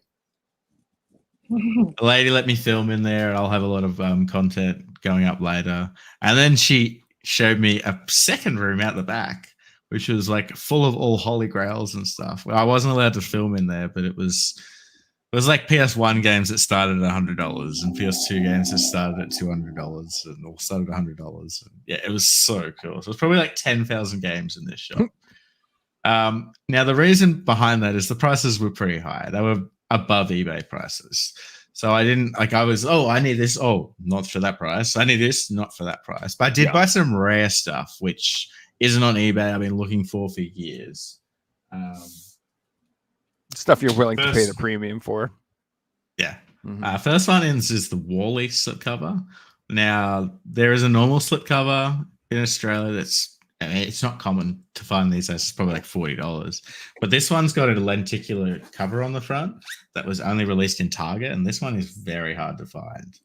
S3: a lady let me film in there. I'll have a lot of content going up later. And then she showed me a second room out the back, which was like full of all holy grails and stuff. Well, I wasn't allowed to film in there, but it was like PS1 games that started at $100 and PS2 games that started at $200 and all started at $100. Yeah, it was so cool. So it's probably like 10,000 games in this shop. Now the reason behind that is the prices were pretty high. They were above eBay prices. So I didn't like, I was, I need this. Oh, not for that price. I need this, not for that price. But I did buy some rare stuff, which isn't on eBay. I've been looking for years.
S2: Stuff you're willing to pay the premium for.
S3: Yeah. First one is the Wall-E slipcover. Now, there is a normal slipcover in Australia it's not common to find these days. It's probably like $40. But this one's got a lenticular cover on the front that was only released in Target, and this one is very hard to find.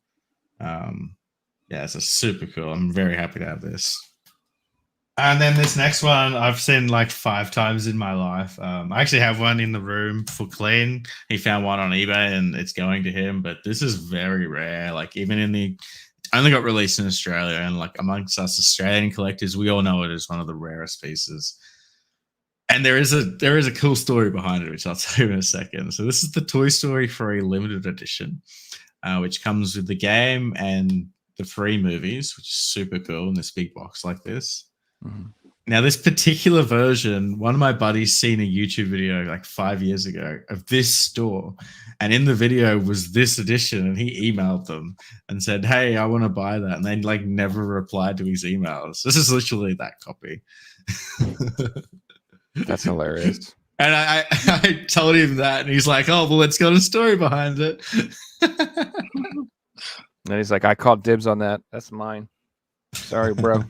S3: It's a super cool. I'm very happy to have this. And then this next one I've seen like 5 times in my life. I actually have one in the room for Clean. He found one on eBay and it's going to him, but this is very rare. Like even only got released in Australia, and like amongst us Australian collectors, we all know it is one of the rarest pieces. And there is a cool story behind it, which I'll tell you in a second. So this is the Toy Story 3 limited edition, which comes with the game and the 3 movies, which is super cool in this big box like this. Now, this particular version, one of my buddies seen a YouTube video like 5 years ago of this store, and in the video was this edition, and he emailed them and said, "Hey, I want to buy that," and they like never replied to his emails. This is literally that copy.
S2: That's hilarious.
S3: And I told him that, and he's like, "Oh, well, it's got a story behind it."
S2: And he's like, I called dibs on that. That's mine. Sorry, bro.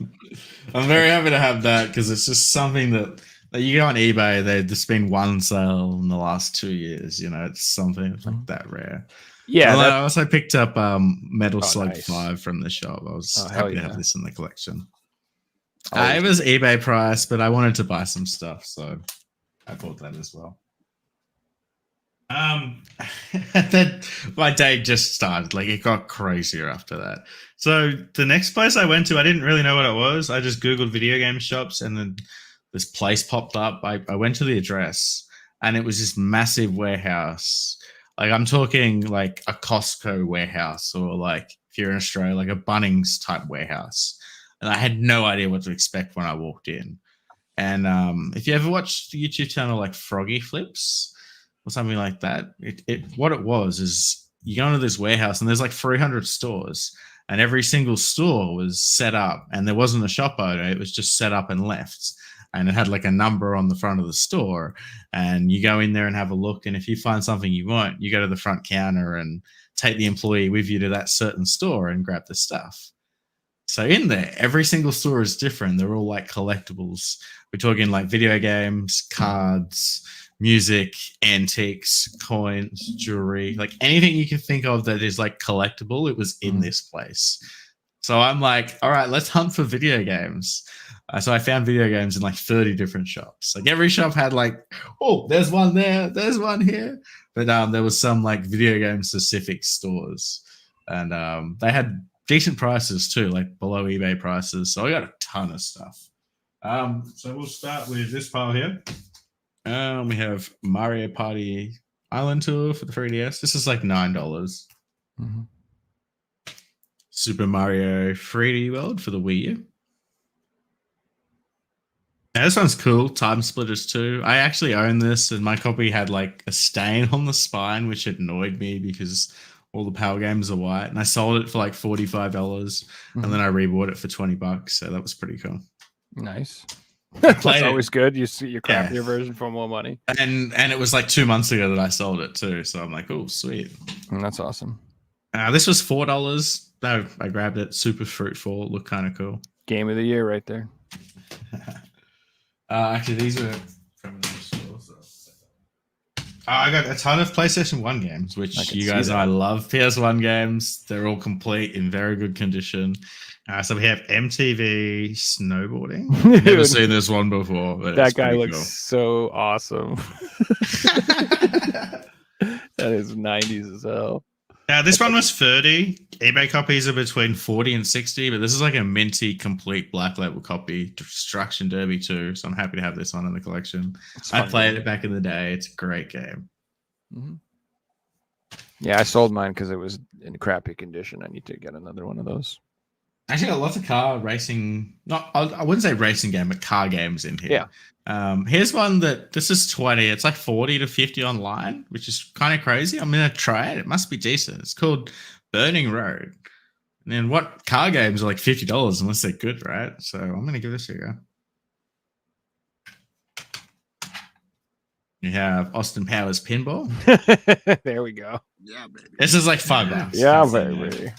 S3: I'm very happy to have that because it's just something that you go on eBay. There's been one sale in the last 2 years. You know, it's something like that rare.
S2: Yeah.
S3: Although I also picked up Metal Slug
S2: nice.
S3: 5 from the shop. I was
S2: hell
S3: happy to
S2: yeah.
S3: have this in the collection.
S2: Always.
S3: It was eBay price, but I wanted to buy some stuff, so I bought that as well. Then my day just started. Like, it got crazier after that. So the next place I went to, I didn't really know what it was. I just Googled video game shops, and then this place popped up. I went to the address, and it was this massive warehouse. Like, I'm talking like a Costco warehouse, or like, if you're in Australia, like a Bunnings type warehouse. And I had no idea what to expect when I walked in. And if you ever watched the YouTube channel like Froggy Flips or something like that, what it was is you go into this warehouse and there's like 300 stores, and every single store was set up, and there wasn't a shop owner. It was just set up and left. And it had like a number on the front of the store, and you go in there and have a look. And if you find something you want, you go to the front counter and take the employee with you to that certain store and grab the stuff. So in there, every single store is different. They're all like collectibles. We're talking like video games, cards, music, antiques, coins, jewelry, like anything you can think of that is like collectible. It was in this place. So I'm like, all right, let's hunt for video games. So I found video games in like 30 different shops. Like, every shop had like, oh, there's one there, there's one here. But there was some like video game specific stores, and they had decent prices too, like below eBay prices. So I got a ton of stuff. So we'll start with this pile here. We have Mario Party Island Tour for the 3DS. This is like $9.
S2: Mm-hmm.
S3: Super Mario 3D World for the Wii U. Now, this one's cool. Time Splitters 2. I actually own this, and my copy had like a stain on the spine, which annoyed me because all the Power Games are white. And I sold it for like $45, and then I rebought it for $20. So that was pretty cool.
S2: Nice. That's always good. You see your crappier
S3: Yeah.
S2: version for more money.
S3: And it was like 2 months ago that I sold it too. So I'm like, oh, sweet.
S2: That's awesome.
S3: This was $4. No, I grabbed it. Super fruitful. Looked kind of cool.
S2: Game of the year right there.
S3: Actually, these were from another store. So. I got a ton of PlayStation 1 games, which you guys know I love PS1 games. They're all complete in very good condition. So we have MTV Snowboarding. Never seen this one before. But
S2: that guy looks so awesome. That is 90s as hell.
S3: This one was 30. eBay copies are between 40 and 60, but this is like a minty, complete black label copy. Destruction Derby 2. So I'm happy to have this one in the collection. I played it back in the day. It's a great game.
S2: Mm-hmm. Yeah, I sold mine because it was in crappy condition. I need to get another one of those.
S3: Actually, got lots of car racing. I wouldn't say racing game, but car games in here.
S2: Yeah.
S3: Here's one that this is 20. It's like 40 to 50 online, which is kind of crazy. I'm gonna try it. It must be decent. It's called Burning Road. And then what car games are like $50 unless they're good, right? So I'm gonna give this a go. You have Austin Powers Pinball.
S2: There we go.
S4: Yeah, baby.
S3: This is like $5.
S2: Yeah, baby.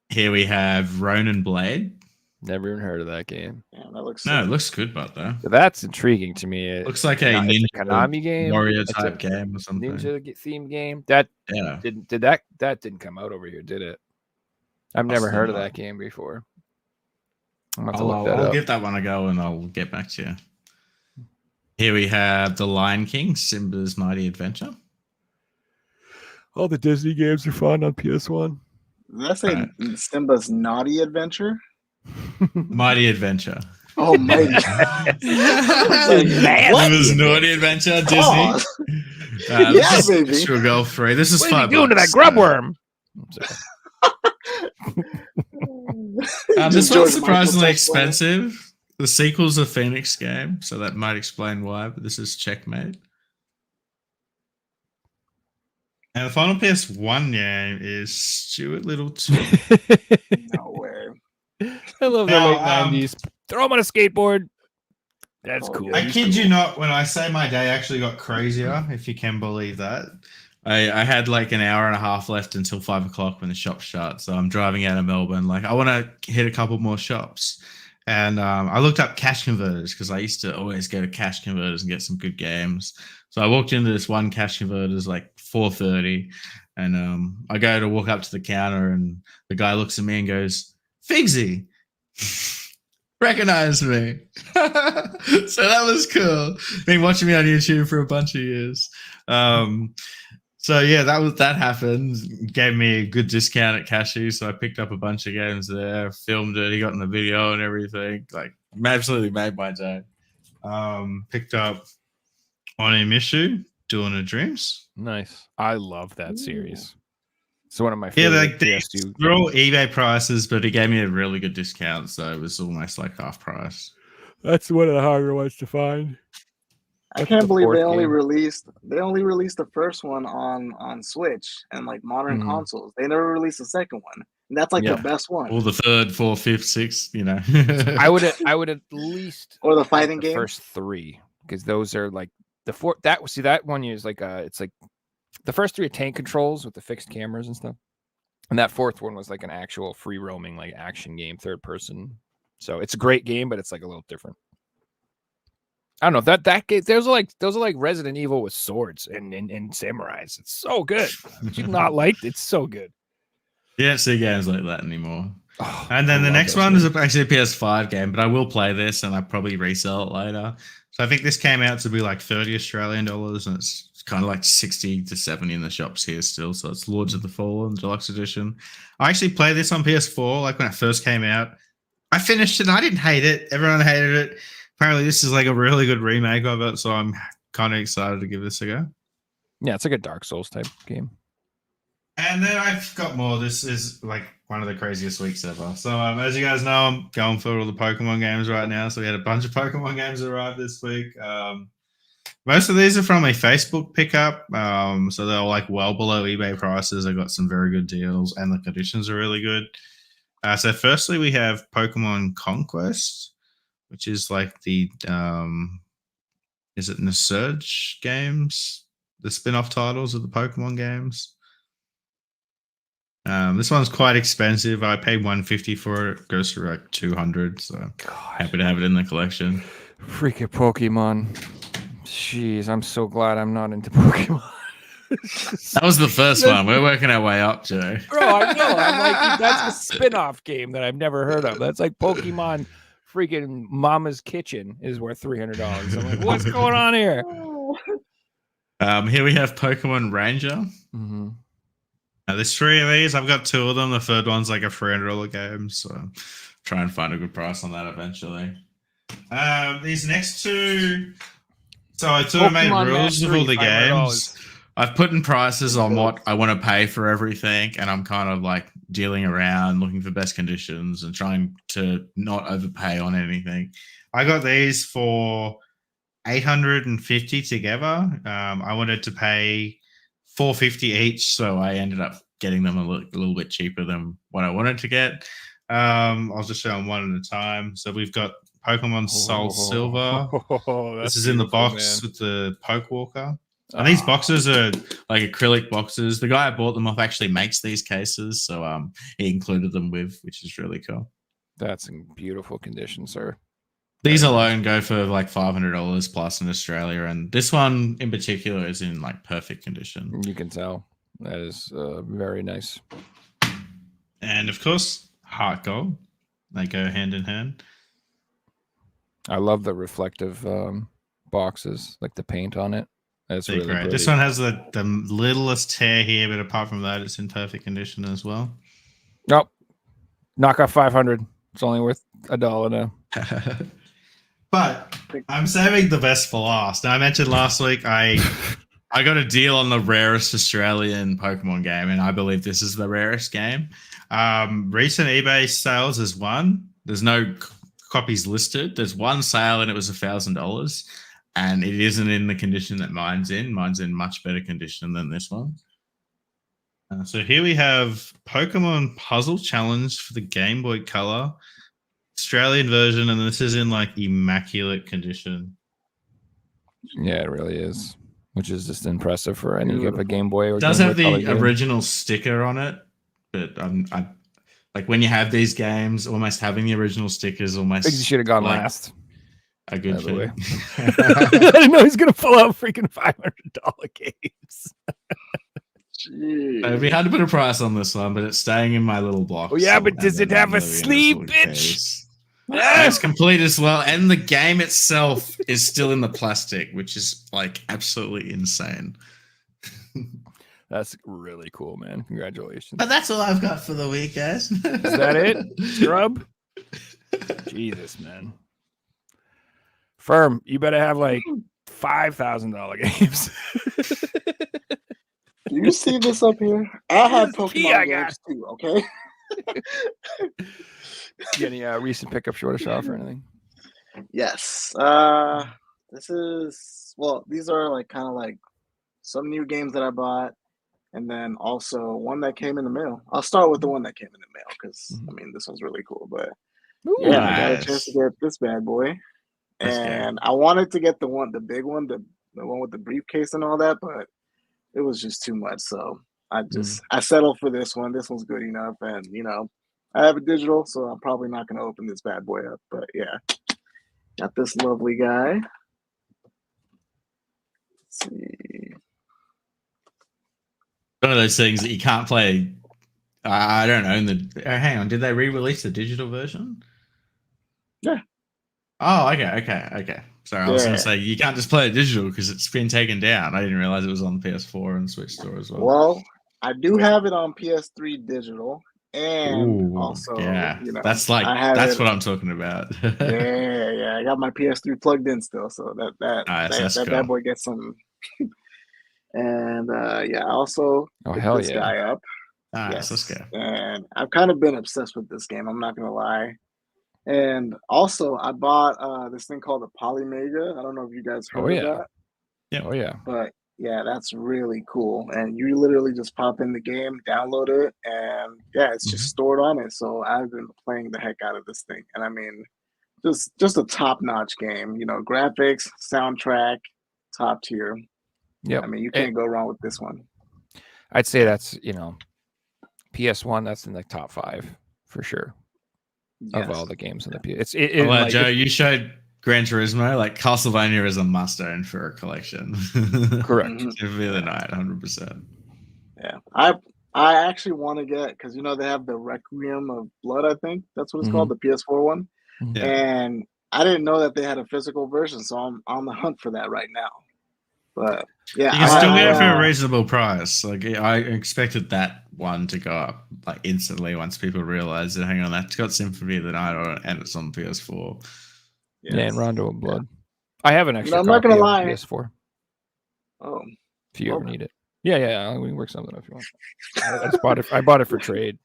S3: Here we have Ronin Blade.
S2: Never even heard of that game.
S4: Yeah, that looks
S3: No, it looks good, but though.
S2: That's intriguing to me. It
S3: Looks like a
S2: it's
S3: Ninja
S2: Konami game,
S3: Warrior
S2: It's
S3: type
S2: a
S3: game or something.
S2: Ninja themed game. That
S3: Yeah.
S2: that didn't come out over here, did it? I've never
S3: Possibly
S2: heard of
S3: not.
S2: that game before. I'm gonna have to look that
S3: I'll
S2: up.
S3: give that one a go and I'll get back to you. Here we have The Lion King, Simba's Mighty Adventure.
S2: All the Disney games are fun on PS1.
S4: Did I say Simba's Naughty Adventure?
S3: Mighty Adventure.
S4: Oh my god.
S3: Simba's Naughty Adventure, Disney.
S4: Yeah, baby.
S3: This will go free. This is
S2: What are
S3: $5.
S2: you doing to that grub worm?
S3: This
S4: George
S3: one's surprisingly
S4: Michael
S3: expensive. The sequel's a Phoenix game, so that might explain why, but this is Checkmate. And the final PS1 game is Stuart Little 2.
S4: No way.
S2: I love the late 90s. Throw him on a skateboard. That's
S4: Oh,
S2: cool.
S4: yeah.
S3: I kid you not, when I say my day actually got crazier, if you can believe that. I had like an hour and a half left until 5 o'clock when the shop shut. So I'm driving out of Melbourne. Like, I want to hit a couple more shops. And I looked up cash converters because I used to always go to cash converters and get some good games. So I walked into this one cash converters like 4:30, and I go to walk up to the counter, and the guy looks at me and goes, "Figsy." Recognize me. So that was cool. Been watching me on YouTube for a bunch of years. So yeah, that happened. Gave me a good discount at Cashew, so I picked up a bunch of games there, filmed it. He got in the video and everything. Like, absolutely made my day. Picked up Onimushu, Dawn of Dreams.
S2: Nice. I love that series. It's one of my
S3: Yeah,
S2: favorite
S3: like
S2: PS2.
S3: they're all eBay prices, but he gave me a really good discount, so it was almost like half price.
S2: That's one of the harder ones to find.
S4: I
S2: That's
S4: can't
S2: the
S4: believe
S2: fourth
S4: they only
S2: game.
S4: released the first one on Switch and like modern
S2: Mhm.
S4: consoles. They never released the second one. And that's like
S2: Yeah.
S4: the best one.
S3: Or the third, fourth, fifth, sixth, you know.
S2: I would at least
S4: Or the
S2: like
S4: fighting
S2: the
S4: game.
S2: first three, because those are like the four. That one is like it's like the first three are tank controls with the fixed cameras and stuff, and that fourth one was like an actual free roaming like action game, third person. So it's a great game, but it's like a little different. I don't know that game. Those are like Resident Evil with swords and samurais. It's so good. Did you not like it? It's so good.
S3: You don't see games like that anymore.
S2: Oh,
S3: And then
S2: I
S3: the
S2: love
S3: next
S2: those
S3: one
S2: games.
S3: is actually a PS5 game, but I will play this and I probably resell it later. So I think this came out to be like 30 Australian dollars, and it's kind of like 60 to 70 in the shops here still. So it's Lords of the Fallen Deluxe Edition. I actually played this on PS4, like when it first came out. I finished it and I didn't hate it. Everyone hated it. Apparently, this is like a really good remake of it, so I'm kind of excited to give this a go.
S2: Yeah, it's like a Dark Souls type game.
S3: And then I've got more. This is like one of the craziest weeks ever. So as you guys know, I'm going for all the Pokemon games right now. So we had a bunch of Pokemon games arrive this week. Most of these are from a Facebook pickup. So they're like well below eBay prices. I got some very good deals and the conditions are really good. So firstly, we have Pokemon Conquest, which is like the is it Surge games? The spin-off titles of the Pokemon games. This one's quite expensive. I paid $150 for it. Goes for like $200. So happy to have it in the collection.
S2: Freaking Pokemon. Jeez, I'm so glad I'm not into Pokemon.
S3: That was the first one. We're working our way up, Joe.
S2: Bro, I know. I'm like, that's a spin-off game that I've never heard of. That's like Pokemon freaking Mama's Kitchen is worth $300. I'm like, what's going on here?
S3: Here we have Pokemon Ranger.
S2: Mm-hmm.
S3: There's 3 of these. I've got 2 of them. The third one's like a $300 game, so try and find a good price on that eventually. These next 2, so I sort of made rules of all the games. I've put in prices on what I want to pay for everything, and I'm kind of like dealing around, looking for best conditions and trying to not overpay on anything. I got these for $850 together. I wanted to pay $450 each, so I ended up getting them a little bit cheaper than what I wanted to get. I'll just show them one at a time. So we've got Pokemon Soul Silver. This is in the box with the Pokewalker. And these boxes are like acrylic boxes. The guy I bought them off actually makes these cases, so he included them with, which is really cool.
S2: That's in beautiful condition, sir.
S3: These alone go for like $500 plus in Australia, and this one in particular is in like perfect condition.
S2: You can tell. That is very nice.
S3: And of course, Heart Gold. They go hand in hand.
S2: I love the reflective boxes, like the paint on it. That's really
S3: great.
S2: pretty.
S3: This one has the littlest tear here, but apart from that, it's in perfect condition as well.
S2: Nope. Knock off 500. It's only worth $1 now.
S3: But I'm saving the best for last. Now, I mentioned last week I got a deal on the rarest Australian Pokemon game, and I believe this is the rarest game. Recent eBay sales is one. There's no copies listed. There's one sale, and it was $1,000. And it isn't in the condition that mine's in. Mine's in much better condition than this one. So here we have Pokemon Puzzle Challenge for the Game Boy Color Australian version, and this is in like immaculate condition.
S2: Yeah, it really is, which is just impressive for any of a
S4: Beautiful.
S2: Game Boy or
S3: It does
S2: Game
S3: have
S2: Boy Color
S3: the
S2: game.
S3: original sticker on it, but I like when you have these games, almost having the original stickers
S2: I think you
S3: almost
S2: should have gone
S3: like
S2: last.
S3: a good
S2: by the way.
S3: thing.
S2: I didn't know he's gonna pull out freaking $500 games.
S3: It'd be hard to put a price on this one, but it's staying in my little box.
S2: Oh yeah,
S3: so
S2: but does
S3: then
S2: it have a
S3: it'll be in this
S2: sleeve,
S3: little
S2: bitch?
S3: case. And it's complete as well, and the game itself is still in the plastic, which is like absolutely insane.
S2: That's really cool, man. Congratulations.
S3: But that's all I've got for the week, guys.
S2: Is that it? Scrub? Jesus, man. Firm, you better have like $5,000 games.
S4: Do you see this up here? I have
S2: This is the key I
S4: Pokemon
S2: got.
S4: games too, okay?
S2: Get any recent pickups you want to show off or anything?
S4: Yes. This is, well, these are like kind of like some new games that I bought, and then also one that came in the mail. I'll start with the one that came in the mail because I mean this one's really cool. But yeah, I got a chance to get this bad boy, and I wanted to get the big one, the one with the briefcase and all that, but it was just too much. So I settled for this one. This one's good enough, and you know, I have a digital, so I'm probably not going to open this bad boy up. But yeah, got this lovely guy. Let's see.
S3: One of those things that you can't play. I don't know. Hang on, did they re-release the digital version?
S4: Yeah.
S3: Oh, okay. Sorry, I was going to say you can't just play it digital because it's been taken down. I didn't realize it was on PS4 and Switch Store as well.
S4: Well, I do have it on PS3 digital, and also, you know,
S3: that's what I'm talking about.
S4: yeah. I got my PS3 plugged in still, so that bad boy gets some. And yeah, I also picked this guy up.
S3: Yes, let's go.
S4: And I've kind of been obsessed with this game. I'm not gonna lie. And also, I bought this thing called the Polymega. I don't know if you guys heard of that.
S3: Yeah.
S2: Oh yeah.
S4: But yeah, that's really cool. And you literally just pop in the game, download it, and yeah, it's just stored on it. So I've been playing the heck out of this thing. And I mean, just a top-notch game. You know, graphics, soundtrack, top tier.
S2: Yeah.
S4: I mean, you can't go wrong with this one.
S2: I'd say that's, you know, PS1, that's in the top 5 for sure. Of all the games in the PS.
S3: Joe, you showed Gran Turismo. Like Castlevania is a must-own for a collection.
S2: Correct.
S3: Every other night, 100%.
S4: Yeah, I actually want to get, because you know they have the Requiem of Blood. I think that's what it's called, the PS4 one.
S3: Yeah.
S4: And I didn't know that they had a physical version, so I'm on the hunt for that right now. But yeah,
S3: you can still get it for a reasonable price. Like I expected that one to go up like instantly once people realized that. Hang on, that's got Symphony of the Night and it's on PS4.
S2: Yes. Yeah, and Rondo of Blood. I have an extra.
S4: I'm not gonna lie.
S2: PS4.
S4: Oh,
S2: if you ever need it. Yeah. We can work something if you want. I bought it for trade.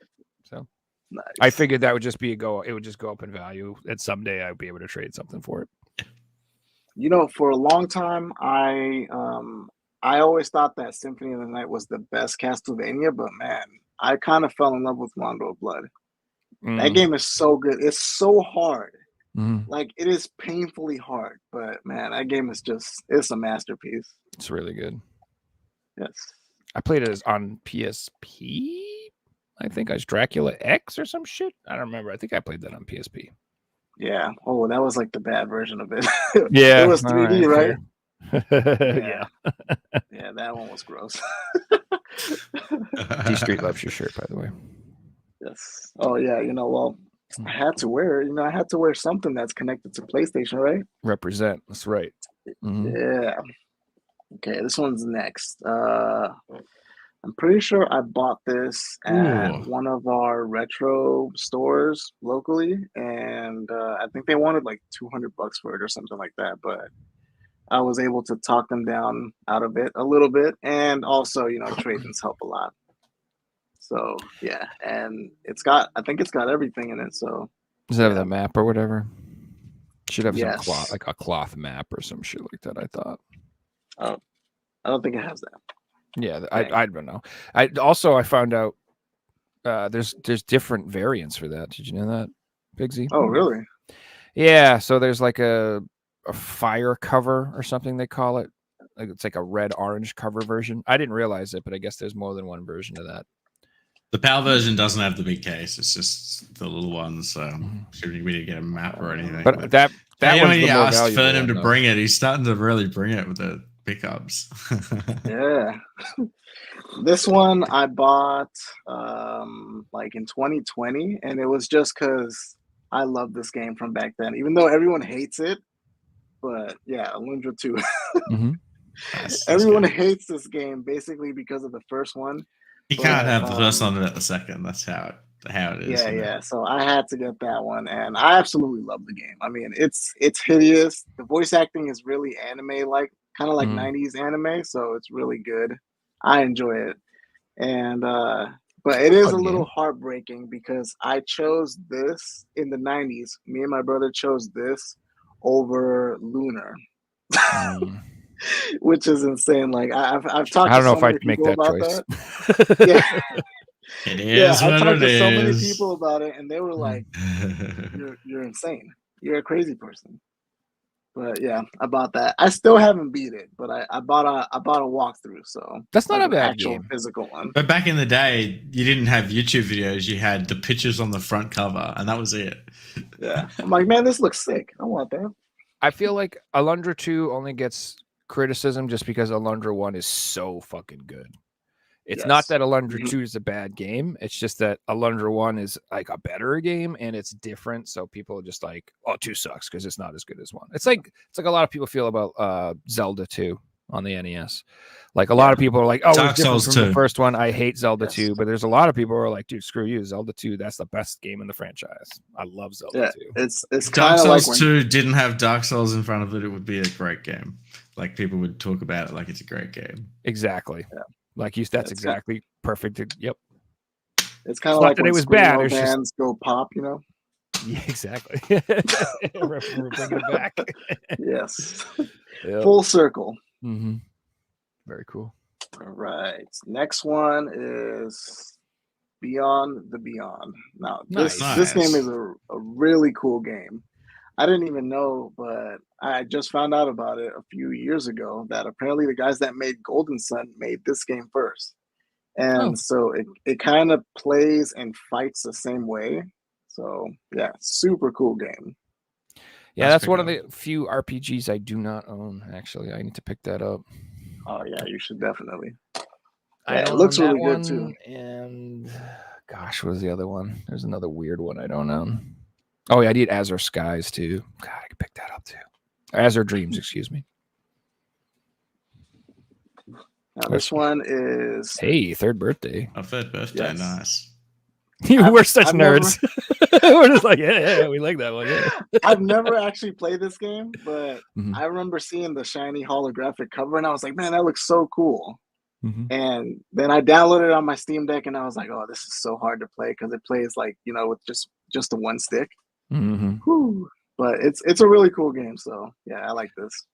S2: So
S4: nice.
S2: I figured that would just be it would just go up in value, and someday I'd be able to trade something for it.
S4: You know, for a long time, I always thought that Symphony of the Night was the best Castlevania, but man, I kind of fell in love with Rondo of Blood. That game is so good. It's so hard. Like, it is painfully hard, but man, that game is it's a masterpiece.
S2: It's really good.
S4: Yes.
S2: I played it on PSP. I think I was Dracula X or some shit. I don't remember. I think I played that on PSP.
S4: Yeah. Oh, that was like the bad version of it.
S2: Yeah.
S4: It was 3D, right?
S2: Yeah.
S4: Yeah, that one was gross.
S2: D Street loves your shirt, by the way.
S4: Yes. Oh, yeah. You know, well, I had to wear it. You know, I had to wear something that's connected to PlayStation, right?
S2: Represent. That's right.
S4: Yeah. Okay, this one's next. I'm pretty sure I bought this at one of our retro stores locally, and I think they wanted like $200 for it or something like that. But I was able to talk them down out of it a little bit, and also, you know, trade-ins help a lot. So yeah, and I think it's got everything in it. So
S2: does it have the map or whatever? Should have some
S4: cloth,
S2: like a cloth map or some shit like that. I thought.
S4: Oh, I don't think it has that.
S2: Yeah, I don't know. I found out there's different variants for that. Did you know that? Pigsy.
S4: Oh, really?
S2: Yeah. So there's like a fire cover or something they call it. Like it's like a red-orange cover version. I didn't realize it, but I guess there's more than one version of that.
S3: The PAL version doesn't have the big case. It's just the little ones. So we didn't get a map or anything.
S2: But that
S3: you know,
S2: one's
S3: when
S2: the
S3: you
S2: more
S3: asked
S2: valuable
S3: Fernham
S2: one,
S3: to
S2: though.
S3: bring it, he's starting to really bring it with the pickups.
S4: Yeah. This one I bought like in 2020, and it was just because I love this game from back then, even though everyone hates it. But yeah, Alundra 2.
S3: That's
S4: Everyone
S3: good.
S4: hates this game basically because of the first one.
S3: You
S4: But,
S3: can't have the first one without the second. That's how it is.
S4: Yeah,
S3: you know?
S4: yeah. So I had to get that one, and I absolutely love the game. I mean, it's hideous. The voice acting is really anime like, kind of like 90s anime, so it's really good. I enjoy it. And but it is a little heartbreaking because I chose this in the 90s. Me and my brother chose this over Lunar. Which is insane. Like I've talked
S2: I don't
S4: to
S2: know
S4: so
S2: if
S4: many
S2: I'd make
S4: people
S2: that
S4: about
S2: choice.
S4: that. Yeah.
S3: It
S4: Yeah,
S3: is
S4: I
S3: what
S4: talked
S3: it
S4: to so many
S3: is.
S4: people about it, and they were like, "You're insane. You're a crazy person." But yeah, I bought that. I still haven't beat it, but I bought a walkthrough. So
S2: That's not
S4: like
S2: a bad
S4: actual
S2: game.
S4: physical one.
S3: But back in the day, you didn't have YouTube videos. You had the pictures on the front cover, and that was it.
S4: Yeah, I'm like, man, this looks sick. I want that.
S2: I feel like Alundra 2 only gets criticism just because Alundra 1 is so fucking good. It's not that Alundra 2 is a bad game. It's just that Alundra 1 is like a better game and it's different. So people are just like, oh, 2 sucks because it's not as good as 1. It's like a lot of people feel about Zelda 2 on the NES. Like a lot of people are like, oh,
S3: Dark
S2: it's different
S3: Souls
S2: from
S3: 2.
S2: the first one. I hate Zelda 2. But there's a lot of people who are like, dude, screw you. Zelda 2, that's the best game in the franchise. I love Zelda 2.
S4: It's
S3: If
S4: kind
S3: Dark
S4: of like
S3: Souls 2 didn't have Dark Souls in front of it, it would be a great game. Like people would talk about it like it's a great game.
S2: Exactly.
S4: Yeah.
S2: Like you, that's exactly perfect. Yep.
S4: It's kind of like
S2: that
S4: when
S2: it was
S4: screamo
S2: bad. It's
S4: bands go pop, you know?
S2: Yeah, exactly. We're bringing it back.
S4: Yes.
S2: Yep.
S4: Full circle.
S2: Mm-hmm. Very cool.
S4: All right. Next one is Beyond the Beyond. Now, this game is a really cool game. I didn't even know, but I just found out about it a few years ago that apparently the guys that made Golden Sun made this game first. And so it kind of plays and fights the same way. So, yeah, super cool game.
S2: Yeah, that's one of the few RPGs I do not own, actually. I need to pick that up.
S4: Oh, yeah, you should definitely.
S2: Yeah,
S4: it looks really good, too.
S2: And, gosh, what was the other one? There's another weird one I don't own. Oh, yeah, I need Azure Skies, too. God, I could pick that up, too. Azure Dreams, excuse me.
S4: Now, this one is...
S2: Hey, third birthday.
S3: A third birthday, nice.
S2: We're such nerds. We're just like, yeah, we like that one. Yeah.
S4: I've never actually played this game, but I remember seeing the shiny holographic cover, and I was like, man, that looks so cool. And then I downloaded it on my Steam Deck, and I was like, oh, this is so hard to play because it plays like, you know, with just the one stick. But it's a really cool game, so yeah, I like this.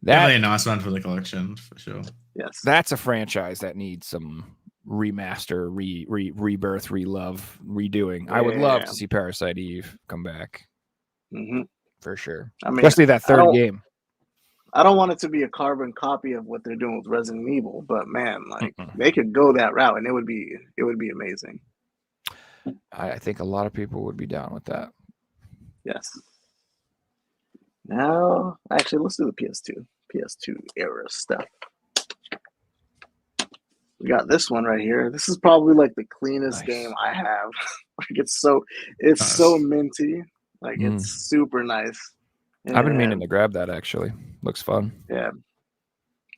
S3: Definitely a nice one for the collection, for sure.
S4: Yes.
S2: That's a franchise that needs some remaster, rebirth, relove, redoing. Yeah. I would love to see Parasite Eve come back. For sure. I mean, especially that third game.
S4: I don't want it to be a carbon copy of what they're doing with Resident Evil, but man, like they could go that route and it would be amazing.
S2: I think a lot of people would be down with that.
S4: Yes. Now, actually, let's do the PS2 era stuff. We got this one right here. This is probably like the cleanest game I have. Like it's so minty. Like it's super nice. And
S2: I've been meaning to grab that actually. Looks fun.
S4: Yeah.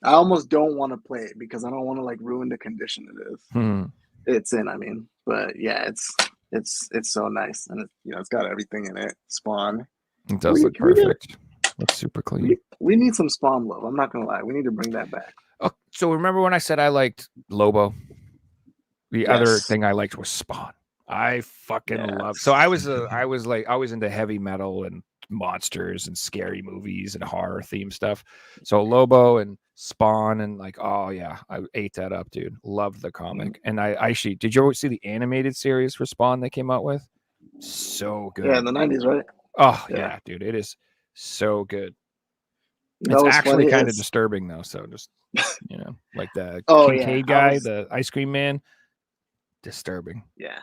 S4: I almost don't want to play it because I don't want to like ruin the condition it is. It's in, I mean. But yeah, it's so nice. And it's got everything in it. Spawn.
S2: It does look perfect. Looks super clean.
S4: We need some Spawn love. I'm not gonna lie. We need to bring that back.
S2: Oh, so remember when I said I liked Lobo? The other thing I liked was Spawn. I fucking love. So I was into heavy metal and monsters and scary movies and horror theme stuff. So Lobo and Spawn and like, oh yeah, I ate that up, dude. Loved the comic. And I actually, did you ever see the animated series for Spawn they came out with? So good.
S4: Yeah, in the 90s, right?
S2: Oh
S4: Yeah.
S2: yeah, dude, it is so good.
S4: You know
S2: It's
S4: what's
S2: actually
S4: funny
S2: kind of
S4: is-
S2: disturbing though. So just like the
S4: Oh,
S2: Kincaid
S4: yeah, I
S2: guy,
S4: was-
S2: the ice cream man, disturbing.
S4: Yeah.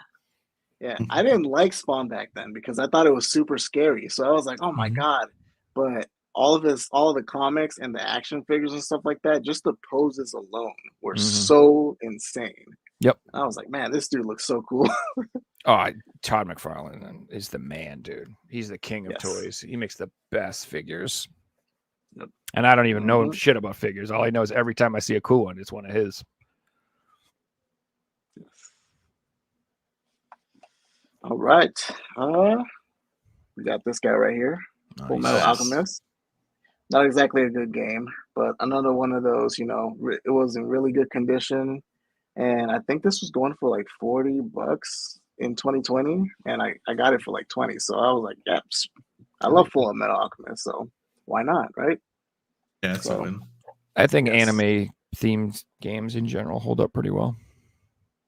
S4: I didn't like Spawn back then because I thought it was super scary. So I was like, oh my
S2: Mhm.
S4: God. But all of the comics and the action figures and stuff like that, just the poses alone were
S2: Mhm.
S4: so insane.
S2: Yep.
S4: I was like, man, this dude looks so cool.
S2: Oh, Todd McFarlane is the man, dude. He's the king of
S4: Yes.
S2: toys. He makes the best figures.
S4: Yep.
S2: And I don't even know
S4: Mhm.
S2: shit about figures. All I know is every time I see a cool one, it's one of his.
S4: All right. We got this guy right here. Full Metal
S3: Nice.
S4: Alchemist. Not exactly a good game, but another one of those, it was in really good condition. And I think this was going for like $40 in 2020. And I got it for like 20. So I was like, yeah, I love Full Metal Alchemist. So why not, right?
S3: Yeah, it's
S4: So-
S3: a win.
S2: I think
S4: Yes.
S2: anime themed games in general hold up pretty well.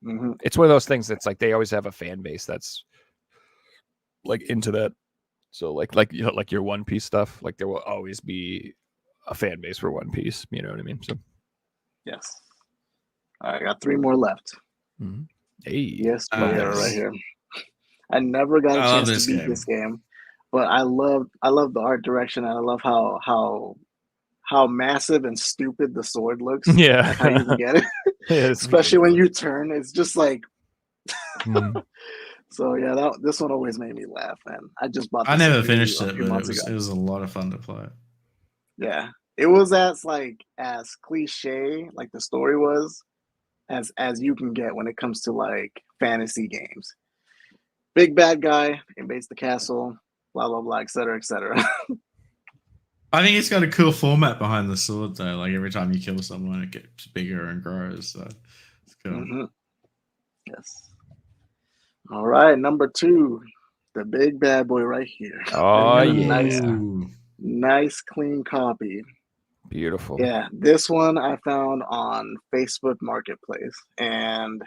S4: Mhm.
S2: It's one of those things that's like they always have a fan base that's like into that. So like your One Piece stuff, like there will always be a fan base for One Piece. You know what I mean? So
S4: Yes. All right, I got 3 more left.
S2: hey,
S4: Yes, player
S3: Nice.
S4: right here. I never got a
S3: I love
S4: chance
S3: this
S4: to beat
S3: game.
S4: this game, but I love the art direction and I love how massive and stupid the sword looks.
S2: Yeah.
S4: Like how you can get it,
S2: It's
S4: especially when
S2: ridiculous.
S4: you turn. It's just like
S2: Mhm.
S4: so. Yeah, this one always made me laugh, and I just bought.
S3: I
S4: This
S3: never
S4: a few-
S3: finished
S4: a
S3: it,
S4: few
S3: but
S4: months
S3: it
S4: ago.
S3: was a lot of fun to play.
S4: Yeah, it was as cliche like the story was as you can get when it comes to like fantasy games. Big bad guy invades the castle, blah blah blah, etc. etc.
S3: I think it's got a cool format behind the sword though. Like every time you kill someone, it gets bigger and grows. So it's cool.
S4: Mhm. Yes. All right, number 2, the big bad boy right here.
S2: Oh
S4: I got a
S2: yeah,
S4: nice clean copy.
S2: beautiful.
S4: Yeah, this one I found on Facebook Marketplace, and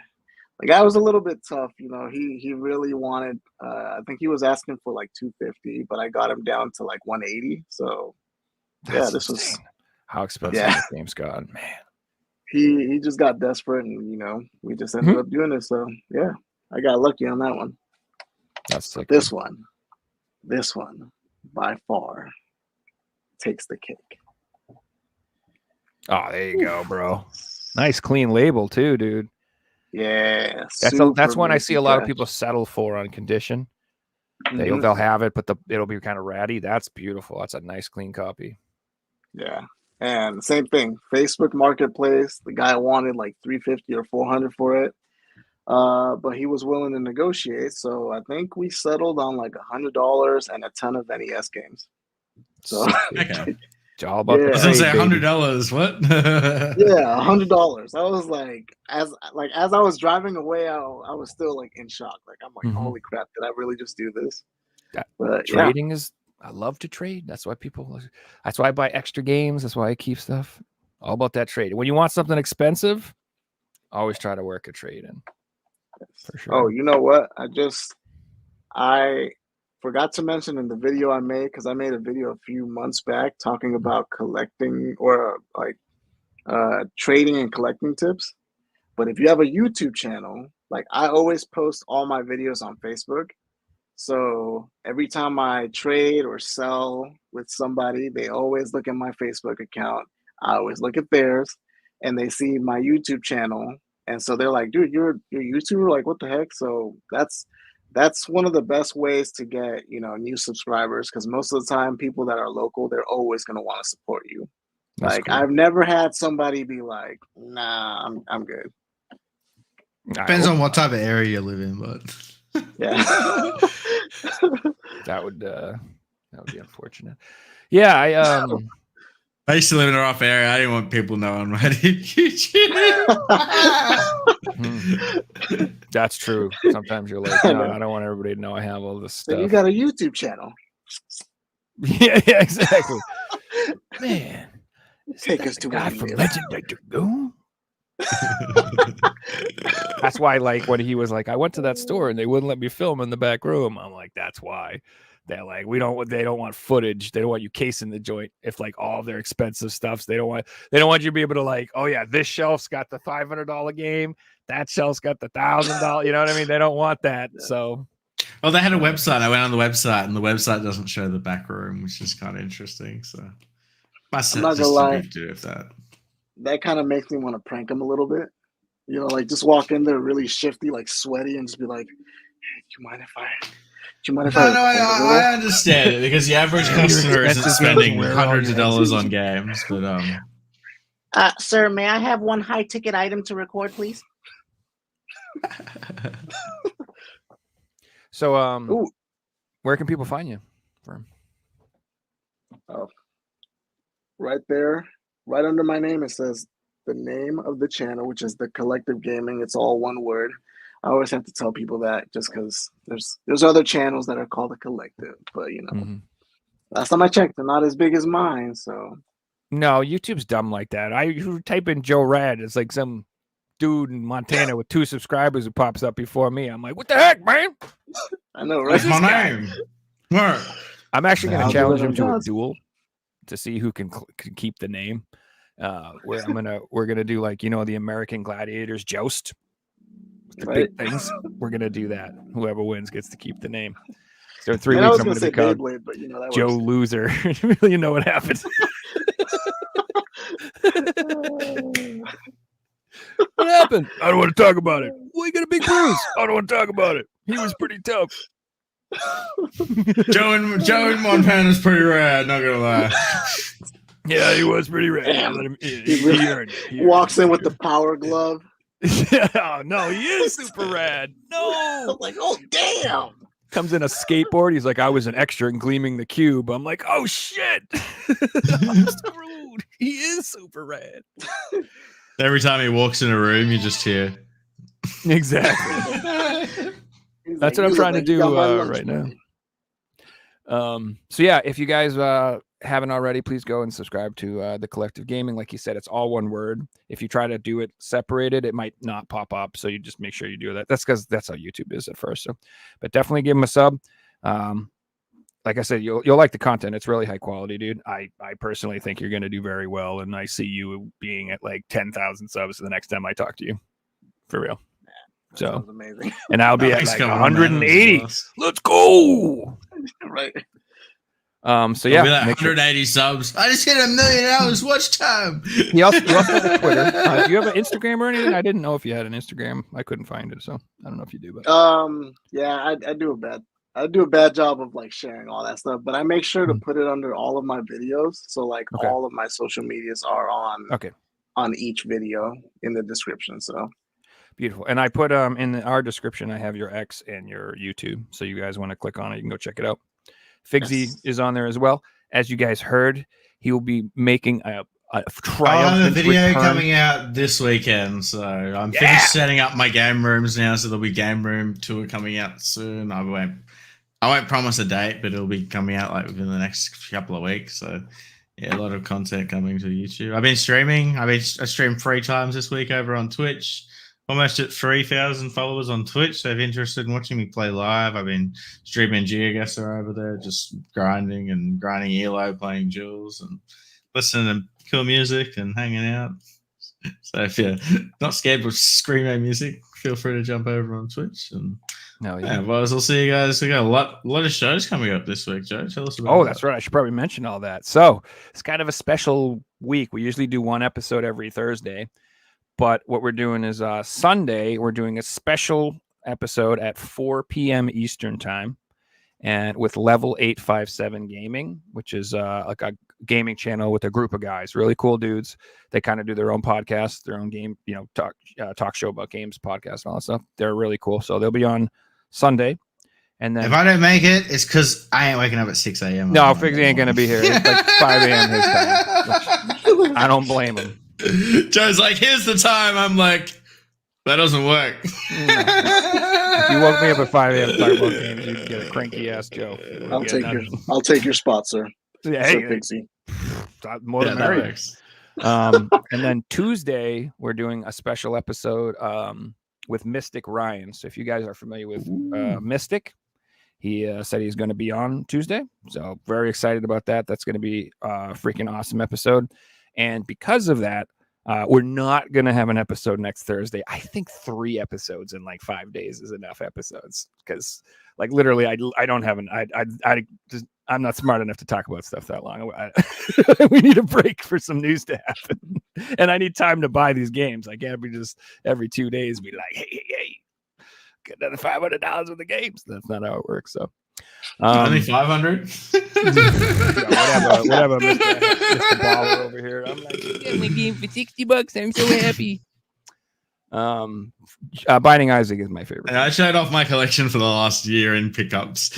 S4: the guy was a little bit tough. He really wanted. I think he was asking for like $250, but I got him down to like $180. So
S2: That's
S4: this was-
S2: insane. How expensive
S4: Yeah.
S2: this game's gotten, man.
S4: he just got desperate, and we just ended up doing it. So yeah, I got lucky on that one.
S2: That's sick.
S4: This one, by far, takes the cake.
S2: Oh, there you go, bro. Nice clean label too, dude.
S4: Yeah,
S2: That's one I see a lot of
S4: fresh.
S2: people settle for on condition.
S4: Mhm.
S2: They'll have it, but it'll be kind of ratty. That's beautiful. That's a nice clean copy.
S4: Yeah, and same thing. Facebook Marketplace. The guy wanted like $350 or $400 for it, but he was willing to negotiate. So I think we settled on like $100 and a ton of NES games. So
S3: Okay.
S2: It's all about
S4: Yeah.
S2: the
S3: I was gonna
S2: trade,
S3: say
S2: baby.
S3: $100. What?
S4: yeah, $100. I was like, as I was driving away, I was still like in shock. Like I'm like,
S2: Mhm.
S4: holy crap, did I really just do this?
S2: That-
S4: But yeah,
S2: Trading is. I love to trade. That's why That's why I buy extra games. That's why I keep stuff. All about that trade. When you want something expensive, always try to work a trade in. For sure.
S4: Oh, you know what? I forgot to mention in the video I made, because I made a video a few months back talking about collecting or like trading and collecting tips. But if you have a YouTube channel, like I always post all my videos on Facebook. So every time I trade or sell with somebody, they always look at my Facebook account. I always look at theirs, and they see my YouTube channel, and so they're like, "Dude, you're a YouTuber? Like, what the heck?" So that's one of the best ways to get new subscribers, because most of the time, people that are local, they're always going to want to support you.
S2: That's
S4: Like
S2: cool.
S4: I've never had somebody be like, "Nah, I'm good."
S3: Depends on what type of area you live in, but
S4: Yeah.
S2: That would be unfortunate. Yeah,
S3: I used to live in a rough area. I didn't want people knowing my YouTube.
S2: that's true. Sometimes you're like, no, I don't want everybody to know I have all this
S4: Then you
S2: stuff.
S4: got a YouTube channel.
S2: yeah, exactly. Man,
S4: Take us to
S2: God
S4: where
S2: from
S4: you live.
S2: Legendary Dragoon. That's why, like, when he was like, I went to that store and they wouldn't let me film in the back room. I'm like, that's why. They're like, they don't want footage. They don't want you casing the joint if like all of their expensive stuffs. They don't want you to be able to like, oh yeah, this shelf's got the $500 game. That shelf's got the $1,000. You know what I mean? They don't want that. So,
S3: well, they had a website. I went on the website, and the website doesn't show the back room, which is kind of interesting. So,
S4: I'm not gonna lie.
S3: To do with that.
S4: That kind of makes me want to prank him a little bit. You know, like just walk in there really shifty, like sweaty, and just be like, "Hey, do you mind if I?"
S3: I understand it because the average customer isn't spending hundreds of dollars on games, but
S4: sir, may I have one high ticket item to record, please?
S2: So, where can people find you?
S4: Right there, right under my name, it says the name of the channel, which is The Collective Gaming. It's all one word. I always have to tell people that just because there's other channels that are called The Collective, but you know, last time I checked, they're not as big as mine. So
S2: no, YouTube's dumb like that. You type in Joe Rad, it's like some dude in Montana with 2 subscribers who pops up before me. I'm like, what the heck, man?
S4: I know, right?
S3: That's my name.
S2: I'm actually going to challenge him to a duel to see who can keep the name. We're gonna do like, you know, the American Gladiators joust. The big things. We're gonna do that. Whoever wins gets to keep the name. So in 3 weeks, I'm gonna be called
S4: but you know, that
S2: Joe Loser. You know what happens? What happened? I don't want to talk about it. Well, you got a big bruise. I don't want to talk about it. He was pretty tough.
S3: Joe in Montana's pretty rad, not gonna lie.
S2: Yeah, he was pretty rad.
S4: He walks in with the power glove.
S2: Oh, no, he is super rad. No.
S4: I'm like, oh damn.
S2: Comes in a skateboard. He's like, I was an extra in Gleaming the Cube. I'm like, oh shit. I'm screwed. He is super rad.
S3: Every time he walks in a room, you just hear.
S2: Exactly. That's what I'm trying to do right now. So yeah, if you guys haven't already, please go and subscribe to The Collective Gaming. Like you said, it's all one word. If you try to do it separated, it might not pop up. So you just make sure you do that. That's because that's how YouTube is at first. So, but definitely give him a sub. Like I said, you'll like the content. It's really high quality, dude. I personally think you're going to do very well, and I see you being at like 10,000 subs the next time I talk to you, for real. So
S4: amazing.
S2: And I'll be at like 180. Let's go.
S4: Right.
S2: So yeah,
S3: like 180 subs. I just hit 1 million hours watch time.
S2: You also have a Twitter. Do you have an Instagram or anything? I didn't know if you had an Instagram. I couldn't find it, so I don't know if you do. But
S4: yeah, I do a bad job of like sharing all that stuff, but I make sure to put it under all of my videos. So like all of my social medias are on each video in the description. So
S2: beautiful. And I put in our description, I have your X and your YouTube. So you guys want to click on it, you can go check it out. Figsy is on there as well. As you guys heard, he will be making a triumphant
S3: video
S2: return.
S3: coming out this weekend. So I'm finished setting up my game rooms now. So there'll be game room tour coming out soon. I won't promise a date, but it'll be coming out like within the next couple of weeks. So yeah, a lot of content coming to YouTube. I've been streaming. I streamed 3 times this week over on Twitch. Almost at 3,000 followers on Twitch. So if you're interested in watching me play live, I've been streaming GeoGuessr over there, just grinding ELO, playing Jules, and listening to cool music and hanging out. So if you're not scared of screamo music, feel free to jump over on Twitch. And otherwise, I'll see you guys. We got a lot of shows coming up this week, Joe. Tell us about
S2: that's right. I should probably mention all that. So it's kind of a special week. We usually do one episode every Thursday. But what we're doing is Sunday, we're doing a special episode at 4 p.m. Eastern time, and with Level 857 Gaming, which is like a gaming channel with a group of guys, really cool dudes. They kind of do their own podcast, their own game, talk show about games, podcast, and all that stuff. They're really cool. So they'll be on Sunday. And then
S3: if I don't make it, it's because I ain't waking up at 6 a.m.
S2: No, Figsy ain't going to be here. It's like 5 a.m. his time. Which I don't blame him.
S3: Joe's like, here's the time. I'm like, that doesn't work.
S2: If you woke me up at 5 a.m. to talk about games, you'd get a cranky ass Joe.
S4: I'll take your spot, sir.
S2: Yeah,
S4: Figsy.
S2: More than merry. And then Tuesday, we're doing a special episode with Mystic Ryan. So if you guys are familiar with Mystic, he said he's going to be on Tuesday. So very excited about that. That's going to be a freaking awesome episode. And because of that, we're not going to have an episode next Thursday. I think 3 episodes in like 5 days is enough episodes because like literally I don't have I'm not smart enough to talk about stuff that long. We need a break for some news to happen. And I need time to buy these games. I can't be just every 2 days be like, hey, get another $500 worth of games. That's not how it works. So
S3: only 500.
S2: whatever, Mr. Baller over here. I'm like, get my game for $60. I'm so happy. Binding Isaac is my favorite.
S3: And I showed off my collection for the last year in pickups.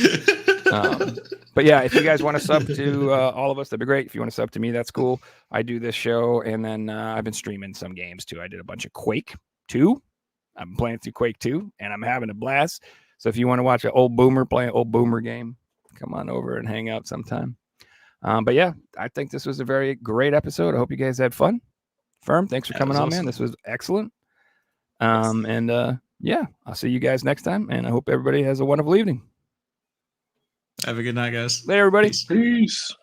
S2: But yeah, if you guys want to sub to all of us, that'd be great. If you want to sub to me, that's cool. I do this show, and then I've been streaming some games too. I did a bunch of Quake 2. I'm playing through Quake 2, and I'm having a blast. So if you want to watch an old boomer play an old boomer game, come on over and hang out sometime. But yeah, I think this was a very great episode. I hope you guys had fun. Firm, thanks for coming on, man. This was excellent. And yeah, I'll see you guys next time, and I hope everybody has a wonderful evening.
S3: Have a good night, guys.
S2: Later, everybody.
S4: Peace.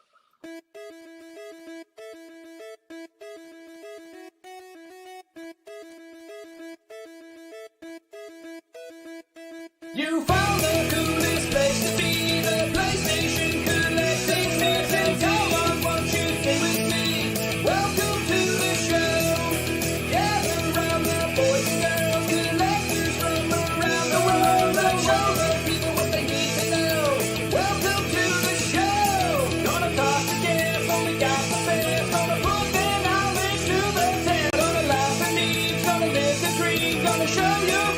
S1: You found the coolest place to be, the PlayStation Collecting Season. Come on, won't you stay with me? Welcome to the show. Gather round the boys and girls, collectors from around the world. Let's show the people what they need to know. Welcome to the show. Gonna talk to guests, only got the best. Gonna put their knowledge to the test. Gonna laugh and eat, gonna live the dream, gonna show you